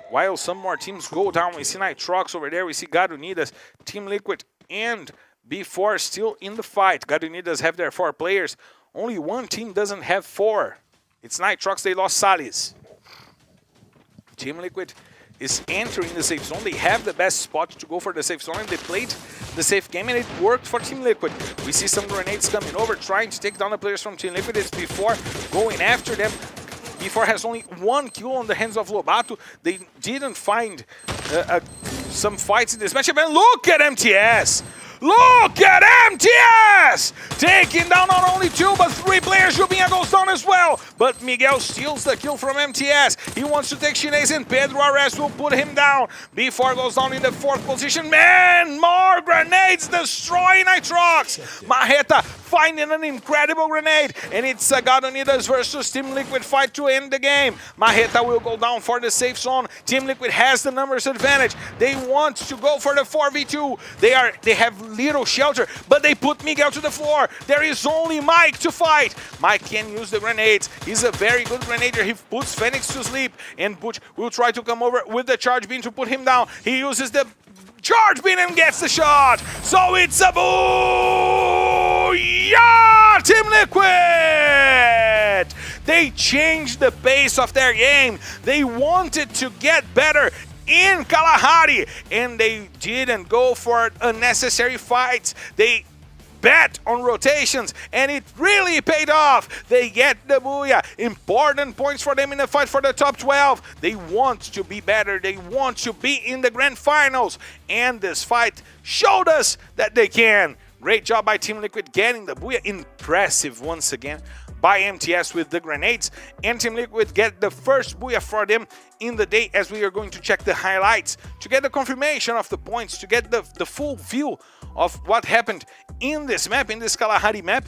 While some more teams go down, we see Nitrox over there, we see God Unidas, Team Liquid, and B4 still in the fight. God Unidas have their 4 players. Only one team doesn't have 4. It's Nitrox, they lost Salles. Team Liquid is entering the safe zone. They have the best spot to go for the safe zone, and they played the safe game, and it worked for Team Liquid. We see some grenades coming over, trying to take down the players from Team Liquid. It's B4 going after them. B4 has only 1 kill on the hands of Lobato. They didn't find some fights in this matchup. And look at MTS! Look at MTS! Taking down not only 2, but 3 players. Jubinha goes down as well. But Miguel steals the kill from MTS. He wants to take Chinese, and Pedro Ares will put him down. B4 goes down in the 4th position. Man, more grenades destroying Nitrox. Marreta finding an incredible grenade, and it's God Unidas versus Team Liquid fight to end the game. Marreta will go down for the safe zone. Team Liquid has the numbers advantage. They want to go for the 4v2. They have little shelter, but they put Miguel to the floor. There is only Mike to fight. Mike can use the grenades. He's a very good grenadier. He puts Phoenix to sleep, and Butch will try to come over with the charge beam to put him down. He uses the charge beam and gets the shot. So it's a booyah! Team Liquid! They changed the pace of their game. They wanted to get better in Kalahari, and they didn't go for unnecessary fights. They bet on rotations, and it really paid off. They get the booyah. Important points for them in the fight for the top 12. They want to be better. They want to be in the grand finals, and this fight showed us that they can. Great job by Team Liquid getting the booyah. Impressive once again by MTS with the grenades, and Team Liquid get the first booyah for them in the day, as we are going to check the highlights to get the confirmation of the points, to get the full view of what happened in this map, in this Kalahari map.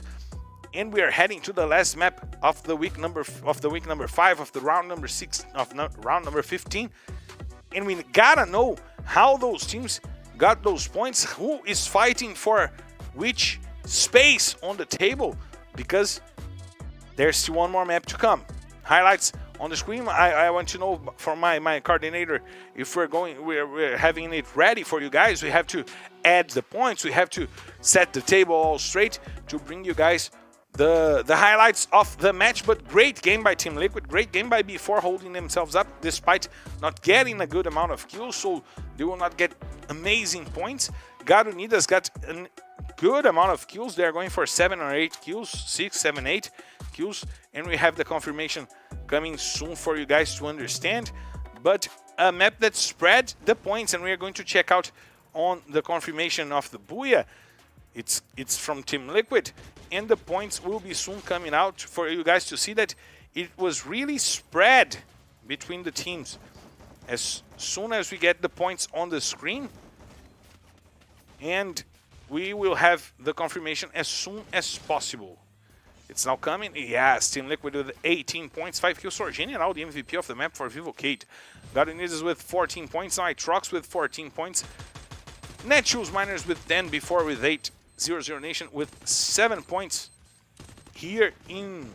And we are heading to the last map of the week number 5 of the round number 6 of round number 15, and we gotta know how those teams got those points, who is fighting for which space on the table, because there's still one more map to come. Highlights on the screen. I want to know from my coordinator if we're having it ready for you guys. We have to add the points. We have to set the table all straight to bring you guys the highlights of the match. But great game by Team Liquid. Great game by B4, holding themselves up despite not getting a good amount of kills, so they will not get amazing points. God Unidas got a good amount of kills. They are going for 7 or 8 kills, 6, 7, 8 kills, and we have the confirmation coming soon for you guys to understand. But a map that spread the points, and we are going to check out on the confirmation of the booyah. It's from Team Liquid, and the points will be soon coming out for you guys to see that it was really spread between the teams. As soon as we get the points on the screen, and we will have the confirmation as soon as possible. It's now coming. Yes, Team Liquid with 18 points, 5 kills. Sorgenia now the MVP of the map for Vivocate. Godinizes with 14 points. Nitrox with 14 points. Netshoes Miners with 10, before with 8. 00 Nation with 7 points here in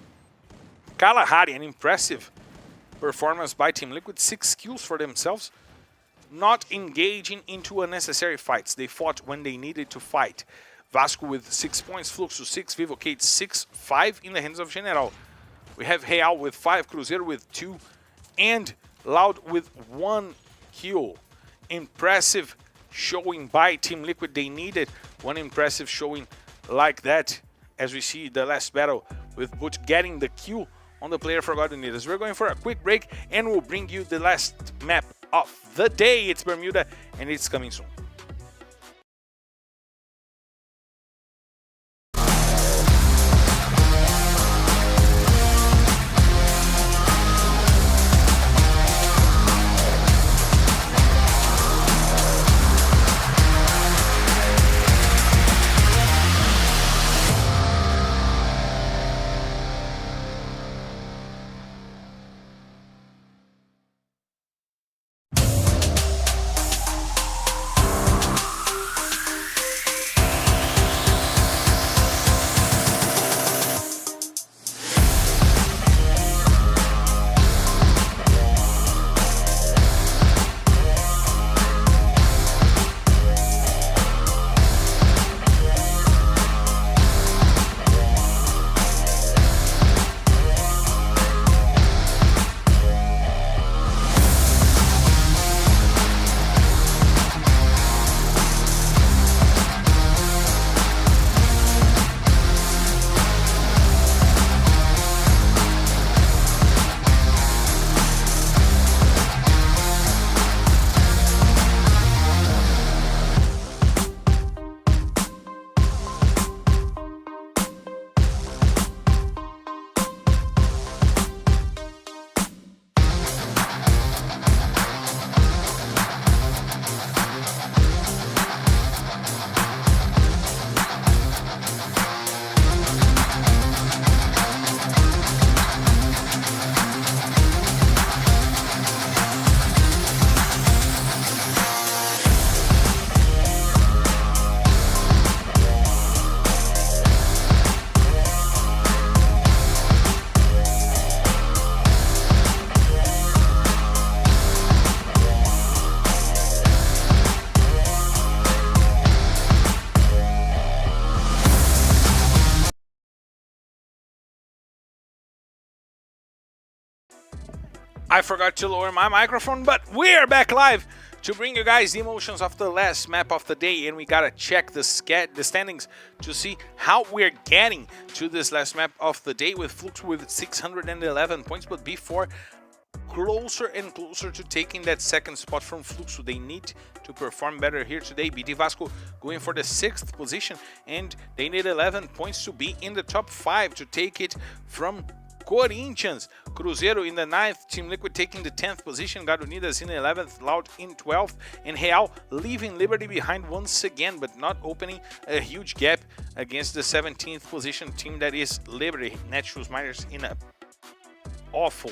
Kalahari. An impressive performance by Team Liquid. 6 kills for themselves. Not engaging into unnecessary fights. They fought when they needed to fight. Vasco with 6 points, Fluxo 6, Vivocate 6, 5 in the hands of General. We have Real with 5, Cruzeiro with 2, and Loud with 1 kill. Impressive showing by Team Liquid. They needed one impressive showing like that, as we see the last battle with Butch getting the kill on the player for God Unidas. We're going for a quick break, and we'll bring you the last map of the day. It's Bermuda, and it's coming soon. I forgot to lower my microphone, but we're back live to bring you guys the emotions of the last map of the day, and we gotta check the standings to see how we're getting to this last map of the day with Flux with 611 points, but before, closer and closer to taking that second spot from Flux, so they need to perform better here today. BD Vasco going for the 6th position, and they need 11 points to be in the top 5 to take it from Corinthians. Cruzeiro in the 9th, Team Liquid taking the 10th position, Garunidas in 11th, Loud in 12th, and Real leaving Liberty behind once again, but not opening a huge gap against the 17th position team that is Liberty. Netshoes Miners in a awful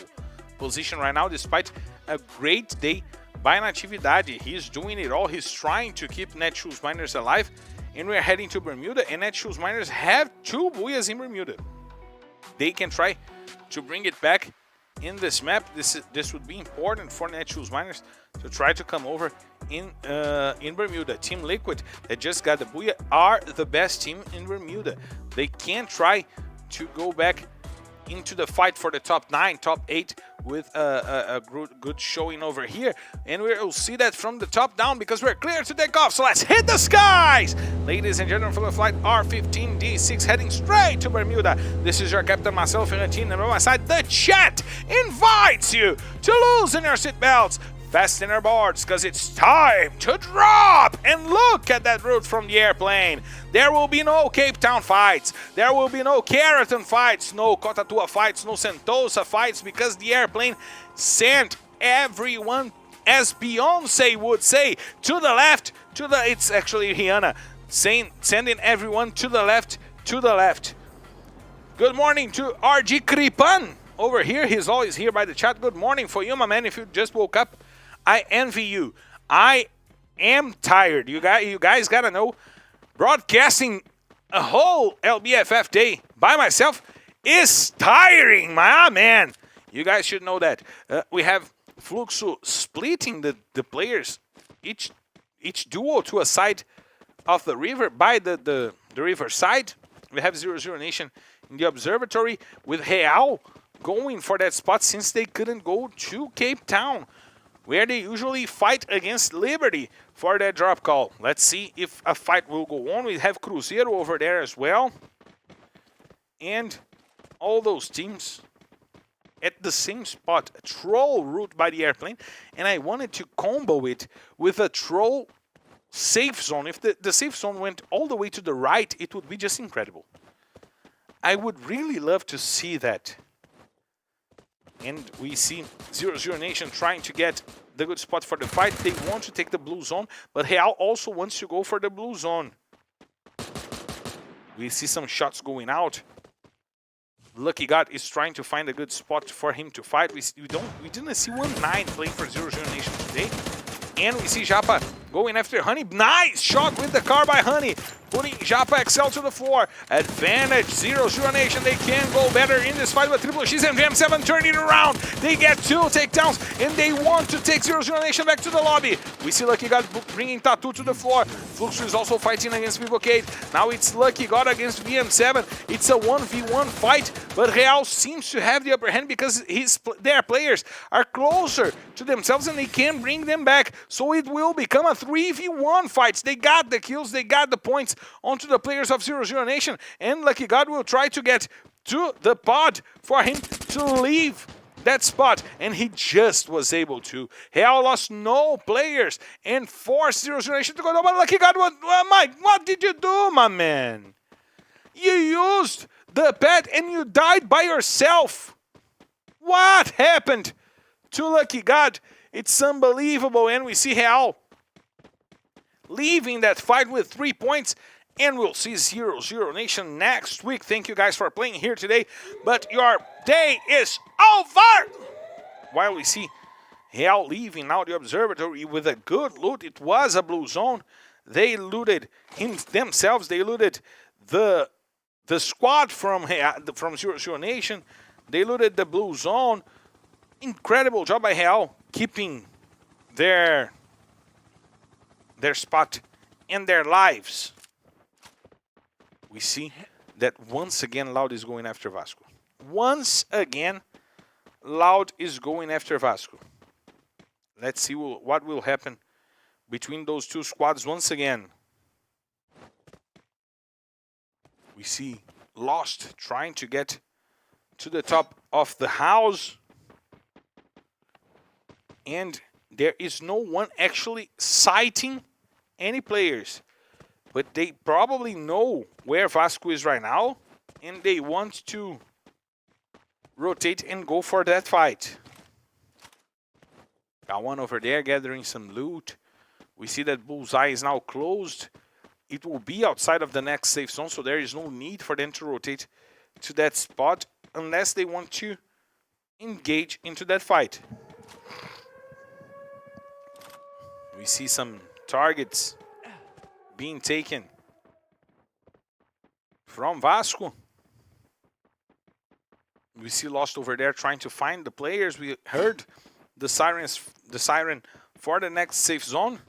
position right now, despite a great day by Natividade. He's doing it all, he's trying to keep Netshoes Miners alive, and we're heading to Bermuda, and Netshoes Miners have 2 Buyas in Bermuda. They can try to bring it back in this map. This would be important for Netshoes Miners to try to come over in Bermuda. Team Liquid that just got the Booyah are the best team in Bermuda. They can try to go back into the fight for the top 9, top 8 with a good showing over here, and we'll see that from the top down because we're clear to take off. So let's hit the skies, ladies and gentlemen, for the flight R15D6 heading straight to Bermuda. This is your captain, myself, and the team, and by my side the chat invites you to loosen your seatbelts, fasten your boards, because it's time to drop. And look at that route from the airplane. There will be no Cape Town fights, there will be no Keraton fights, no Cotatua fights, no Sentosa fights, because the airplane sent everyone, as Beyonce would say, to the left, it's actually Rihanna sending everyone to the left, Good morning to RG Kripan over here. He's always here by the chat. Good morning for you, my man. If you just woke up, I envy you. I am tired. You guys gotta know, broadcasting a whole LBFF day by myself is tiring, my man. You guys should know that. We have Fluxo splitting the players, each duo to a side of the river by the river side. We have 0-0 Nation in the observatory with Real going for that spot since they couldn't go to Cape Town, where they usually fight against Liberty for that drop call. Let's see if a fight will go on. We have Cruzeiro over there as well. And all those teams at the same spot. A troll route by the airplane. And I wanted to combo it with a troll safe zone. If the safe zone went all the way to the right, it would be just incredible. I would really love to see that. And we see 0-0 Nation trying to get the good spot for the fight. They want to take the blue zone, but Real also wants to go for the blue zone. We see some shots going out. Lucky God is trying to find a good spot for him to fight. We didn't see 1-9 playing for 0-0 Nation today. And we see Japa going after Honey. Nice shot with the car by Honey, putting Japa XL to the floor. Advantage 0-0 Nation. They can go better in this fight with Triple X and VM7 turning around. They get 2 takedowns and they want to take 0-0 Nation back to the lobby. We see Lucky God bringing Tattoo to the floor. Fluxo is also fighting against Vivocade. Now it's Lucky God against VM7. It's a 1v1 fight, but Real seems to have the upper hand because their players are closer to themselves and they can bring them back. So it will become a 3v1 fight. They got the kills, they got the points onto the players of 0-0 Nation, and Lucky God will try to get to the pod for him to leave that spot, and he just was able to. Real lost no players and forced 0-0 Nation to go down, but Lucky God, what did you do, my man? You used the pet and you died by yourself. What happened to Lucky God? It's unbelievable, and we see Real leaving that fight with 3 points, and we'll see 0-0 Nation next week. Thank you guys for playing here today, but your day is over! While we see Real leaving now the observatory with a good loot. It was a blue zone. They looted themselves. They looted the squad from 0-0 Nation. They looted the blue zone. Incredible job by Real keeping their spot and their lives. We see that once again Loud is going after Vasco. Once again, Loud is going after Vasco. Let's see what will happen between those two squads once again. We see Lost trying to get to the top of the house. And there is no one actually sighting any players. But they probably know where Vasco is right now. And they want to rotate and go for that fight. Got one over there gathering some loot. We see that Bullseye is now closed. It will be outside of the next safe zone, so there is no need for them to rotate to that spot unless they want to engage into that fight. We see some targets being taken from Vasco. We see Lost over there trying to find the players. We heard the siren for the next safe zone.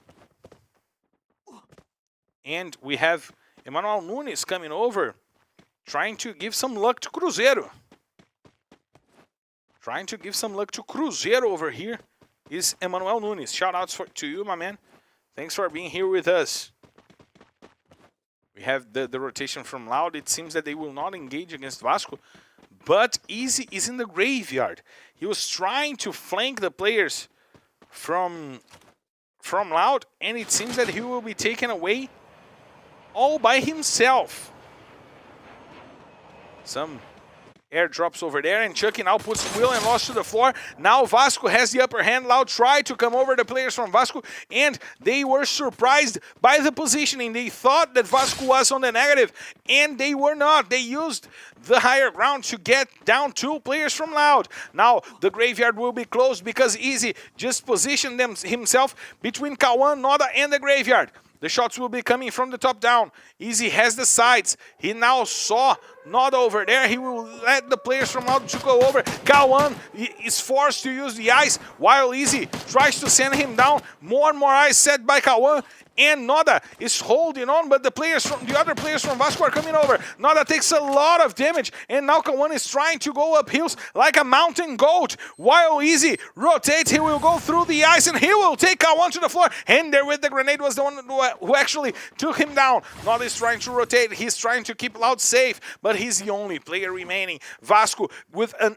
And we have Emmanuel Nunes coming over, trying to give some luck to Cruzeiro. Trying to give some luck to Cruzeiro over here is Emmanuel Nunes. Shout outs to you, my man. Thanks for being here with us. We have the rotation from Loud. It seems that they will not engage against Vasco. But Easy is in the graveyard. He was trying to flank the players from Loud. And it seems that he will be taken away all by himself. Some airdrops over there, and Chucky now puts Will and Lost to the floor. Now Vasco has the upper hand. Loud tried to come over the players from Vasco, and they were surprised by the positioning. They thought that Vasco was on the negative, and they were not. They used the higher ground to get down two players from Loud. Now the graveyard will be closed because Easy just positioned himself between Kawan, Noda, and the graveyard. The shots will be coming from the top down. Easy has the sides. He now saw Noda over there. He will let the players from Loud to go over. Kawan is forced to use the ice while Easy tries to send him down. More and more ice set by Kawan. And Noda is holding on, but the other players from Vasco are coming over. Noda takes a lot of damage, and now Kawan is trying to go up hills like a mountain goat. While Easy rotates, he will go through the ice, and he will take Kawan to the floor. And there with the grenade was the one who actually took him down. Noda is trying to rotate. He's trying to keep Loud safe, but he's the only player remaining. Vasco with a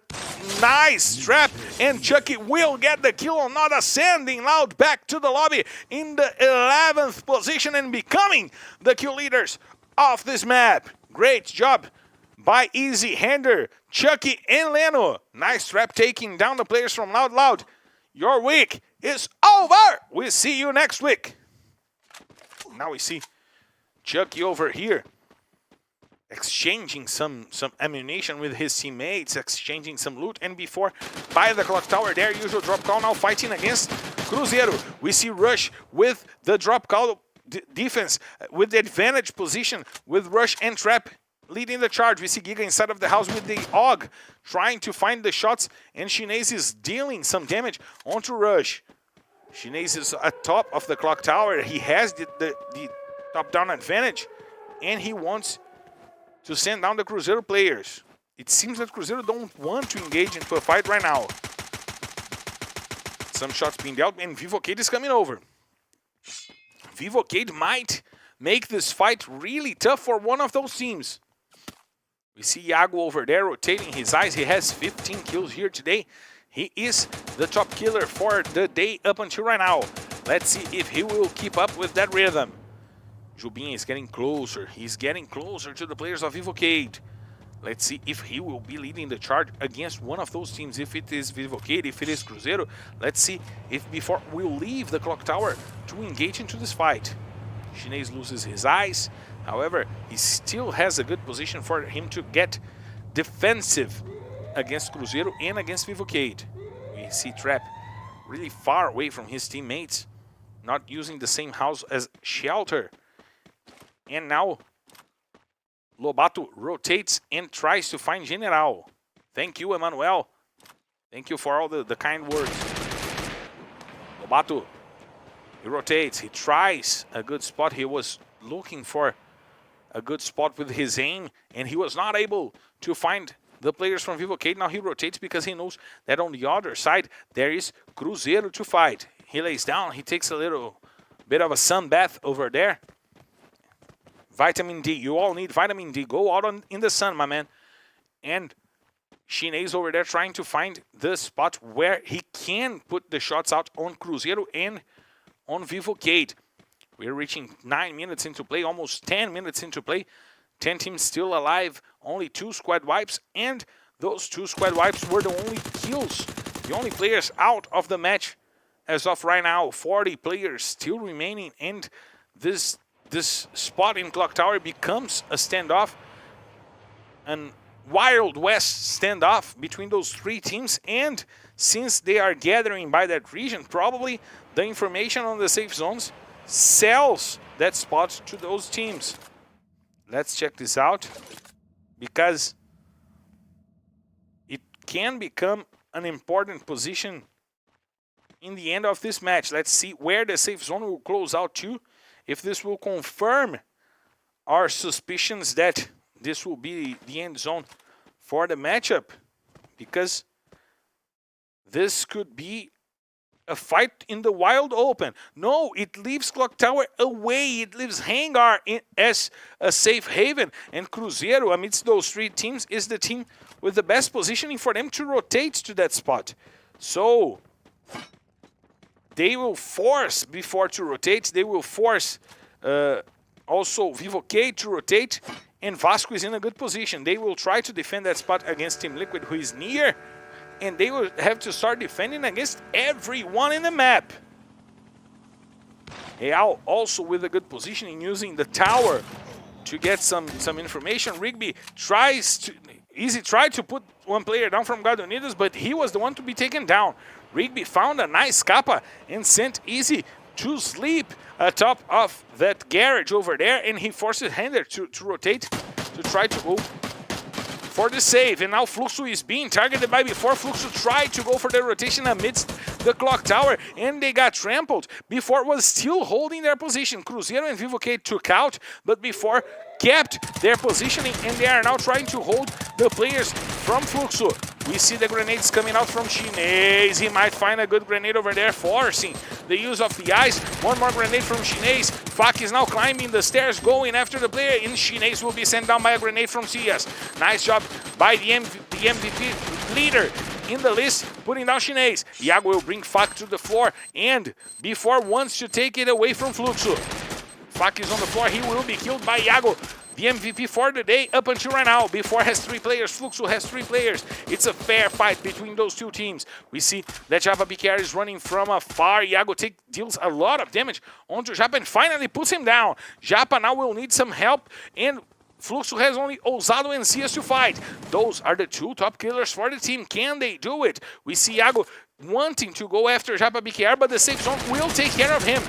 nice trap, and Chucky will get the kill on Noda, sending Loud back to the lobby in the 11th position and becoming the kill leaders of this map. Great job by Easy, Hender, Chucky, and Leno. Nice trap taking down the players from Loud. Loud, your week is over. We'll see you next week. Now we see Chucky over here exchanging some ammunition with his teammates, exchanging some loot, and before by the clock tower, their usual drop call, now fighting against Cruzeiro. We see Rush with the drop call defense, with the advantage position, with Rush and Trap leading the charge. We see Giga inside of the house with the AUG, trying to find the shots, and Shinase is dealing some damage onto Rush. Shinase is at top of the clock tower. He has the top-down advantage, and he wants to send down the Cruzeiro players. It seems that Cruzeiro don't want to engage into a fight right now. Some shots being dealt, and Vivocade is coming over. Vivocade might make this fight really tough for one of those teams. We see Iago over there rotating his eyes. He has 15 kills here today. He is the top killer for the day up until right now. Let's see if he will keep up with that rhythm. Jubin is getting closer. He's getting closer to the players of Vivocade. Let's see if he will be leading the charge against one of those teams. If it is Vivocade, if it is Cruzeiro. Let's see if before we'll leave the clock tower to engage into this fight. Shinase loses his eyes. However, he still has a good position for him to get defensive against Cruzeiro and against Vivocade. We see Trap really far away from his teammates, not using the same house as shelter. And now Lobato rotates and tries to find General. Thank you, Emmanuel. Thank you for all the kind words. Lobato, he rotates, he tries a good spot. He was looking for a good spot with his aim, and he was not able to find the players from Vivocade. Now he rotates because he knows that on the other side there is Cruzeiro to fight. He lays down, he takes a little bit of a sun bath over there. Vitamin D, you all need vitamin D. Go out in the sun, my man. And Chinês over there trying to find the spot where he can put the shots out on Cruzeiro and on Vivocade. We're reaching 9 minutes into play, almost 10 minutes into play. 10 teams still alive, only 2 squad wipes, and those 2 squad wipes were the only kills, the only players out of the match as of right now. 40 players still remaining, and this spot in Clock Tower becomes a standoff, an Wild West standoff between those 3 teams, and since they are gathering by that region, probably the information on the safe zones sells that spot to those teams. Let's check this out, because it can become an important position in the end of this match. Let's see where the safe zone will close out to, if this will confirm our suspicions that this will be the end zone for the matchup, because this could be a fight in the wild open. No, it leaves Clock Tower away. It leaves Hangar as a safe haven. And Cruzeiro, amidst those 3 teams, is the team with the best positioning for them to rotate to that spot. So they will force before to rotate. They will force also Vivocade to rotate. And Vasco is in a good position. They will try to defend that spot against Team Liquid, who is near. And they will have to start defending against everyone in the map. Real also with a good positioning, using the tower to get some information. Rigby tried to put one player down from God Unidos, but he was the one to be taken down. Rigby found a nice kappa and sent Easy to sleep atop of that garage over there, and he forces Hender to rotate to try to go for the save. And now Fluxo is being targeted by before. Fluxo tried to go for the rotation amidst the Clock Tower, and they got trampled. Before was still holding their position. Cruzeiro and Vivocade took out, but before kept their positioning, and they are now trying to hold the players from Fluxo. We see the grenades coming out from Chinês. He might find a good grenade over there, forcing the use of the ice. One more grenade from Chinês. Fak is now climbing the stairs, going after the player, and Chinês will be sent down by a grenade from CS. Nice job by the MVP leader in the list, putting down Chinês. Iago will bring Fak to the floor, and before wants to take it away from Fluxo. Fak is on the floor. He will be killed by Iago. The MVP for the day up until right now. Before has 3 players, Fluxo has 3 players. It's a fair fight between those 2 teams. We see that Japa BKR is running from afar. Iago deals a lot of damage onto Japa and finally puts him down. Japa now will need some help, and Fluxo has only Ousado and CS to fight. Those are the 2 top killers for the team. Can they do it? We see Iago wanting to go after Japa BKR, but the safe zone will take care of him.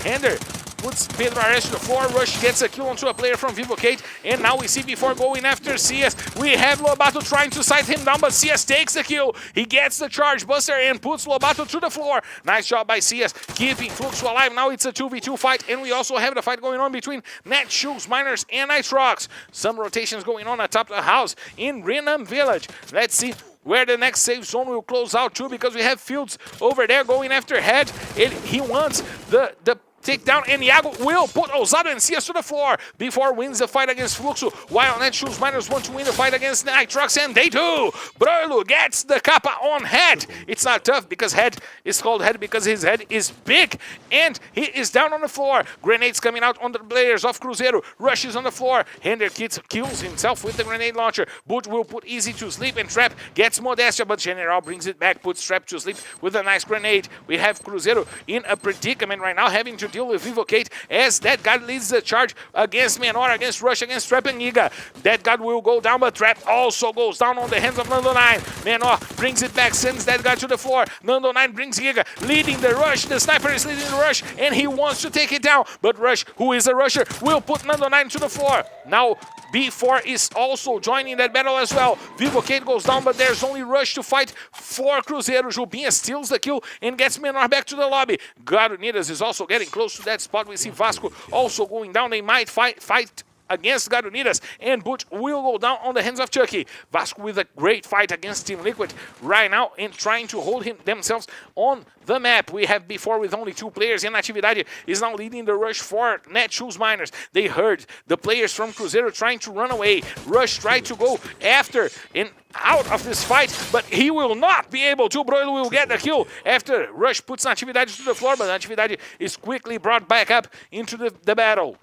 Hender puts Pedro Ares to the floor. Rush gets a kill onto a player from Vivocade. And now we see before going after CS, we have Lobato trying to sight him down, but CS takes the kill. He gets the charge buster and puts Lobato to the floor. Nice job by CS, keeping Fluxo alive. Now it's a 2v2 fight, and we also have the fight going on between Netshoes, Miners, and Nitrox. Some rotations going on atop the house in Renam Village. Let's see where the next safe zone will close out to, because we have Fields over there going after Head. He wants the takedown, and Iago will put Ousado and CS to the floor before wins the fight against Fluxo, while Netshoes Miners want to win the fight against Nitrox, and they do! Broilo gets the kappa on Head. It's not tough because Head is called Head because his head is big, and he is down on the floor. Grenades coming out on the players of Cruzeiro. Rush is on the floor. Hender kills himself with the grenade launcher. Boot will put Easy to sleep, and Trap gets Modestia, but General brings it back, puts Trap to sleep with a nice grenade. We have Cruzeiro in a predicament right now, having to deal with Vivocade, as that guy leads the charge against Menor, against Rush, against Trap and Giga. That guy will go down, but Trap also goes down on the hands of Nando 9. Menor brings it back, sends that guy to the floor. Nando 9 brings Giga, leading the rush. The sniper is leading the rush, and he wants to take it down, but Rush, who is a rusher, will put Nando 9 to the floor. Now B4 is also joining that battle as well. Vivocade goes down, but there's only Rush to fight for Cruzeiro. Jubinha steals the kill and gets Menor back to the lobby. God Unidas is also getting close to that spot. We see Vasco also going down. They might fight against Garunidas, and Butch will go down on the hands of Chucky. Vasco with a great fight against Team Liquid right now and trying to hold themselves on the map. We have before with only 2 players, and Natividade is now leading the rush for Netshoes Miners. They heard the players from Cruzeiro trying to run away. Rush tried to go after and out of this fight, but he will not be able to. Broilo will get the kill after Rush puts Natividade to the floor, but Natividade is quickly brought back up into the battle.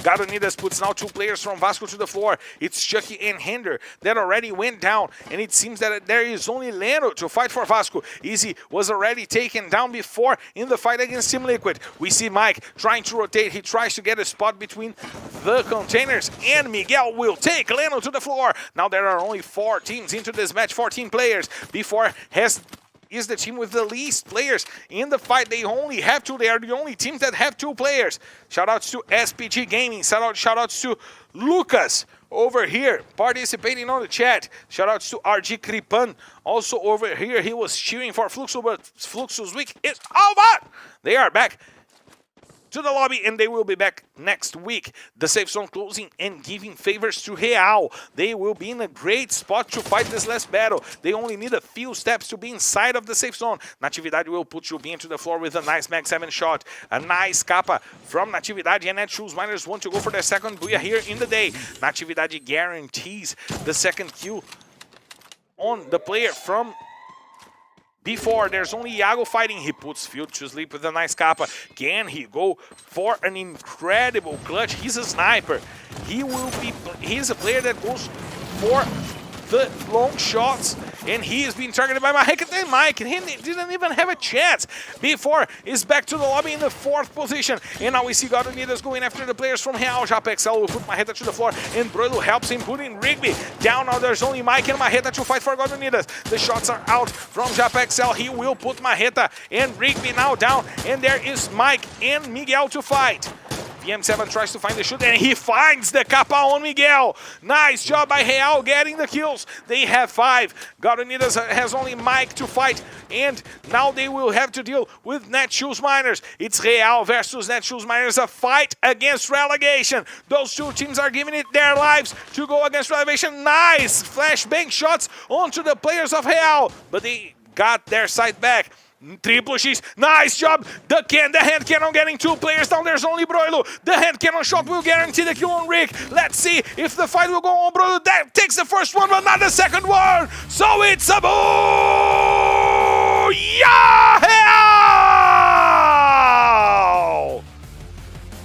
Garunidas puts now 2 players from Vasco to the floor. It's Chucky and Hinder that already went down, and it seems that there is only Leno to fight for Vasco. Easy was already taken down before in the fight against Team Liquid. We see Mike trying to rotate. He tries to get a spot between the containers, and Miguel will take Leno to the floor. Now there are only 4 teams into this match, 14 players. Before is the team with the least players in the fight. They only have 2. They are the only teams that have 2 players. Shoutouts to SPG Gaming. Shoutouts to Lucas over here participating on the chat. Shoutouts to RG Kripan also over here. He was cheering for Fluxo, but Fluxo's week is over. They are back to the lobby, and they will be back next week. The safe zone closing and giving favors to Real. They will be in a great spot to fight this last battle. They only need a few steps to be inside of the safe zone. Natividade will put Jubinha to the floor with a nice Mag 7 shot. A nice capa from Natividade, and Netshoes Miners want to go for their second booyah here in the day. Natividade guarantees the second kill on the player from before. There's only Iago fighting. He puts Field to sleep with a nice kappa. Can he go for an incredible clutch? He's a sniper. He's a player that goes for the long shots, and he is being targeted by Mike, and Mike he didn't even have a chance. Before is back to the lobby in the 4th position, and now we see Garunidas going after the players from Real. Japexel will put Marreta to the floor, and Broilo helps him putting Rigby down. Now there's only Mike and Marreta to fight for Garunidas. The shots are out from Japexel. He will put Marreta and Rigby now down, and there is Mike and Miguel to fight. VM7 tries to find the shoot, and he finds the kappa on Miguel. Nice job by Real getting the kills. They have 5. Garunidas has only Mike to fight, and now they will have to deal with Netshoes Miners. It's Real versus Netshoes Miners, a fight against relegation. Those 2 teams are giving it their lives to go against relegation. Nice flashbang shots onto the players of Real, but they got their side back. Triple X, nice job. The hand cannon getting 2 players down. There's only Broilo. The hand cannon shot will guarantee the kill on Rick. Let's see if the fight will go on. Broilo that takes the first one, but not the second one. So it's a boo! Yeah!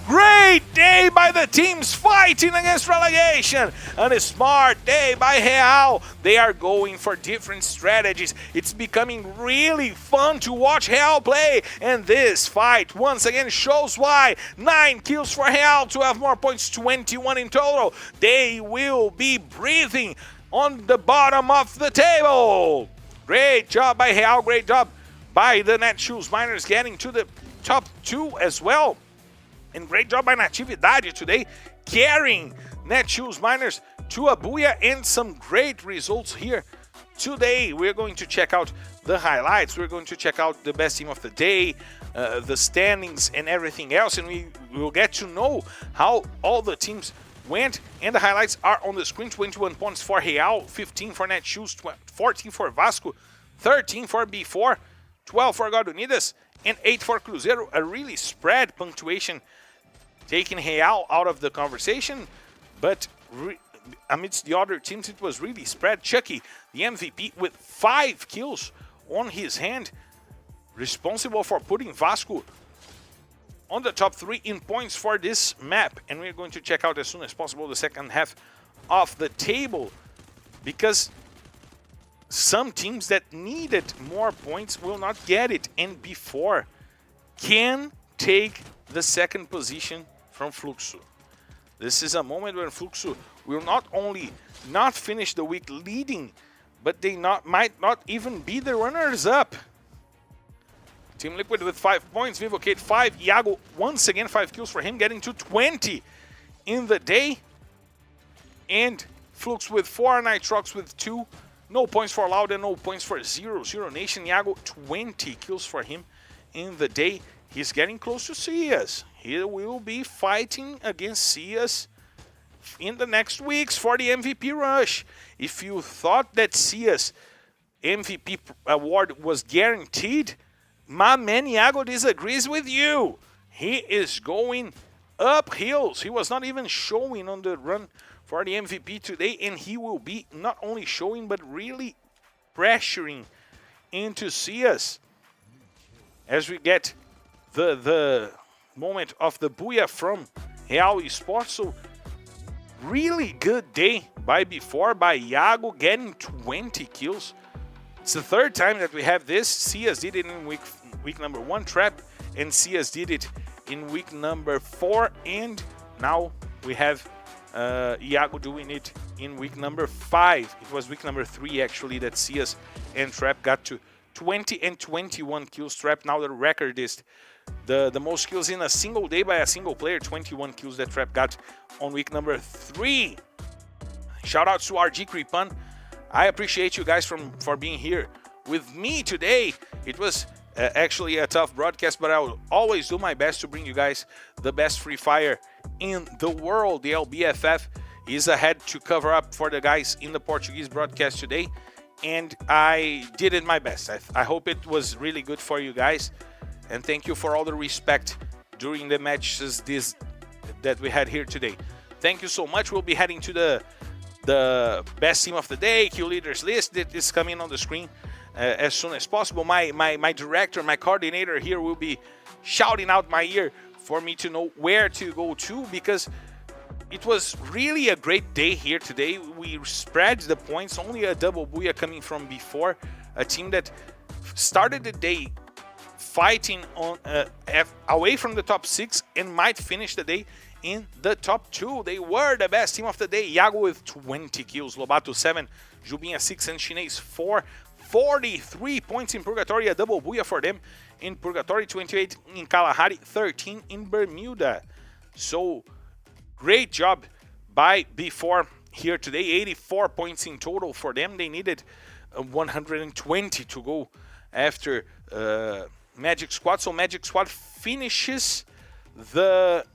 Great day by the teams fighting against relegation, and a smart day by Real. They are going for different strategies. It's becoming really fun to watch Real play, and this fight once again shows why. 9 kills for Real, 12 more points, 21 in total. They will be breathing on the bottom of the table. Great job by Real, great job by the Netshoes Miners getting to the top 2 as well. And great job by Natividade today, carrying Netshoes Miners to a booyah and some great results here today. We're going to check out the highlights. We're going to check out the best team of the day, the standings and everything else. And we will get to know how all the teams went. And the highlights are on the screen. 21 points for Real, 15 for Netshoes, 14 for Vasco, 13 for B4, 12 for Garunidas, and 8 for Cruzeiro. A really spread punctuation, taking Real out of the conversation, but amidst the other teams, it was really spread. Chucky, the MVP, with 5 kills on his hand, responsible for putting Vasco on the top 3 in points for this map. And we're going to check out as soon as possible the second half of the table, because some teams that needed more points will not get it, and before can take the second position from Fluxo. This is a moment when Fluxo will not only not finish the week leading, but they might not even be the runners-up. Team Liquid with 5 points, Vivocate 5, Iago once again 5 kills for him, getting to 20 in the day. And Flux with 4, Nitrox with 2, no points for Loud and no points for Zero Nation. Iago 20 kills for him in the day. He's getting close to Cias. He will be fighting against Cias in the next weeks for the MVP rush. If you thought that Sia's MVP award was guaranteed, my man Iago disagrees with you. He is going up hills. He was not even showing on the run for the MVP today, and he will be not only showing but really pressuring into Sia's as we get the moment of the booyah from Esports. So really good day by Iago, getting 20 kills. It's the third time that we have this. Sias did it in week number 1 trap, and Sias did it in week number 4, and now we have Iago doing it in week number 5. It was week number 3 actually that Sias and Trap got to 20 and 21 kills. Trap now the record is the most kills in a single day by a single player. 21 kills that Trap got on week number 3. Shout out to RG Creepun. I appreciate you guys for being here with me today. It was actually a tough broadcast, but I will always do my best to bring you guys the best Free Fire in the world. The LBFF is ahead to cover up for the guys in the Portuguese broadcast today, and I did it my best. I hope it was really good for you guys, and thank you for all the respect during the matches that we had here today. Thank you so much. We'll be heading to the best team of the day, kill leaders list that is coming on the screen as soon as possible. My director, my coordinator here will be shouting out my ear for me to know where to go to, because it was really a great day here today. We spread the points, only a double booyah coming from before, a team that started the day fighting on away from the top 6 and might finish the day in the top 2. They were the best team of the day. Iago with 20 kills, Lobato 7, Jubinha 6, and Chinês 4. 43 points in Purgatory, a double booyah for them in Purgatory, 28 in Kalahari, 13 in Bermuda. So great job by B4 here today. 84 points in total for them. They needed 120 to go after Magic Squad. So Magic Squad finishes the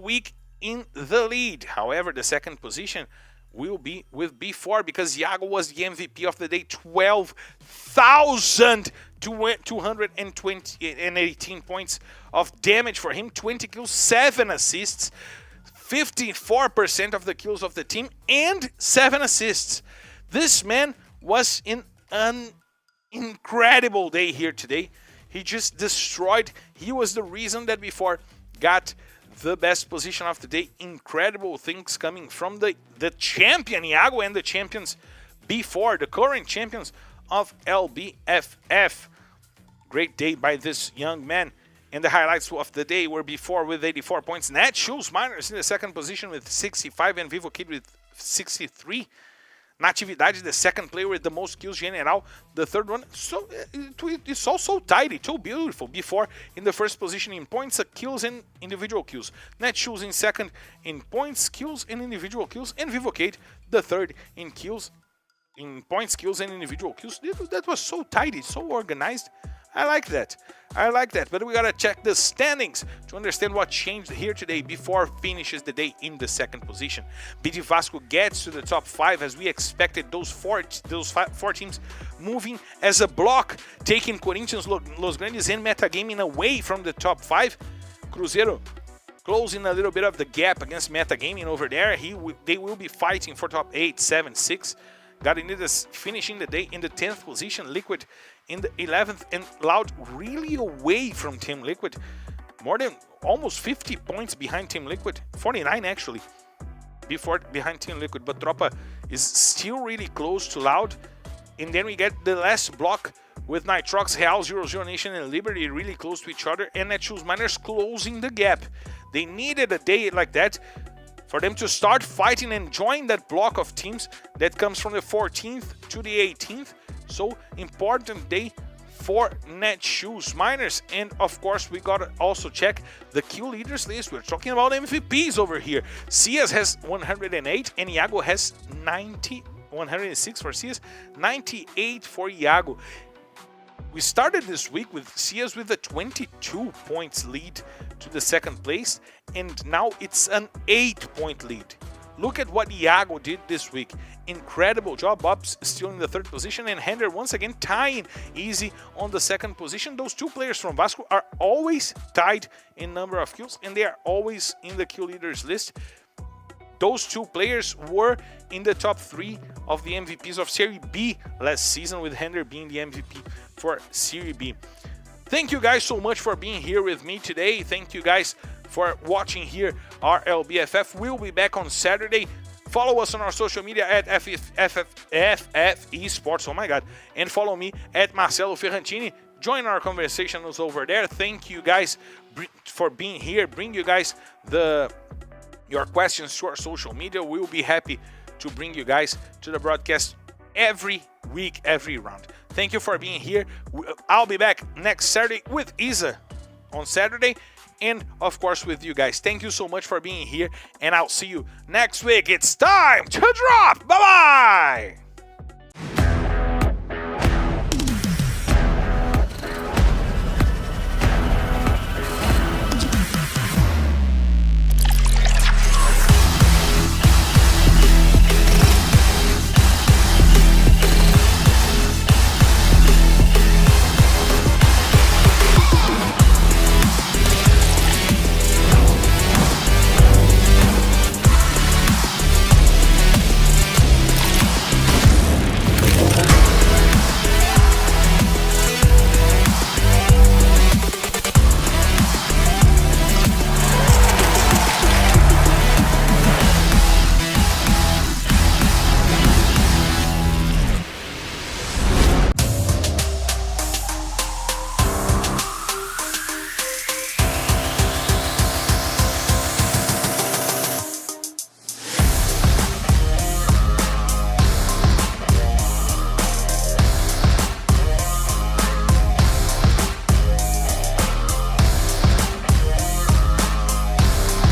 week in the lead. However, the second position will be with B4 because Iago was the MVP of the day. 12,218 points of damage for him. 20 kills, 7 assists, 54% of the kills of the team, and 7 assists. This man was in an incredible day here today. He just destroyed. He was the reason that B4 got the best position of the day. Incredible things coming from the champion Iago and the champions B4, the current champions of LBFF. Great day by this young man. And the highlights of the day were B4 with 84 points. Nat Shoes Miners in the second position with 65 and Vivo Kid with 63. Natividade, the second player with the most kills, General, the third one. So it's also tidy, so beautiful. B4 in the first position in points, kills, and individual kills. Netshoes in second in points, kills, and individual kills. And Vivocade, the third in kills, in points, kills, and individual kills. That was so tidy, so organized. I like that. But we gotta check the standings to understand what changed here today before finishes the day in the second position. BD Vasco gets to the top 5 as we expected. Those four teams moving as a block, taking Corinthians, Los Grandes, and Metagaming away from the top 5. Cruzeiro closing a little bit of the gap against Metagaming over there. They will be fighting for top 8, 7, 6. Garinidas finishing the day in the 10th position. Liquid in the 11th, and Loud really away from Team Liquid. More than almost 50 points behind Team Liquid. 49 actually behind Team Liquid. But Tropa is still really close to Loud. And then we get the last block with Nitrox, Real, 00 Nation, and Liberty really close to each other. And Netshoes Miners closing the gap. They needed a day like that for them to start fighting and join that block of teams that comes from the 14th to the 18th. So important day for Netshoes Miners. And of course, we gotta also check the kill leaders list. We're talking about MVPs over here. Cias has 108 and Iago has 90. 106 for Cias, 98 for Iago. We started this week with Cias with a 22 points lead to the second place, and now it's an 8-point lead Look at what Iago did this week. Incredible job. Bob's still in the 3rd position, and Hender once again tying Easy on the 2nd position. Those 2 players from Vasco are always tied in number of kills, and they are always in the kill leaders list. Those 2 players were in the top 3 of the MVPs of Serie B last season, with Hender being the MVP for Serie B. Thank you guys so much for being here with me today. Thank you guys for watching here our LBFF. We'll be back on Saturday. Follow us on our social media at FF Esports, oh my god, and follow me at Marcelo Ferrantini. Join our conversations over there. Thank you guys for being here. Bring you guys your questions to our social media. We'll be happy to bring you guys to the broadcast every week, every round. Thank you for being here. I'll be back next Saturday with Isa on Saturday, and of course with you guys. Thank you so much for being here, and I'll see you next week. It's time to drop. Bye-bye!